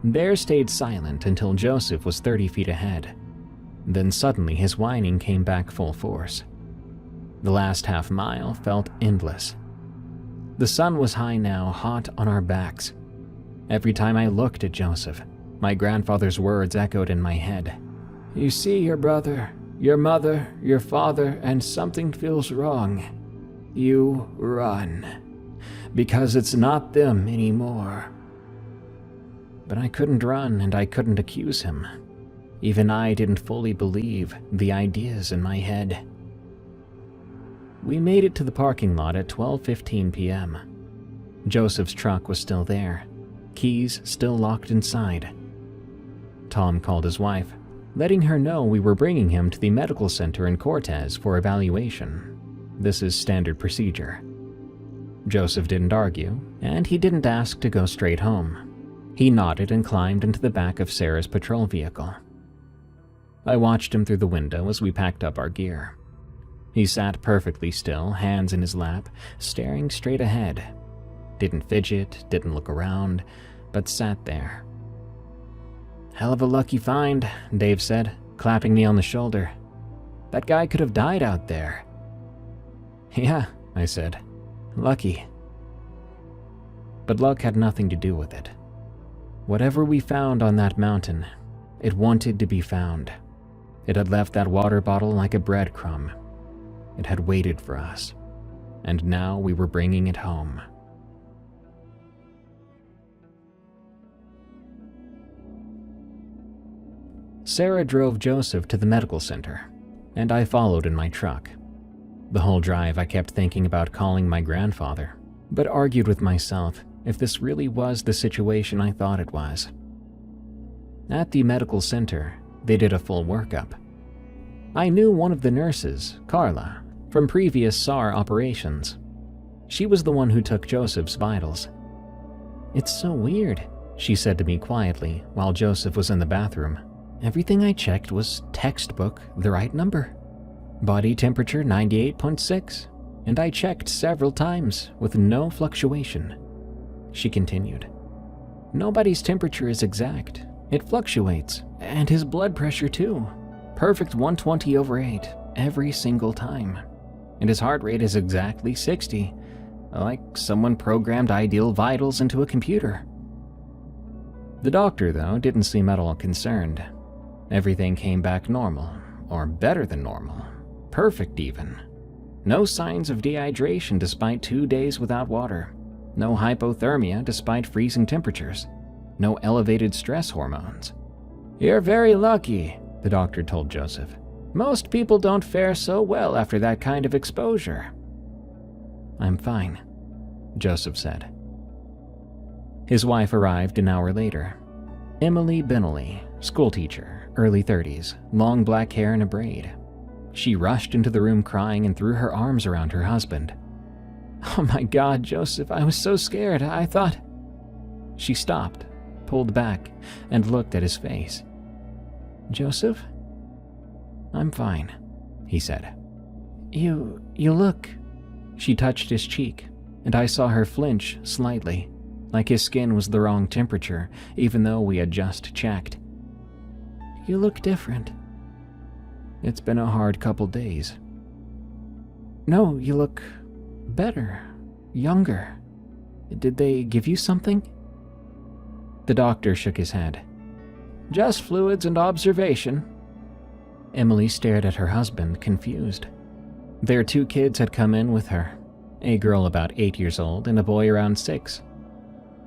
Bear stayed silent until Joseph was 30 feet ahead. Then suddenly his whining came back full force. The last half mile felt endless. The sun was high now, hot on our backs. Every time I looked at Joseph, my grandfather's words echoed in my head. "You see your brother, your mother, your father, and something feels wrong. You run, because it's not them anymore." But I couldn't run and I couldn't accuse him. Even I didn't fully believe the ideas in my head. We made it to the parking lot at 12:15 p.m. Joseph's truck was still there, keys still locked inside. Tom called his wife, letting her know we were bringing him to the medical center in Cortez for evaluation. This is standard procedure. Joseph didn't argue, and he didn't ask to go straight home. He nodded and climbed into the back of Sarah's patrol vehicle. I watched him through the window as we packed up our gear. He sat perfectly still, hands in his lap, staring straight ahead. Didn't fidget, didn't look around, but sat there. "Hell of a lucky find," Dave said, clapping me on the shoulder. "That guy could have died out there." "Yeah," I said. "Lucky." But luck had nothing to do with it. Whatever we found on that mountain, it wanted to be found. It had left that water bottle like a breadcrumb. It had waited for us. and now we were bringing it home. Sarah drove Joseph to the medical center, and I followed in my truck. The whole drive I kept thinking about calling my grandfather, but argued with myself if this really was the situation I thought it was. At the medical center, they did a full workup. I knew one of the nurses, Carla, from previous SAR operations. She was the one who took Joseph's vitals. "It's so weird," she said to me quietly while Joseph was in the bathroom. "Everything I checked was textbook the right number. Body temperature 98.6, and I checked several times with no fluctuation." She continued, "Nobody's temperature is exact. It fluctuates, and his blood pressure too. Perfect 120/8 every single time. And his heart rate is exactly 60, like someone programmed ideal vitals into a computer." The doctor, though, didn't seem at all concerned. Everything came back normal, or better than normal. Perfect even. No signs of dehydration despite 2 days without water. No hypothermia despite freezing temperatures. No elevated stress hormones. "You're very lucky," the doctor told Joseph. "Most people don't fare so well after that kind of exposure." "I'm fine," Joseph said. His wife arrived an hour later. Emily Bentley, schoolteacher, early 30s, long black hair in a braid. She rushed into the room crying and threw her arms around her husband. "Oh my God, Joseph, I was so scared. I thought—" She stopped, pulled back, and looked at his face. "Joseph?" "I'm fine," he said. You look—" She touched his cheek, and I saw her flinch slightly, like his skin was the wrong temperature, even though we had just checked. "You look different." "It's been a hard couple days." "No, you look better, younger. Did they give you something?" The doctor shook his head. "Just fluids and observation." Emily stared at her husband, confused. Their 2 kids had come in with her, a girl about 8 years old and a boy around 6.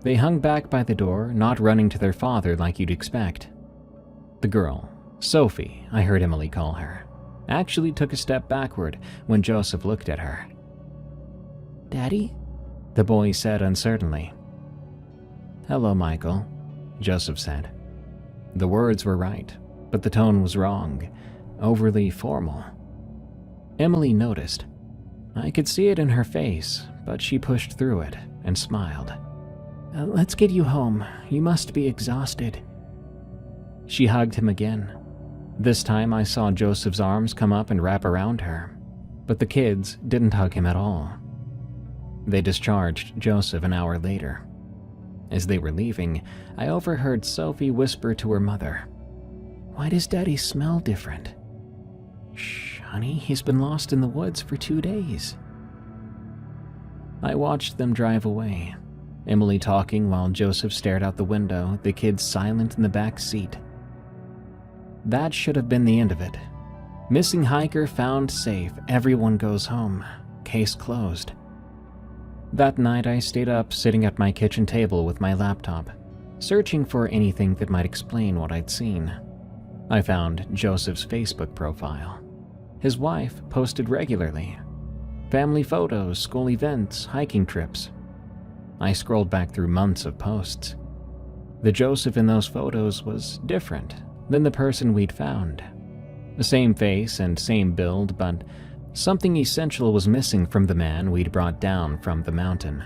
They hung back by the door, not running to their father like you'd expect. The girl, Sophie, I heard Emily call her, actually took a step backward when Joseph looked at her. "Daddy?" the boy said uncertainly. "Hello, Michael," Joseph said. The words were right, but the tone was wrong, overly formal. Emily noticed. I could see it in her face, but she pushed through it and smiled. "Let's get you home. You must be exhausted." She hugged him again. This time I saw Joseph's arms come up and wrap around her, but the kids didn't hug him at all. They discharged Joseph an hour later. As they were leaving, I overheard Sophie whisper to her mother, "Why does Daddy smell different?" "Shh, honey, he's been lost in the woods for 2 days." I watched them drive away, Emily talking while Joseph stared out the window, the kids silent in the back seat. That should have been the end of it. Missing hiker found safe, everyone goes home. Case closed. That night I stayed up sitting at my kitchen table with my laptop, searching for anything that might explain what I'd seen. I found Joseph's Facebook profile. His wife posted regularly. Family photos, school events, hiking trips. I scrolled back through months of posts. The Joseph in those photos was different than the person we'd found. The same face and same build, but something essential was missing from the man we'd brought down from the mountain.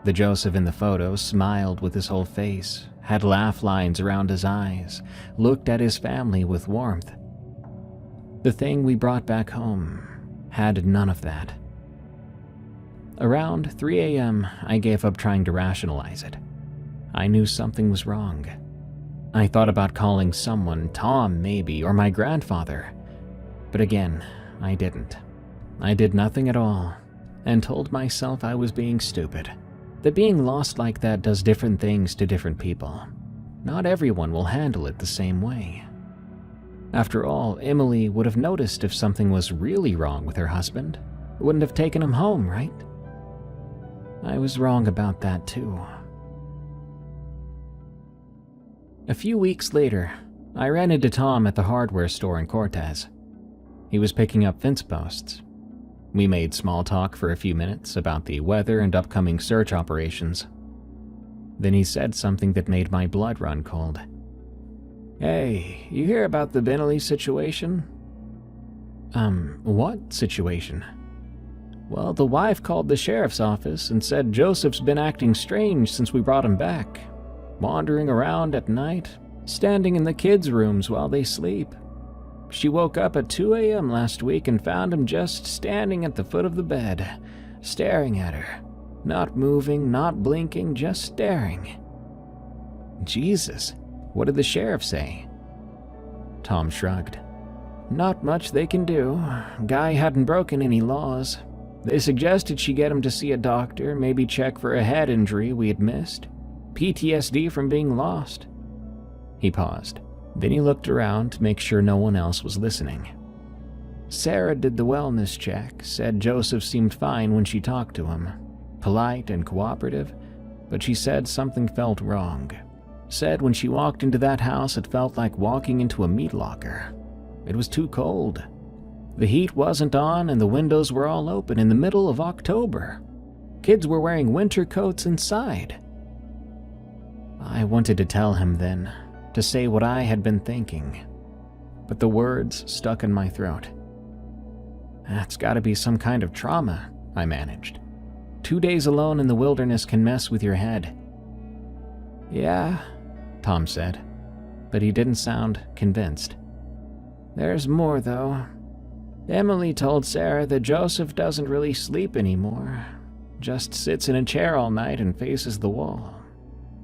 The Joseph in the photo smiled with his whole face, had laugh lines around his eyes, looked at his family with warmth. The thing we brought back home had none of that. Around 3 a.m., I gave up trying to rationalize it. I knew something was wrong. I thought about calling someone, Tom maybe, or my grandfather. But again, I didn't. I did nothing at all, and told myself I was being stupid. That being lost like that does different things to different people. Not everyone will handle it the same way. After all, Emily would have noticed if something was really wrong with her husband. Wouldn't have taken him home, right? I was wrong about that too. A few weeks later, I ran into Tom at the hardware store in Cortez. He was picking up fence posts. We made small talk for a few minutes about the weather and upcoming search operations. Then he said something that made my blood run cold. "Hey, you hear about the Bentley situation?" What situation? "Well, the wife called the sheriff's office and said Joseph's been acting strange since we brought him back. Wandering around at night, standing in the kids' rooms while they sleep. She woke up at 2 a.m. last week and found him just standing at the foot of the bed, staring at her. Not moving, not blinking, just staring." Jesus, what did the sheriff say? Tom shrugged. "Not much they can do. Guy hadn't broken any laws. They suggested she get him to see a doctor, maybe check for a head injury we had missed. PTSD from being lost." He paused. Then he looked around to make sure no one else was listening. "Sarah did the wellness check, said Joseph seemed fine when she talked to him. Polite and cooperative, but she said something felt wrong. Said when she walked into that house it felt like walking into a meat locker. It was too cold. The heat wasn't on and the windows were all open in the middle of October. Kids were wearing winter coats inside." I wanted to tell him then, to say what I had been thinking, but the words stuck in my throat. "That's gotta be some kind of trauma," I managed. 2 days alone in the wilderness can mess with your head." "Yeah," Tom said, but he didn't sound convinced. "There's more, though. Emily told Sarah that Joseph doesn't really sleep anymore, just sits in a chair all night and faces the wall.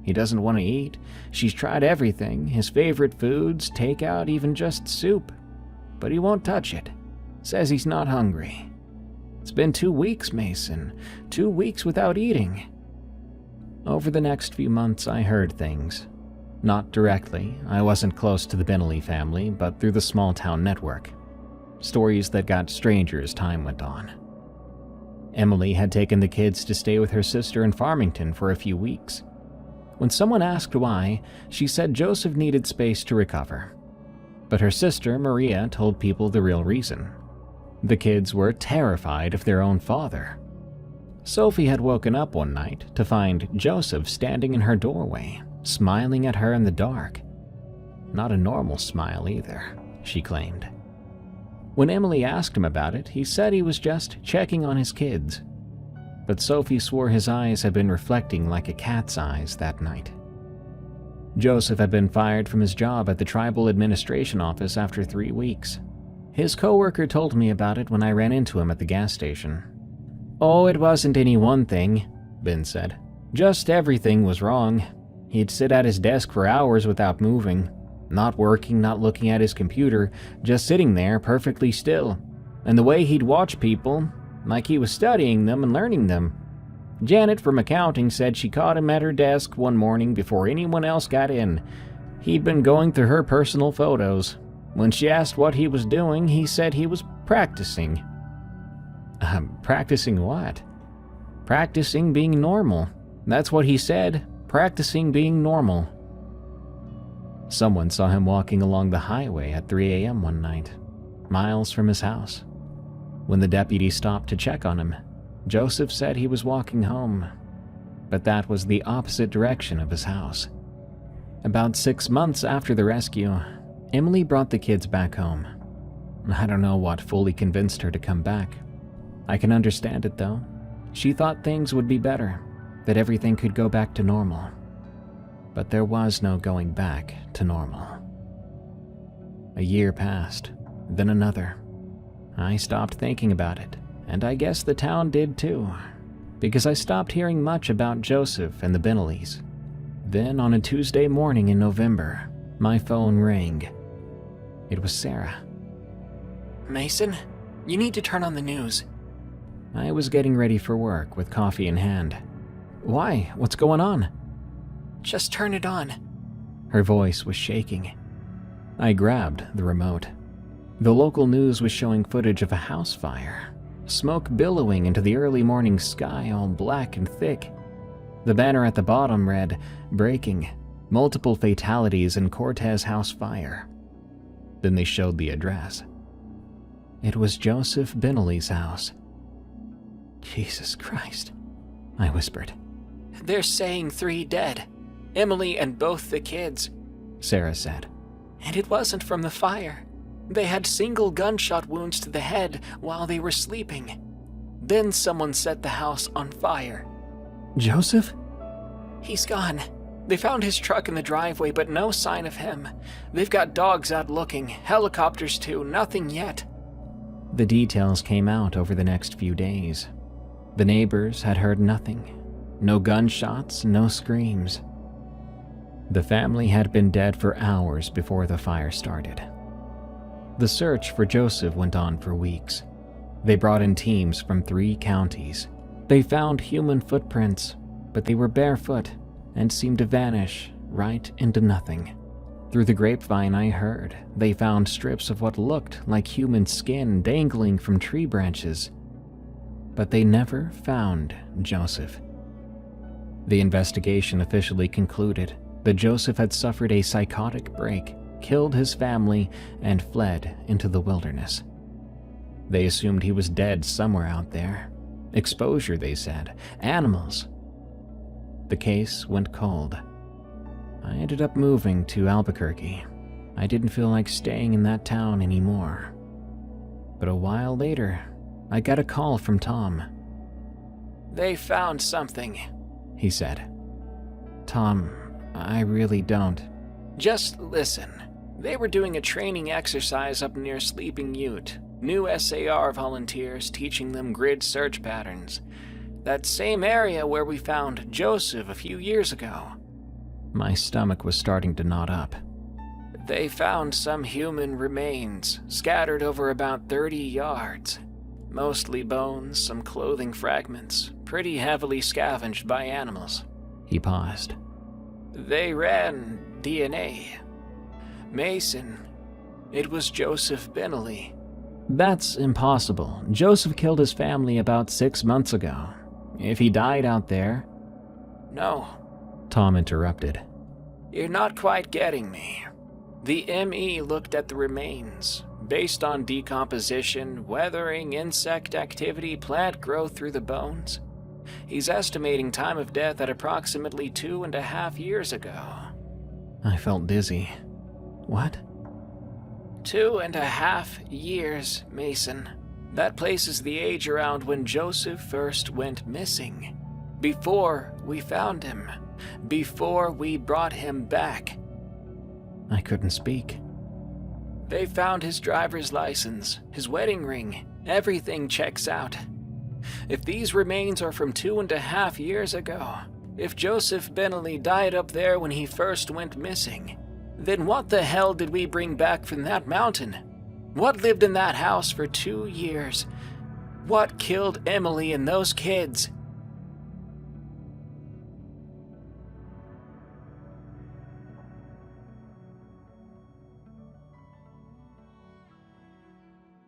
He doesn't want to eat. She's tried everything, his favorite foods, takeout, even just soup. But he won't touch it. Says he's not hungry. It's been 2 weeks, Mason. 2 weeks without eating." Over the next few months, I heard things. Not directly, I wasn't close to the Bentley family, but through the small-town network. Stories that got stranger as time went on. Emily had taken the kids to stay with her sister in Farmington for a few weeks. When someone asked why, she said Joseph needed space to recover. But her sister, Maria, told people the real reason. The kids were terrified of their own father. Sophie had woken up one night to find Joseph standing in her doorway, smiling at her in the dark. Not a normal smile either, she claimed. When Emily asked him about it, he said he was just checking on his kids. But Sophie swore his eyes had been reflecting like a cat's eyes that night. Joseph had been fired from his job at the tribal administration office after 3 weeks. His coworker told me about it when I ran into him at the gas station. "Oh, it wasn't any one thing," Ben said. "Just everything was wrong. He'd sit at his desk for hours without moving. Not working, not looking at his computer, just sitting there perfectly still. And the way he'd watch people, like he was studying them and learning them. Janet from accounting said she caught him at her desk one morning before anyone else got in. He'd been going through her personal photos. When she asked what he was doing, he said he was practicing." Practicing what? "Practicing being normal. That's what he said, practicing being normal." Someone saw him walking along the highway at 3 a.m. one night, miles from his house. When the deputy stopped to check on him, Joseph said he was walking home, but that was the opposite direction of his house. About 6 months after the rescue, Emily brought the kids back home. I don't know what fully convinced her to come back. I can understand it though. She thought things would be better, that everything could go back to normal. But there was no going back to normal. A year passed, then another. I stopped thinking about it, and I guess the town did too, because I stopped hearing much about Joseph and the Bentleys. Then on a Tuesday morning in November, my phone rang. It was Sarah. "Mason, you need to turn on the news." I was getting ready for work with coffee in hand. "Why? What's going on?" "Just turn it on." Her voice was shaking. I grabbed the remote. The local news was showing footage of a house fire. smoke billowing into the early morning sky, all black and thick. The banner at the bottom read, "Breaking, multiple fatalities in Cortez House fire." Then they showed the address. It was Joseph Binley's house. "Jesus Christ," I whispered. "They're saying 3 dead. Emily and both the kids," Sarah said. "And it wasn't from the fire. They had single gunshot wounds to the head while they were sleeping. Then someone set the house on fire." "Joseph?" "He's gone. They found his truck in the driveway, but no sign of him. They've got dogs out looking, helicopters too, nothing yet." The details came out over the next few days. The neighbors had heard nothing. No gunshots, no screams. The family had been dead for hours before the fire started. The search for Joseph went on for weeks. They brought in teams from 3 counties. They found human footprints, but they were barefoot and seemed to vanish right into nothing. Through the grapevine, I heard they found strips of what looked like human skin dangling from tree branches. But they never found Joseph. The investigation officially concluded that Joseph had suffered a psychotic break, killed his family, and fled into the wilderness. They assumed he was dead somewhere out there. Exposure, they said. Animals. The case went cold. I ended up moving to Albuquerque. I didn't feel like staying in that town anymore. But a while later, I got a call from Tom. "They found something," he said. "Tom, I really don't." "Just listen. They were doing a training exercise up near Sleeping Ute. New SAR volunteers teaching them grid search patterns. That same area where we found Joseph a few years ago." My stomach was starting to knot up. "They found some human remains scattered over about 30 yards. Mostly bones, some clothing fragments, pretty heavily scavenged by animals." He paused. "They ran DNA. Mason, it was Joseph Binley." "That's impossible. Joseph killed his family about 6 months ago. If he died out there..." "No," Tom interrupted. "you're not quite getting me. The ME looked at the remains. Based on decomposition, weathering, insect activity, plant growth through the bones, he's estimating time of death at approximately 2.5 years ago." I felt dizzy. What? 2.5 years, Mason. That places the age around when Joseph first went missing. Before we found him. Before we brought him back. I couldn't speak. "They found his driver's license, his wedding ring. Everything checks out. If these remains are from 2.5 years ago, if Joseph Binley died up there when he first went missing, then what the hell did we bring back from that mountain? What lived in that house for 2 years? What killed Emily and those kids?